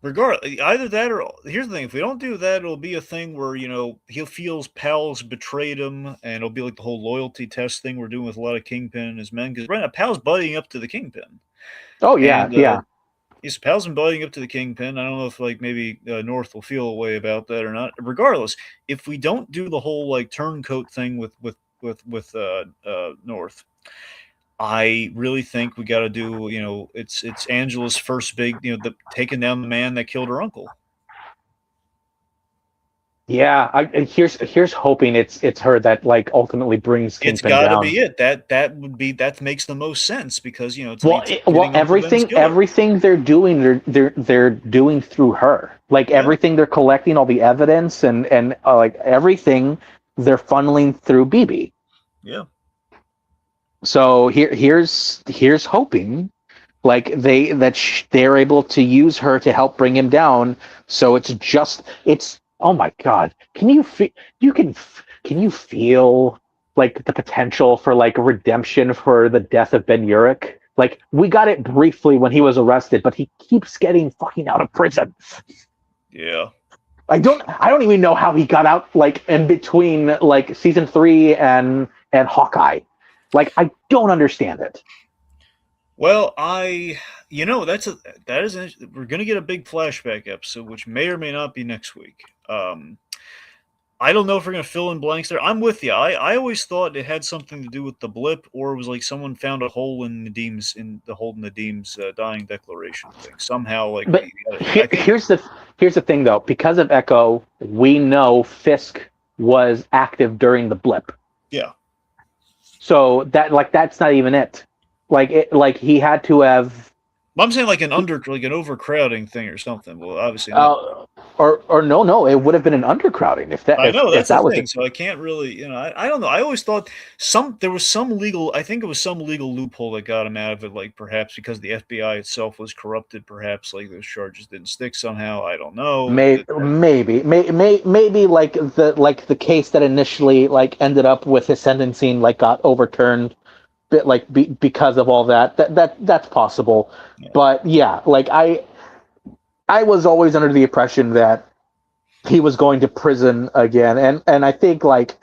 regardless, either that or here's the thing: if we don't do that, it'll be a thing where he feels pals betrayed him, and it'll be like the whole loyalty test thing we're doing with a lot of Kingpin and his men. Because right now, Pal's buddying up to the Kingpin, Oh yeah, and yeah. his pals been buddying up to the Kingpin. I don't know if like maybe North will feel a way about that or not. Regardless, if we don't do the whole like turncoat thing with North, I really think we got to do. It's Angela's first big. The taking down the man that killed her uncle. Yeah, here's hoping it's her that like ultimately brings It's Kingpin got to down. be it. That makes the most sense because it's Well, getting Uncle Ben's killer. everything they're doing, they're doing through her. Like Yeah, everything they're collecting, all the evidence and like everything, they're funneling through BB. yeah. So here's hoping, like they're able to use her to help bring him down. So it's oh my god, can you feel like the potential for like redemption for the death of Ben Urich? Like we got it briefly when he was arrested, but he keeps getting fucking out of prison. Yeah. I don't even know how he got out like in between like season 3 and Hawkeye. Like I don't understand it. Well, we're gonna get a big flashback episode, which may or may not be next week. I don't know if we're gonna fill in blanks there. I'm with you. I always thought it had something to do with the blip, or it was like someone found a hole in Nadim's dying declaration thing somehow. Like, But I think, here's the thing though. Because of Echo, we know Fisk was active during the blip. yeah. So that's not even it. Like he had to have. I'm saying like an overcrowding thing or something. Well, obviously not. Or no, it would have been an undercrowding I know if that's the that was thing. So I can't really, I don't know. I always thought there was some legal. I think it was some legal loophole that got him out of it. Like perhaps because the FBI itself was corrupted. Perhaps like those charges didn't stick somehow. I don't know. maybe like the case that initially like ended up with his sentencing like got overturned bit like because of all that's possible. Yeah. But yeah, like I was always under the impression that he was going to prison again, and I think like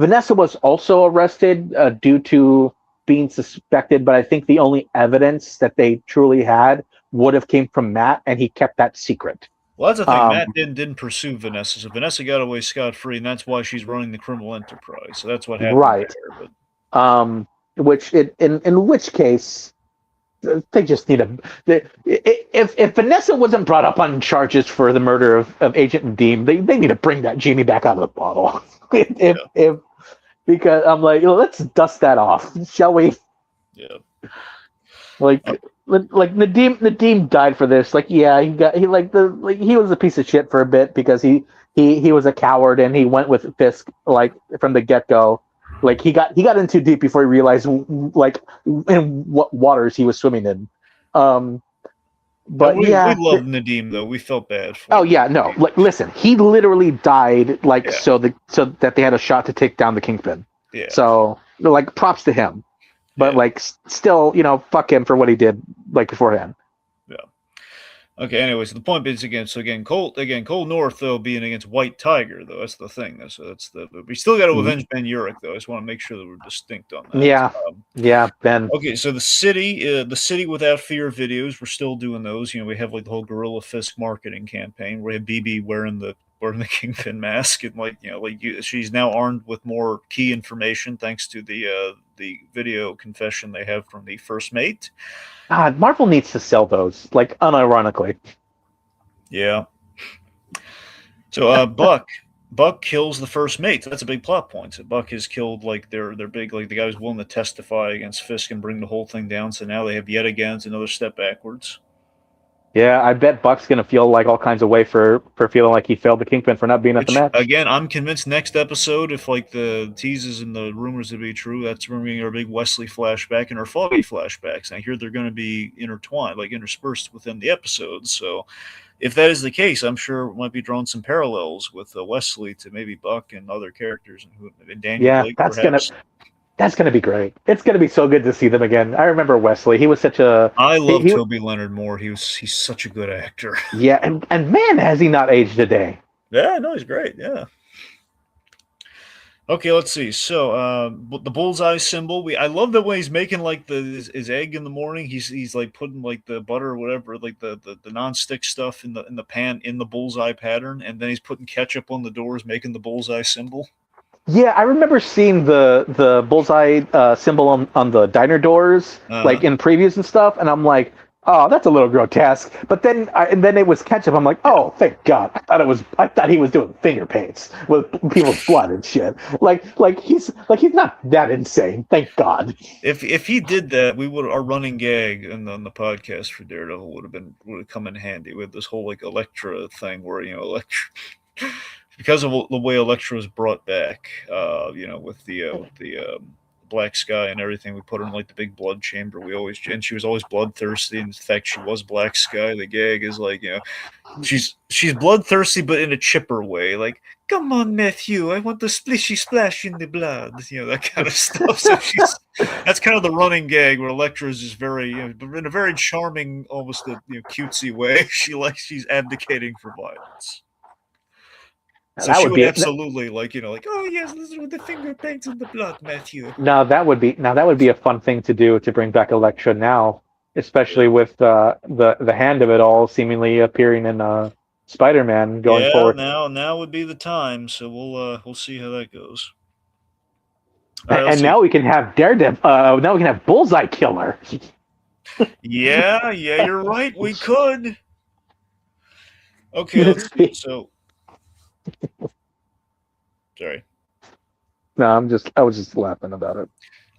Vanessa was also arrested due to being suspected, but I think the only evidence that they truly had would have came from Matt, and he kept that secret. Well, that's the thing. Matt didn't pursue Vanessa, so Vanessa got away scot free, and that's why she's running the criminal enterprise. So that's what happened Right. there. But Which in which case they just need if Vanessa wasn't brought up on charges for the murder of Agent Nadim, they need to bring that genie back out of the bottle. if because I'm like, let's dust that off, shall we? Yeah. Like Nadim died for this. Like, yeah, he was a piece of shit for a bit because he was a coward and he went with Fisk like from the get go. Like he got in too deep before he realized like in what waters he was swimming in. But we loved Nadim though. We felt bad for him. Oh yeah, no. Listen, he literally died like so that they had a shot to take down the Kingpin. Yeah. So like props to him. But like still, fuck him for what he did like beforehand. Yeah. Okay. Anyway, so the point is Cole North though being against White Tiger though, that's the thing. So we still got to avenge Ben Urich though. I just want to make sure that we're distinct on that. Yeah, Ben. Okay, so the city without fear videos, we're still doing those. We have like the whole Gorilla Fisk marketing campaign where we have BB wearing the Kingpin mask, and she's now armed with more key information thanks to the video confession they have from the first mate. God, Marvel needs to sell those, like unironically. Yeah. So Buck kills the first mate. That's a big plot point. So Buck has killed like their big like the guy who's willing to testify against Fisk and bring the whole thing down. So now they have yet again another step backwards. Yeah, I bet Buck's gonna feel like all kinds of way for feeling like he failed the Kingpin for not being at the match. Again, I'm convinced next episode, if like the teases and the rumors to be true, that's when we're getting our big Wesley flashback and our Foggy flashbacks. And I hear they're going to be intertwined, like interspersed within the episodes. So if that is the case, I'm sure it might be drawing some parallels with Wesley to maybe Buck and other characters and Daniel. Yeah, Blake, that's perhaps. That's gonna be great. It's gonna be so good to see them again. I remember Wesley. He was such a I love he Toby Leonard Moore. He's such a good actor. yeah, and man, has he not aged a day. Yeah, no, he's great. Yeah. Okay, let's see. So, the bullseye symbol. I love the way he's making like his egg in the morning. He's like putting like the butter or whatever, like the nonstick stuff in the pan in the bullseye pattern, and then he's putting ketchup on the doors, making the bullseye symbol. Yeah, I remember seeing the bullseye symbol on the diner doors, like Uh-huh. in previews and stuff, and I'm like, oh, that's a little grotesque. But then and then it was ketchup. I'm like, oh, thank God. I thought he was doing finger paints with people's blood and shit. Like he's not that insane. Thank God. If he did that, we would our running gag on the podcast for Daredevil would have come in handy with this whole like Elektra thing where Elektra because of the way Elektra was brought back, with the black sky and everything. We put her in like the big blood chamber. And she was always bloodthirsty. In fact, she was Black Sky. The gag is like, she's bloodthirsty, but in a chipper way. Like, come on, Matthew, I want the splishy splash in the blood. That kind of stuff. So that's kind of the running gag where Elektra is just very, in a very charming, almost a cutesy way. She's abdicating for violence. So That she would would be absolutely like, oh yes, listen with the finger paints in the blood, Matthew. now that would be a fun thing to do to bring back Elektra now, especially with the hand of it all seemingly appearing in Spider-Man going Yeah, forward. now would be the time. So we'll see how that goes. All right, let's And see. now we can have Daredevil. Now we can have Bullseye Killer. Yeah, you're right. We could. Okay, let's see. So, sorry. No, I was just laughing about it.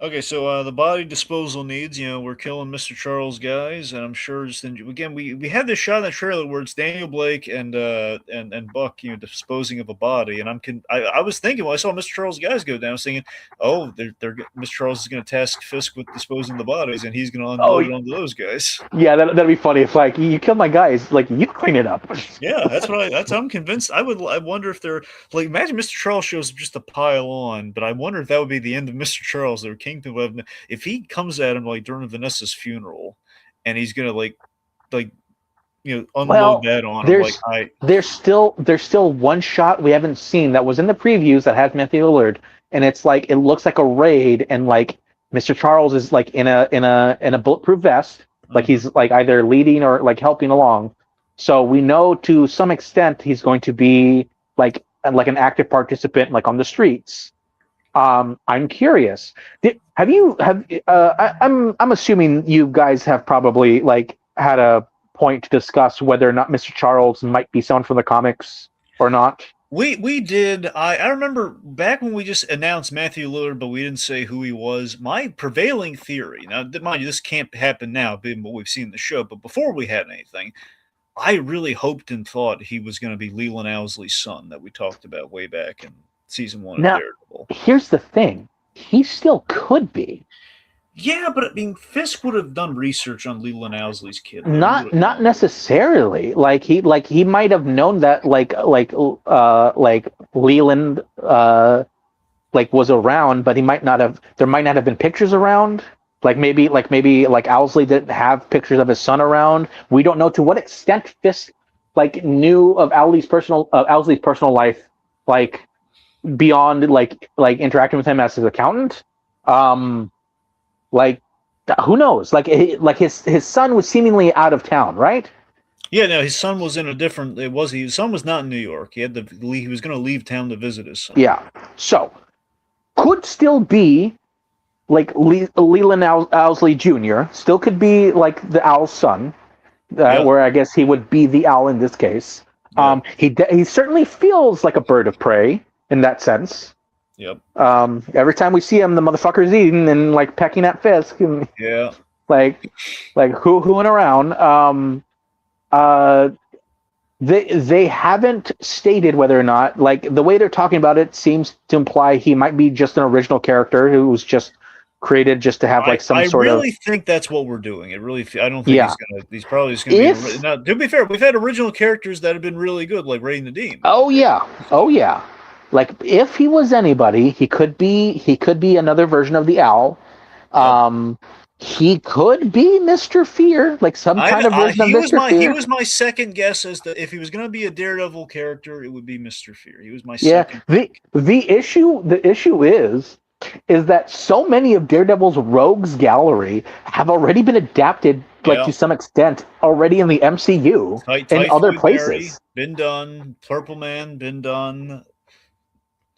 Okay, so the body disposal needs, we're killing Mr. Charles guys, and I'm sure again we had this shot in the trailer where it's Daniel Blake and Buck, disposing of a body, and I was thinking when I saw Mr. Charles guys go down, I was thinking, oh, Mr. Charles is going to task Fisk with disposing of the bodies, and he's going to unload it onto those guys. Yeah, that'd be funny. If like you kill my guys, like you clean it up. Yeah, I'm convinced. I wonder if they're like, imagine Mr. Charles shows up just to pile on, but I wonder if that would be the end of Mr. Charles. Their Kingpin would have, if he comes at him like during Vanessa's funeral, and he's gonna unload that on him. There's still one shot we haven't seen that was in the previews that has Matthew Lillard, and it's like it looks like a raid, and like Mr. Charles is like in a bulletproof vest, like he's like either leading or like helping along. So we know to some extent he's going to be like an active participant, like on the streets. I'm curious. I'm assuming you guys have probably like had a point to discuss whether or not Mr. Charles might be someone from the comics or not. We did. I remember back when we just announced Matthew Lillard, but we didn't say who he was. My prevailing theory, now mind you, this can't happen now, being what we've seen in the show, but before we had anything, I really hoped and thought he was going to be Leland Owsley's son that we talked about way back in season 1 of Daredevil. Here's the thing. He still could be. Yeah, but I mean, Fisk would have done research on Leland Owsley's kid. Not necessarily. Like he might have known that like Leland like was around, but he might not have. There might not have been pictures around. Like maybe Owsley didn't have pictures of his son around. We don't know to what extent Fisk like knew of Owsley's personal life, like beyond like interacting with him as his accountant. Like who knows? Like his son was seemingly out of town, right? Yeah, no, his son was in a different. His son was not in New York. He was going to leave town to visit his son. Yeah, so could still be like Leland Owsley Jr. Still could be like the Owl's son, where I guess he would be the Owl in this case. Yeah. He certainly feels like a bird of prey in that sense. Yep. Every time we see him, the motherfucker's eating and like pecking at Fisk. And, yeah. Like hooing around. They haven't stated whether or not, like the way they're talking about it seems to imply he might be just an original character who was just created just to have like some sort of. I really think that's what we're doing. I don't think he's probably just going to be. Now, to be fair, we've had original characters that have been really good, like Ray Nadeem. Oh yeah. Like if he was anybody, he could be another version of the Owl. Yep. He could be Mr. Fear, like some kind of version of Mr. He Fear. was my second guess as to if he was going to be a Daredevil character, it would be Mr. Fear. He was my Yeah. second. The issue is that so many of Daredevil's rogues gallery have already been adapted, like Yeah. to some extent, already in the MCU and other Typhoid places. Mary, been done. Purple Man, been done.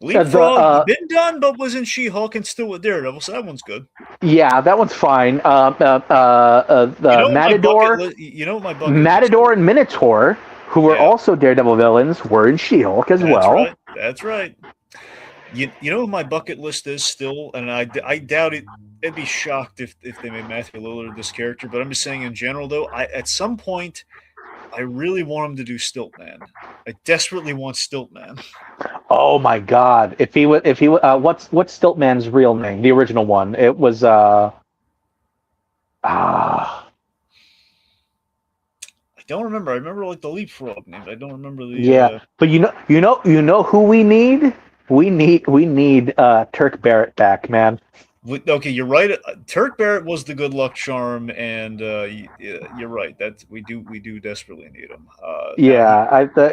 The Leapfrog, been done, but was in She-Hulk and still with Daredevil, so that one's good. yeah, that one's fine. Matador, Matador and Minotaur, who were also Daredevil villains, were in She-Hulk as well. That's right. You know what my bucket list is still, and I doubt it. I'd be shocked if they made Matthew Lillard this character, but I'm just saying in general, though, at some point, I really want him to do Stiltman. I desperately want Stiltman. Oh my God! If he what's Stiltman's real name? The original one. It was I don't remember. I remember like the Leapfrog name. I don't remember the. But you know who we need? We need Turk Barrett back, man. Okay, you're right. Turk Barrett was the good luck charm, and you're right. That we do desperately need him.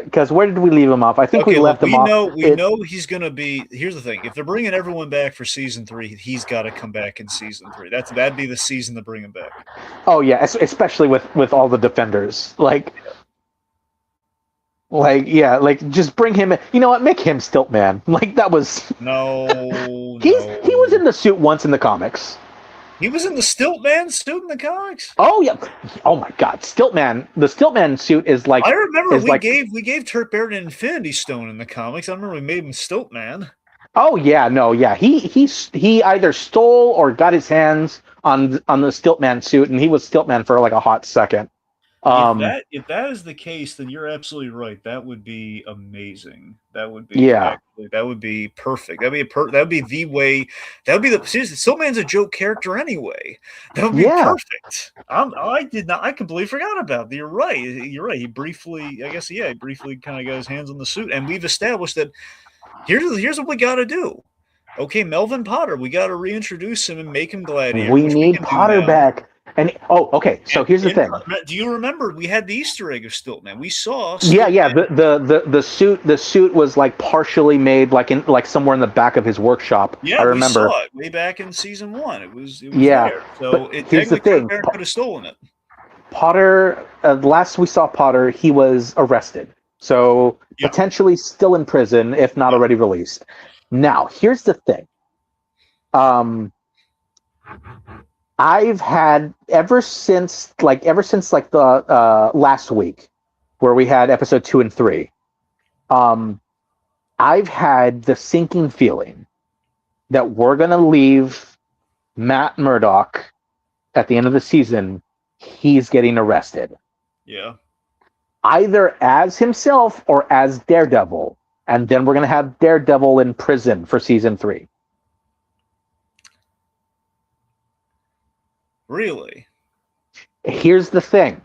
Because where did we leave him off? I think we left him off. We know he's going to be. Here's the thing: if they're bringing everyone back for season 3, he's got to come back in season 3. That'd be the season to bring him back. Oh yeah, especially with all the Defenders, like just bring him in. You know what? Make him Stiltman. Like that was he was in the suit once in the comics. He was in the Stiltman suit in the comics. Oh yeah. Oh my God, Stiltman. The Stiltman suit is like. I remember we gave Turk Barrett an Infinity Stone in the comics. I remember we made him Stiltman. Oh yeah, no, yeah. He either stole or got his hands on the Stiltman suit, and he was Stiltman for like a hot second. If that is the case, then you're absolutely right. That would be amazing. That would be that would be perfect. That would be the way. That would be seriously. Stillman's a joke character anyway. That would be perfect. I completely forgot about that. You're right. He briefly kind of got his hands on the suit, and we've established that. Here's what we got to do. Okay, Melvin Potter, we got to reintroduce him and make him Gladiator. We need Potter back. And so here's the thing. Do you remember we had the Easter egg of Stiltman? We saw. Stiltman. Yeah. The suit was like partially made like somewhere in the back of his workshop. Yeah, I remember. We saw it way back in season 1. It was there. So here's the thing. Could have stolen it. Potter. Last we saw Potter, he was arrested. So potentially still in prison, if not already released. Now, here's the thing. I've had ever since the last week where we had episode 2 and 3. I've had the sinking feeling that we're gonna leave Matt Murdock at the end of the season. He's getting arrested. Yeah. Either as himself or as Daredevil, and then we're gonna have Daredevil in prison for season 3. Really? Here's the thing.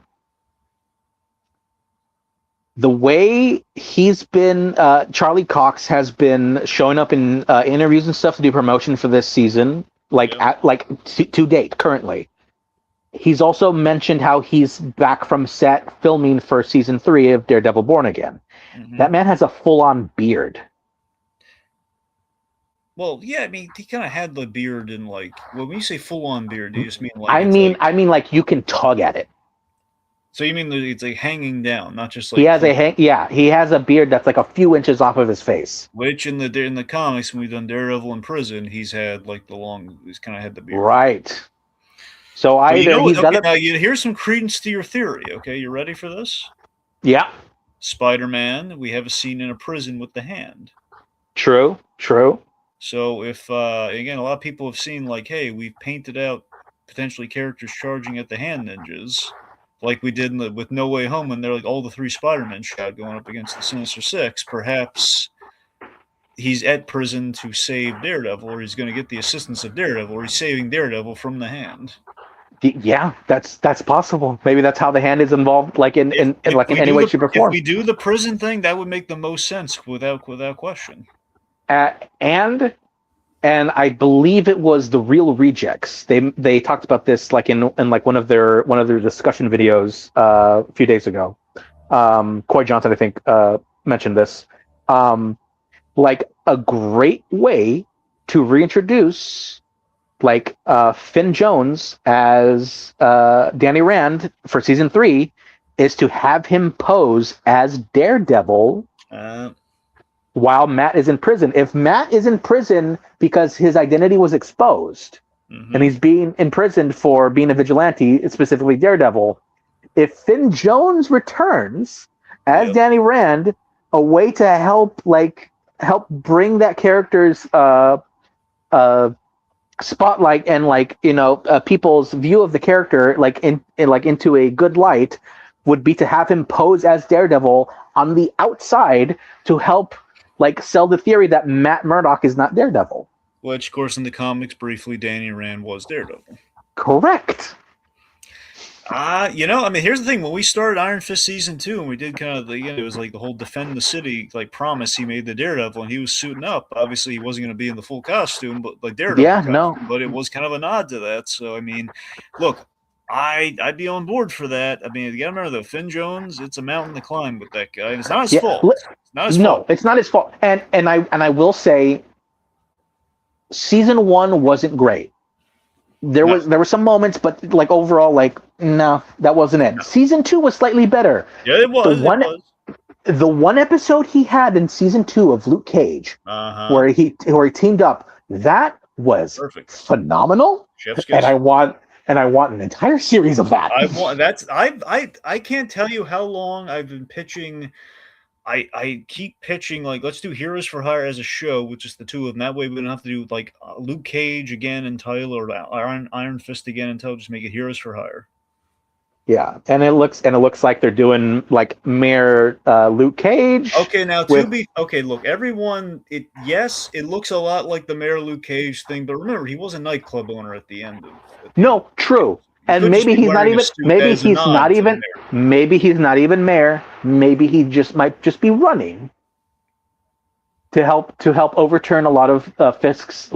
The way he's been, Charlie Cox has been showing up in interviews and stuff to do promotion for this season, to date, currently. He's also mentioned how he's back from set filming for season 3 of Daredevil Born Again. Mm-hmm. That man has a full-on beard. Well, yeah, I mean, he kind of had the beard in when you say full-on beard, do you just mean I mean like you can tug at it. So you mean it's like hanging down, not just like he has a beard that's like a few inches off of his face. Which in the comics, when we've done Daredevil in prison, he's had he's kind of had the beard. Right. So here's some credence to your theory. Okay, you ready for this? Yeah. Spider-Man, we have a scene in a prison with the hand. True. So if again, a lot of people have seen hey, we've painted out potentially characters charging at the hand ninjas, like we did with No Way Home, and they're like all the 3 Spider-Men shot going up against the Sinister Six. Perhaps he's at prison to save Daredevil, or he's going to get the assistance of Daredevil, or he's saving Daredevil from the hand. Yeah, that's possible. Maybe that's how the hand is involved, in any way, shape, or form. If we do the prison thing, that would make the most sense without question. And I believe it was the Real Rejects. They talked about this like in like one of their discussion videos a few days ago. Coy Johnson, I think, mentioned this. Like a great way to reintroduce like Finn Jones as Danny Rand for season 3 is to have him pose as Daredevil while Matt is in prison. If Matt is in prison because his identity was exposed and he's being imprisoned for being a vigilante, specifically Daredevil, if Finn Jones returns as Danny Rand, a way to help bring that character's spotlight and people's view of the character into a good light would be to have him pose as Daredevil on the outside to help sell the theory that Matt Murdock is not Daredevil. Which, of course, in the comics, briefly, Danny Rand was Daredevil. Correct. Here's the thing. When we started Iron Fist season 2, and we did kind of it was like the whole defend the city promise he made the Daredevil, and he was suiting up. Obviously, he wasn't going to be in the full costume, but Daredevil costume, but it was kind of a nod to that. So, look, I'd be on board for that. You got to remember though, Finn Jones, it's a mountain to climb with that guy. It's not his fault. It's not his fault. And I will say, season 1 wasn't great. There were some moments, but overall, no, that wasn't it. No. Season 2 was slightly better. Yeah, it was. The one episode he had in season 2 of Luke Cage, where he teamed up, that was perfect, phenomenal. And I want an entire series of that. I can't tell you how long I've been pitching. I keep pitching let's do Heroes for Hire as a show, which is the two of them. That way we don't have to do Luke Cage again until or Iron Fist again until just make it Heroes for Hire. Yeah, and it looks like they're doing Mayor Luke Cage. Okay, now look, everyone. It looks a lot like the Mayor Luke Cage thing, but remember he was a nightclub owner at the end of. No, true. And maybe he's not even mayor. Maybe he might just be running to help overturn a lot of Fisk's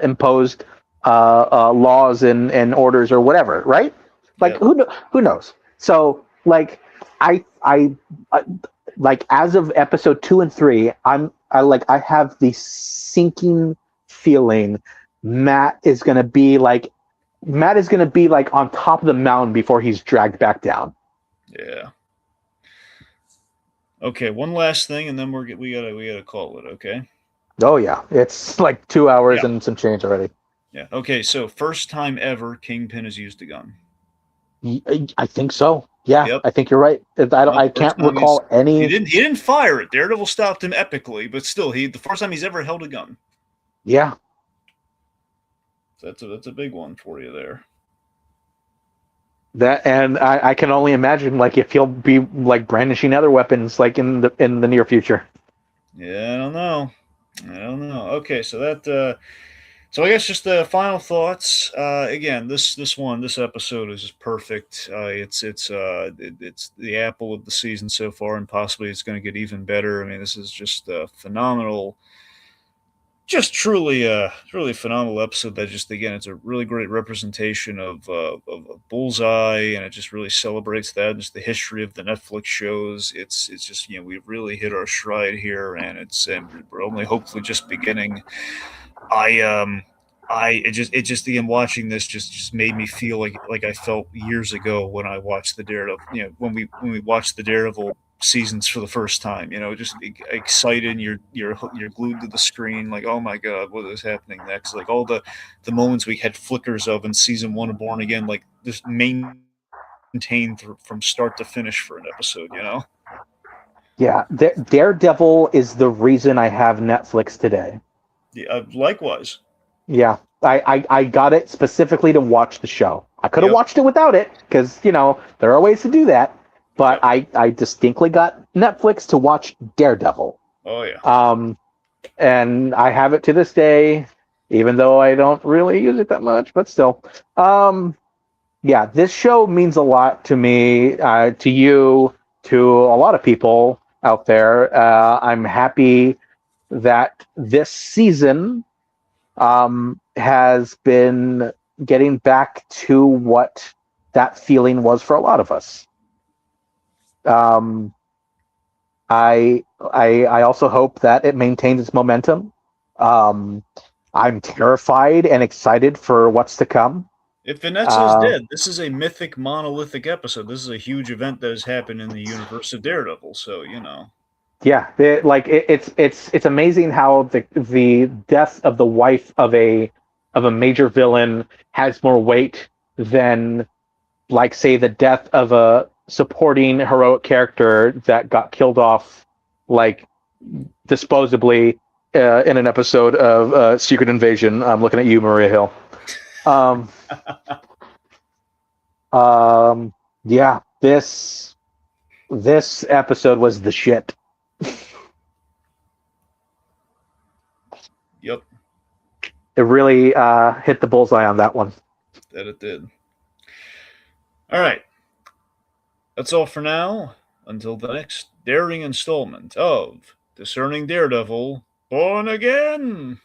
imposed laws and orders or whatever, right? Who knows? So I as of episode 2 and 3, I have the sinking feeling Matt is gonna be on top of the mountain before he's dragged back down. Yeah. Okay, one last thing, and then we gotta call it. Okay. Oh yeah, it's 2 hours and some change already. Yeah. Okay, so first time ever Kingpin has used a gun. I think so. Yeah, yep. I think you're right. I can't recall any. He didn't fire it. Daredevil stopped him epically, but still, the first time he's ever held a gun. Yeah. So that's a big one for you there. That, and I can only imagine if he'll be brandishing other weapons in the near future. Yeah, I don't know. Okay, so that so I guess just the final thoughts. Again, this episode is just perfect. It's the apple of the season so far, and possibly it's going to get even better. This is just a phenomenal. Just truly a phenomenal episode that it's a really great representation of Bullseye, and it just really celebrates that and just the history of the Netflix shows. It's just, we've really hit our stride here, and we're only hopefully just beginning. It just again, watching this just made me feel like I felt years ago when I watched the Daredevil, when we watched the Daredevil seasons for the first time, just excited, and you're glued to the screen, oh my god, what is happening next? All the moments we had flickers of in season 1 of Born Again, just maintained from start to finish for an episode, Yeah, Daredevil is the reason I have Netflix today. Yeah, likewise. Yeah, I got it specifically to watch the show. I could have watched it without it, because there are ways to do that. But I distinctly got Netflix to watch Daredevil. Oh yeah. And I have it to this day, even though I don't really use it that much, but still. Yeah, this show means a lot to me, to you, to a lot of people out there. I'm happy that this season has been getting back to what that feeling was for a lot of us. Um, I also hope that it maintains its momentum. Um, I'm terrified and excited for what's to come. If Vanessa is Uh, dead, this is a mythic, monolithic episode. This is a huge event that has happened in the universe of Daredevil. So yeah, it's amazing how the death of the wife of a major villain has more weight than, like, say, the death of a supporting heroic character that got killed off, like, disposably, in an episode of Secret Invasion. I'm looking at you, Maria Hill. Um, yeah, this episode was the shit. Yep, It really hit the bullseye on that one. that it did. All right, that's all for now. Until the next daring installment of Discerning Daredevil Born Again.